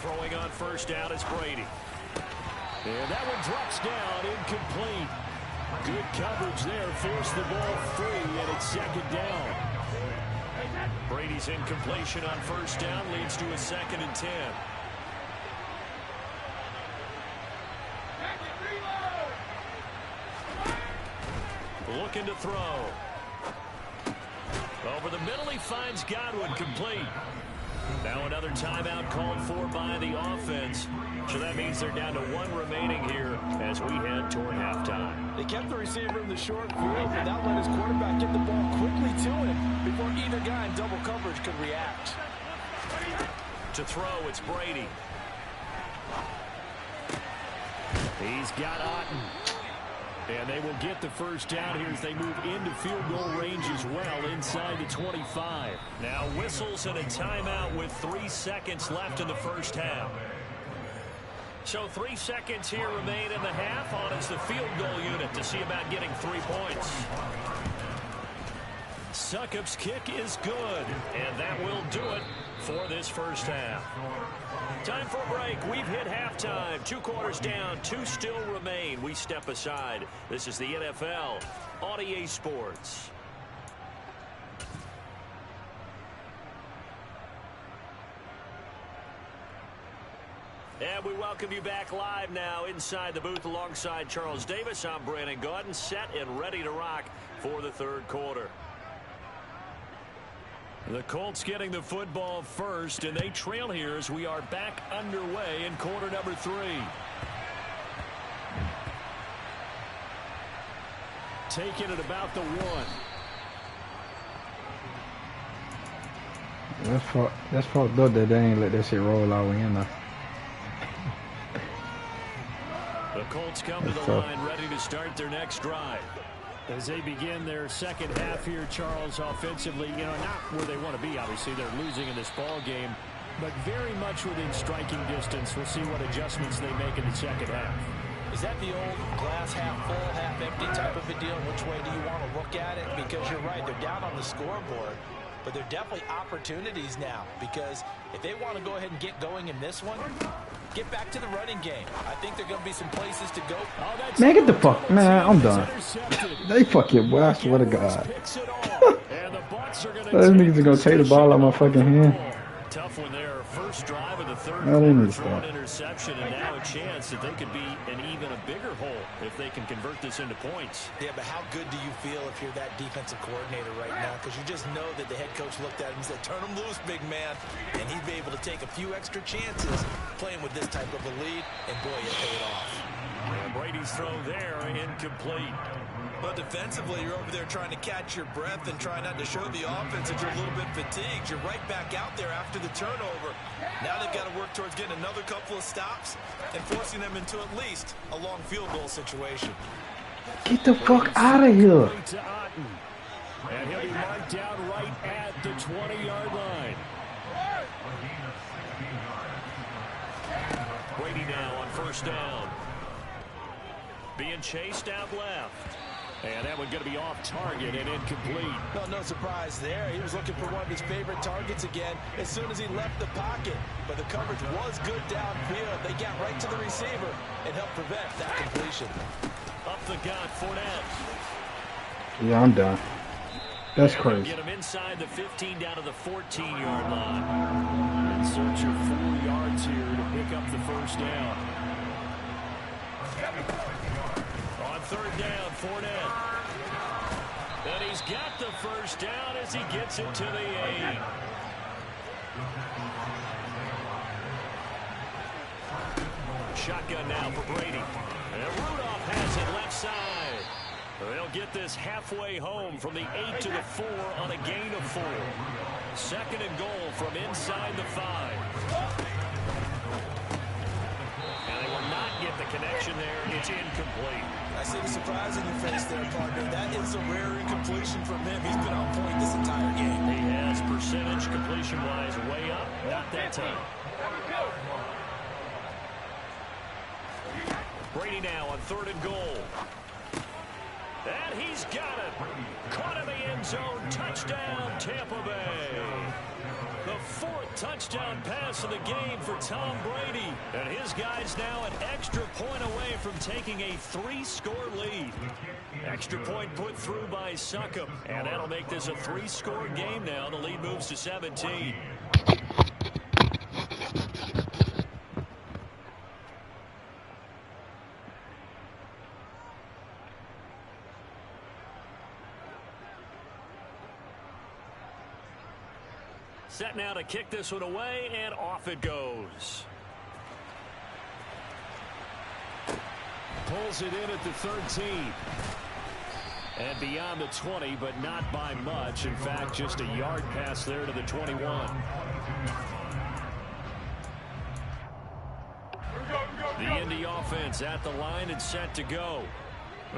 [SPEAKER 1] Throwing on first down is Brady. And that one drops down, incomplete. Good coverage there, forced the ball free, and it's 2nd down. Brady's incompletion on first down leads to a 2nd and 10. Looking to throw. Over the middle, he finds Godwin, complete. Now another timeout called for by the offense. So that means they're down to 1 remaining here as we head toward halftime.
[SPEAKER 2] They kept the receiver in the short field, but that let his quarterback get the ball quickly to him before either guy in double coverage could react.
[SPEAKER 1] To throw, it's Brady. He's got Otten. And they will get the first down here as they move into field goal range as well inside the 25. Now whistles and a timeout with 3 seconds left in the first half. So 3 seconds here remain in the half. On is the field goal unit to see about getting 3 points. Succop's kick is good, and that will do it for this first half. Time for a break. We've hit halftime. 2 quarters down, 2 still remain. We step aside. This is the NFL on EA Sports. And we welcome you back live now inside the booth alongside Charles Davis. I'm Brandon Gaudin, set and ready to rock for the 3rd quarter. The Colts getting the football first, and they trail here as we are back underway in quarter number 3. Taking it about the 1.
[SPEAKER 5] That's fucked up that they ain't let that shit roll all the way in there.
[SPEAKER 1] The Colts come to the line ready to start their next drive. As they begin their second half here, Charles, offensively, not where they want to be, obviously. They're losing in this ball game, but very much within striking distance. We'll see what adjustments they make in the second half.
[SPEAKER 2] Is that the old glass half full, half empty type of a deal? Which way do you want to look at it? Because you're right, they're down on the scoreboard, but they're definitely opportunities now, because if they want to go ahead and get going in this one, get back to the running game. I think there are going to be some places to go.
[SPEAKER 5] Man, get the fuck. Man, I'm done. They fuck it, boy. I swear to God. Those niggas are going to take the ball out of my fucking hand.
[SPEAKER 1] Tough one there. First drive of the 3rd
[SPEAKER 5] No, they need to
[SPEAKER 1] throw an
[SPEAKER 5] stop.
[SPEAKER 1] interception, and now a chance that they could be an even a bigger hole if they can convert this into points.
[SPEAKER 3] Yeah, but how good do you feel if you're that defensive coordinator right now? Because you just know that the head coach looked at him and said, turn him loose, big man. And he'd be able to take a few extra chances playing with this type of a lead, and boy, it paid off.
[SPEAKER 1] And Brady's throw there, incomplete.
[SPEAKER 3] But defensively, you're over there trying to catch your breath and try not to show the offense that you're a little bit fatigued. You're right back out there after the turnover. Now they've got to work towards getting another couple of stops and forcing them into at least a long field goal situation.
[SPEAKER 5] Get the fuck out of here.
[SPEAKER 1] And he'll be marked down right at the 20-yard line. Brady now on first down. Being chased out left. And that one going to be off target and incomplete.
[SPEAKER 2] Well, no surprise there. He was looking for one of his favorite targets again as soon as he left the pocket. But the coverage was good downfield. They got right to the receiver and helped prevent that completion.
[SPEAKER 1] Up the gut, Fournette.
[SPEAKER 5] Yeah, I'm done. That's crazy.
[SPEAKER 1] Get him inside the 15 down to the 14-yard line. Search of 4 yards here to pick up the first down. On third down, Fournette. And he's got the first down as he gets it to the 8. Shotgun now for Brady. And Rudolph has it left side. They'll get this halfway home from the 8 to the 4 on a gain of 4. Second and goal from inside the 5. And they will not get the connection there. It's incomplete.
[SPEAKER 2] I see the surprise in your face there, partner. That is a rare incompletion from him. He's been on point this entire game.
[SPEAKER 1] He has percentage completion-wise way up. Not that time. Brady now on third and goal. And he's got it. Caught in the end zone. Touchdown, Tampa Bay. The 4th touchdown pass of the game for Tom Brady. And his guys now an extra point away from taking a 3-score lead. Extra point put through by Succop. And that'll make this a 3-score game now. The lead moves to 17. Set now to kick this one away, and off it goes. Pulls it in at the 13. And beyond the 20, but not by much. In fact, just a yard pass there to the 21. The Indy offense at the line and set to go.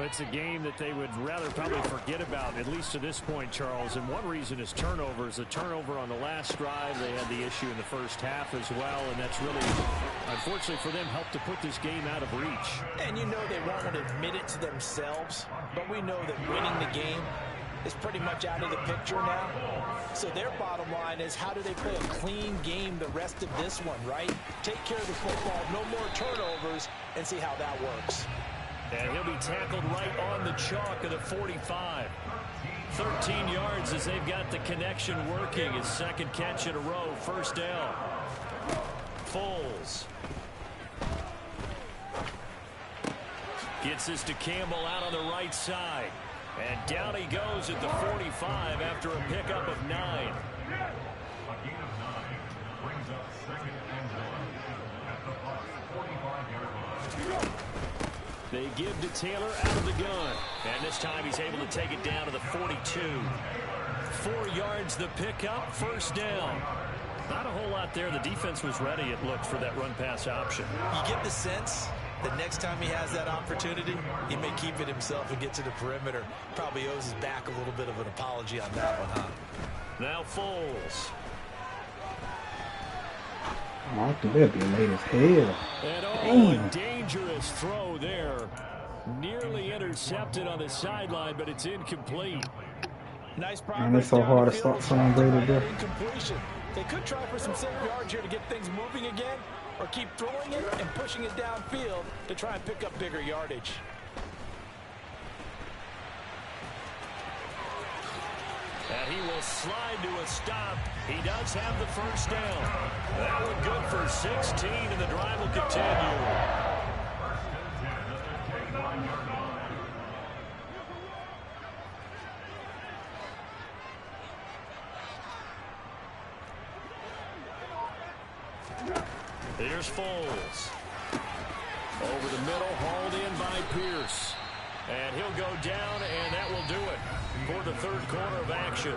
[SPEAKER 1] It's a game that they would rather probably forget about, at least to this point, Charles. And one reason is turnovers. The turnover on the last drive, they had the issue in the first half as well. And that's really, unfortunately for them, helped to put this game out of reach.
[SPEAKER 2] And you know they won't want to admit it to themselves, but we know that winning the game is pretty much out of the picture now. So their bottom line is, how do they play a clean game the rest of this one, right? Take care of the football, no more turnovers, and see how that works.
[SPEAKER 1] And he'll be tackled right on the chalk of the 45. 13 yards as they've got the connection working. His second catch in a row. First down. Foles. Gets this to Campbell out on the right side. And down he goes at the 45 after a pickup of 9.
[SPEAKER 4] A gain of 9 brings up 2nd and 1 at the Bucs' 45-yard line.
[SPEAKER 1] They give to Taylor out of the gun. And this time he's able to take it down to the 42. 4 yards the pickup, first down. Not a whole lot there. The defense was ready, it looked, for that run-pass option.
[SPEAKER 2] You get the sense that next time he has that opportunity, he may keep it himself and get to the perimeter. Probably owes his back a little bit of an apology on that one, huh?
[SPEAKER 1] Now Foles.
[SPEAKER 5] Oh, I think that'd be late as hell.
[SPEAKER 1] And a dangerous throw there. Nearly intercepted on the sideline, but it's incomplete.
[SPEAKER 2] Nice
[SPEAKER 5] Man,
[SPEAKER 2] progress.
[SPEAKER 5] it's so hard to stop someone Brady there.
[SPEAKER 2] Incompletion. They could try for some safe yards here to get things moving again, or keep throwing it and pushing it downfield to try and pick up bigger yardage.
[SPEAKER 1] And he will slide to a stop. He does have the first down. That one good for 16, and the drive will continue. Here's Foles. Over the middle, hauled in by Pierce. And he'll go down, and that will do it for the third quarter of action.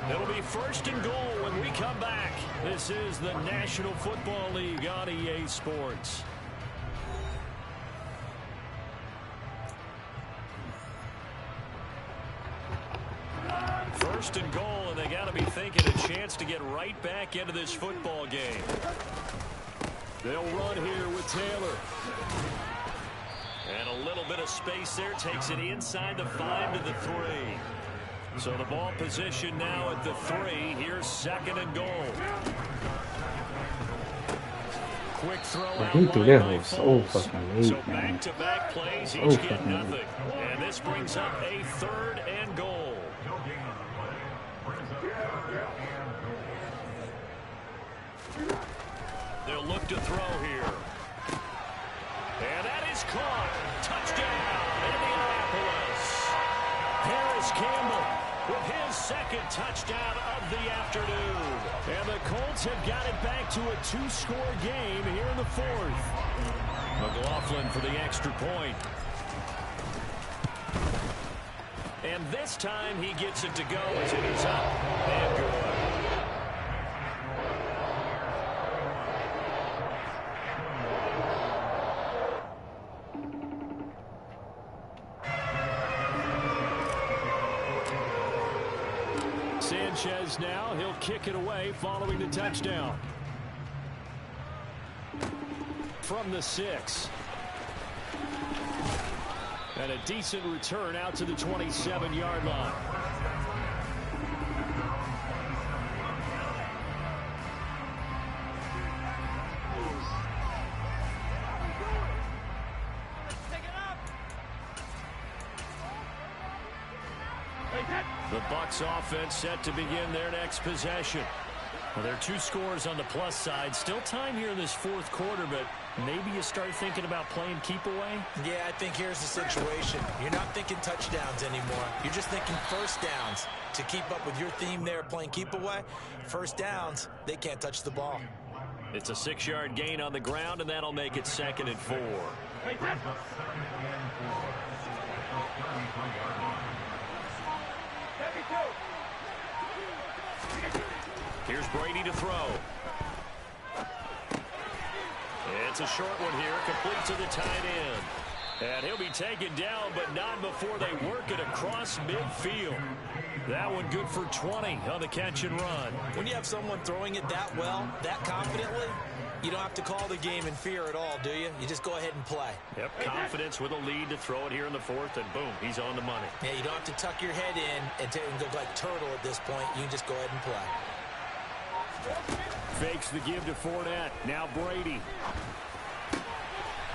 [SPEAKER 1] It'll be first and goal when we come back. This is the National Football League on EA Sports. First and goal, and they got to be thinking a chance to get right back into this football game. They'll run here with Taylor. And a little bit of space there, takes it inside the 5 to the 3. So the ball position now at the 3. Here's second and goal. Quick throw out
[SPEAKER 5] He threw that
[SPEAKER 1] by
[SPEAKER 5] hole so
[SPEAKER 1] Foles.
[SPEAKER 5] fucking late,
[SPEAKER 1] So
[SPEAKER 5] man.
[SPEAKER 1] back-to-back plays,
[SPEAKER 5] So
[SPEAKER 1] each get
[SPEAKER 5] fucking
[SPEAKER 1] nothing.
[SPEAKER 5] late.
[SPEAKER 1] And this brings up a third and goal. They'll look to throw here. And that is caught. Touchdown, Indianapolis. Harris Campbell with his second touchdown of the afternoon. And the Colts have got it back to a 2-score game here in the fourth. McLaughlin for the extra point. And this time he gets it to go as it is up and good. Sanchez now, he'll kick it away following the touchdown. From the 6. And a decent return out to the 27-yard line. The Bucs offense set to begin their next possession. Well, there are 2 scores on the plus side. Still time here in this fourth quarter, but maybe you start thinking about playing keep away?
[SPEAKER 3] Yeah, I think here's the situation. You're not thinking touchdowns anymore. You're just thinking first downs. To keep up with your theme there, playing keep away, first downs, they can't touch the ball.
[SPEAKER 1] It's a 6-yard gain on the ground, and that'll make it 2nd and 4. Here's Brady to throw. It's a short one here, complete to the tight end. And he'll be taken down, but not before they work it across midfield. That one good for 20 on the catch and run.
[SPEAKER 3] When you have someone throwing it that well, that confidently, you don't have to call the game in fear at all, do you? You just go ahead and play.
[SPEAKER 1] Yep, confidence with a lead to throw it here in the fourth, and boom, he's on the money.
[SPEAKER 3] Yeah, you don't have to tuck your head in and go like turtle at this point. You can just go ahead and play.
[SPEAKER 1] Fakes the give to Fournette. Now Brady.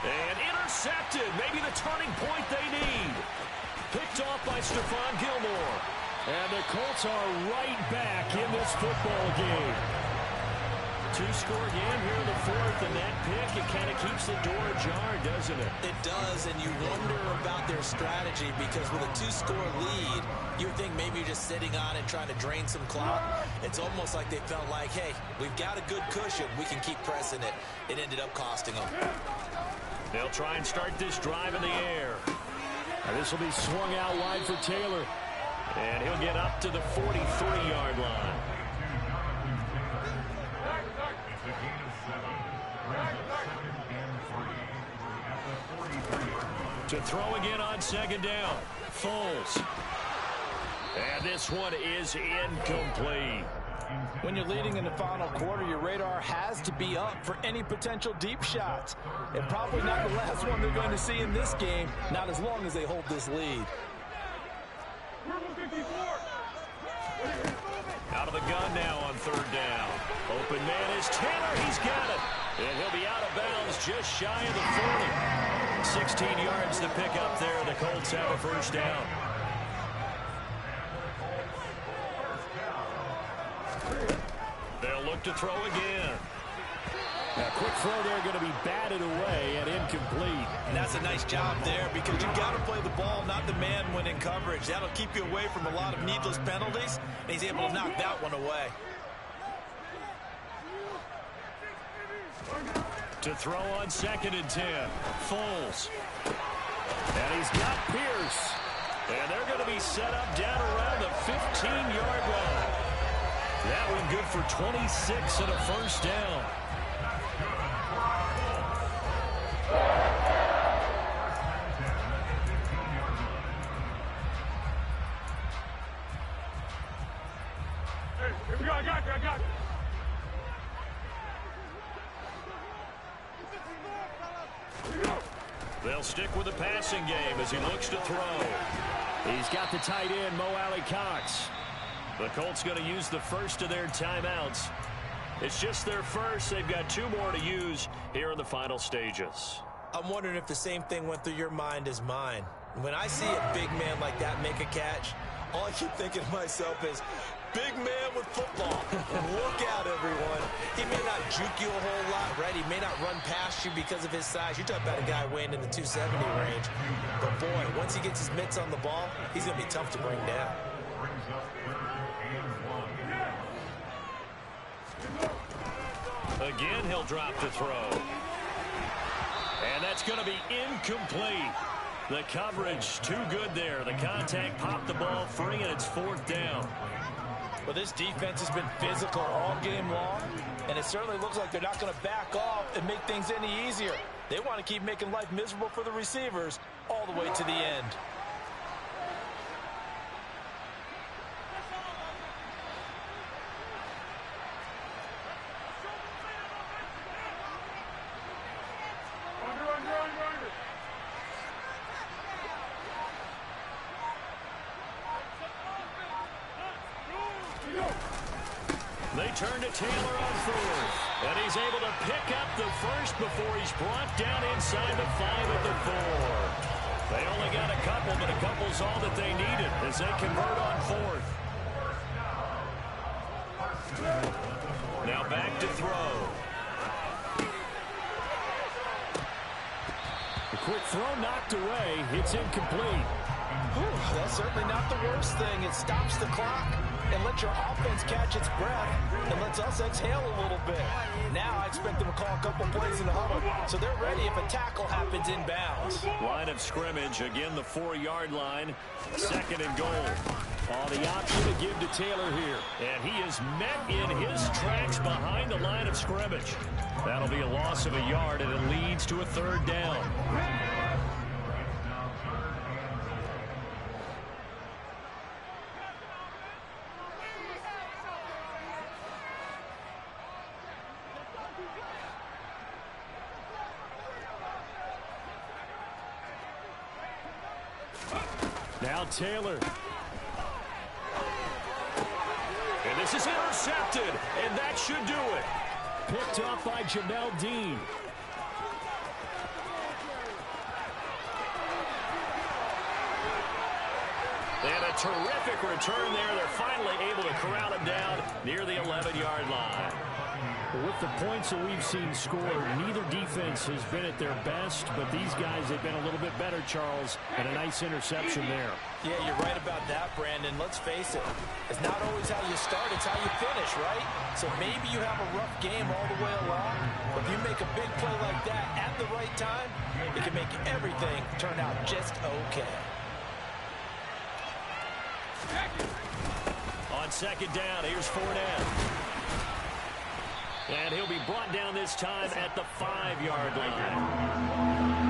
[SPEAKER 1] And intercepted. Maybe the turning point they need. Picked off by Stephon Gilmore. And the Colts are right back in this football game. 2-score game here in the fourth, and that pick, it kind of keeps the door ajar, doesn't it?
[SPEAKER 3] It does, and you wonder about their strategy because with a 2-score lead, you would think maybe you're just sitting on it trying to drain some clock. It's almost like they felt like, hey, we've got a good cushion. We can keep pressing it. It ended up costing them.
[SPEAKER 1] They'll try and start this drive in the air. And this will be swung out wide for Taylor. And he'll get up to the 43-yard line. To throw again on 2nd down. Foles. And this one is incomplete.
[SPEAKER 2] When you're leading in the final quarter, your radar has to be up for any potential deep shots. And probably not the last one they're going to see in this game, not as long as they hold this lead.
[SPEAKER 1] Out of the gun now on 3rd down. Open man is Taylor. He's got it. And he'll be out of bounds just shy of the 40. 16 yards to pick up there. The Colts have a first down. They'll look to throw again. A quick throw there going to be batted away and incomplete.
[SPEAKER 3] And that's a nice job there because you've got to play the ball, not the man when in coverage. That'll keep you away from a lot of needless penalties, and he's able to knock that one away.
[SPEAKER 1] To throw on 2nd and 10. Foles. And he's got Pierce. And they're going to be set up down around the 15-yard line. That one good for 26 and a first down.
[SPEAKER 4] Here we go, I got you.
[SPEAKER 1] They'll stick with the passing game as he looks to throw. He's got the tight end, Mo Alley-Cox. The Colts going to use the first of their timeouts. It's just their first. They've got 2 more to use here in the final stages.
[SPEAKER 3] I'm wondering if the same thing went through your mind as mine. When I see a big man like that make a catch, all I keep thinking to myself is, big man with football. Look out, everyone. He may not juke you a whole lot, right? He may not run past you because of his size. You're talking about a guy weighing in the 270 range. But, boy, once he gets his mitts on the ball, he's going to be tough to bring down.
[SPEAKER 1] Again, he'll drop the throw. And that's going to be incomplete. The coverage too good there. The contact popped the ball free, and it's 4th down.
[SPEAKER 2] Well, this defense has been physical all game long, and it certainly looks like they're not going to back off and make things any easier. They want to keep making life miserable for the receivers all the way to the end.
[SPEAKER 1] They turn to Taylor on 4th, and he's able to pick up the first before he's brought down inside the 5 at the 4. They only got a couple, but a couple's all that they needed as they convert on 4th. Now back to throw.
[SPEAKER 7] The quick throw knocked away. It's incomplete.
[SPEAKER 2] Whew, that's certainly not the worst thing. It stops the clock and lets your offense catch its breath and lets us exhale a little bit. Now I expect them to call a couple plays in the huddle, so they're ready if a tackle happens inbounds.
[SPEAKER 1] Line of scrimmage, again the 4-yard line, 2nd and goal.
[SPEAKER 7] The option to give to Taylor here.
[SPEAKER 1] And he is met in his tracks behind the line of scrimmage. That'll be a loss of a yard, and it leads to a 3rd down.
[SPEAKER 7] Now Taylor.
[SPEAKER 1] And this is intercepted, and that should do it.
[SPEAKER 7] Picked off by Jamel Dean.
[SPEAKER 1] And a terrific return there. They're finally able to corral him down near the 11-yard line.
[SPEAKER 7] With the points that we've seen scored, neither defense has been at their best, but these guys have been a little bit better, Charles, and a nice interception there.
[SPEAKER 2] Yeah, you're right about that, Brandon. Let's face it. It's not always how you start, it's how you finish, right? So maybe you have a rough game all the way along, but if you make a big play like that at the right time, it can make everything turn out just okay.
[SPEAKER 1] On 2nd down, here's Fournette. And he'll be brought down this time at the 5-yard line.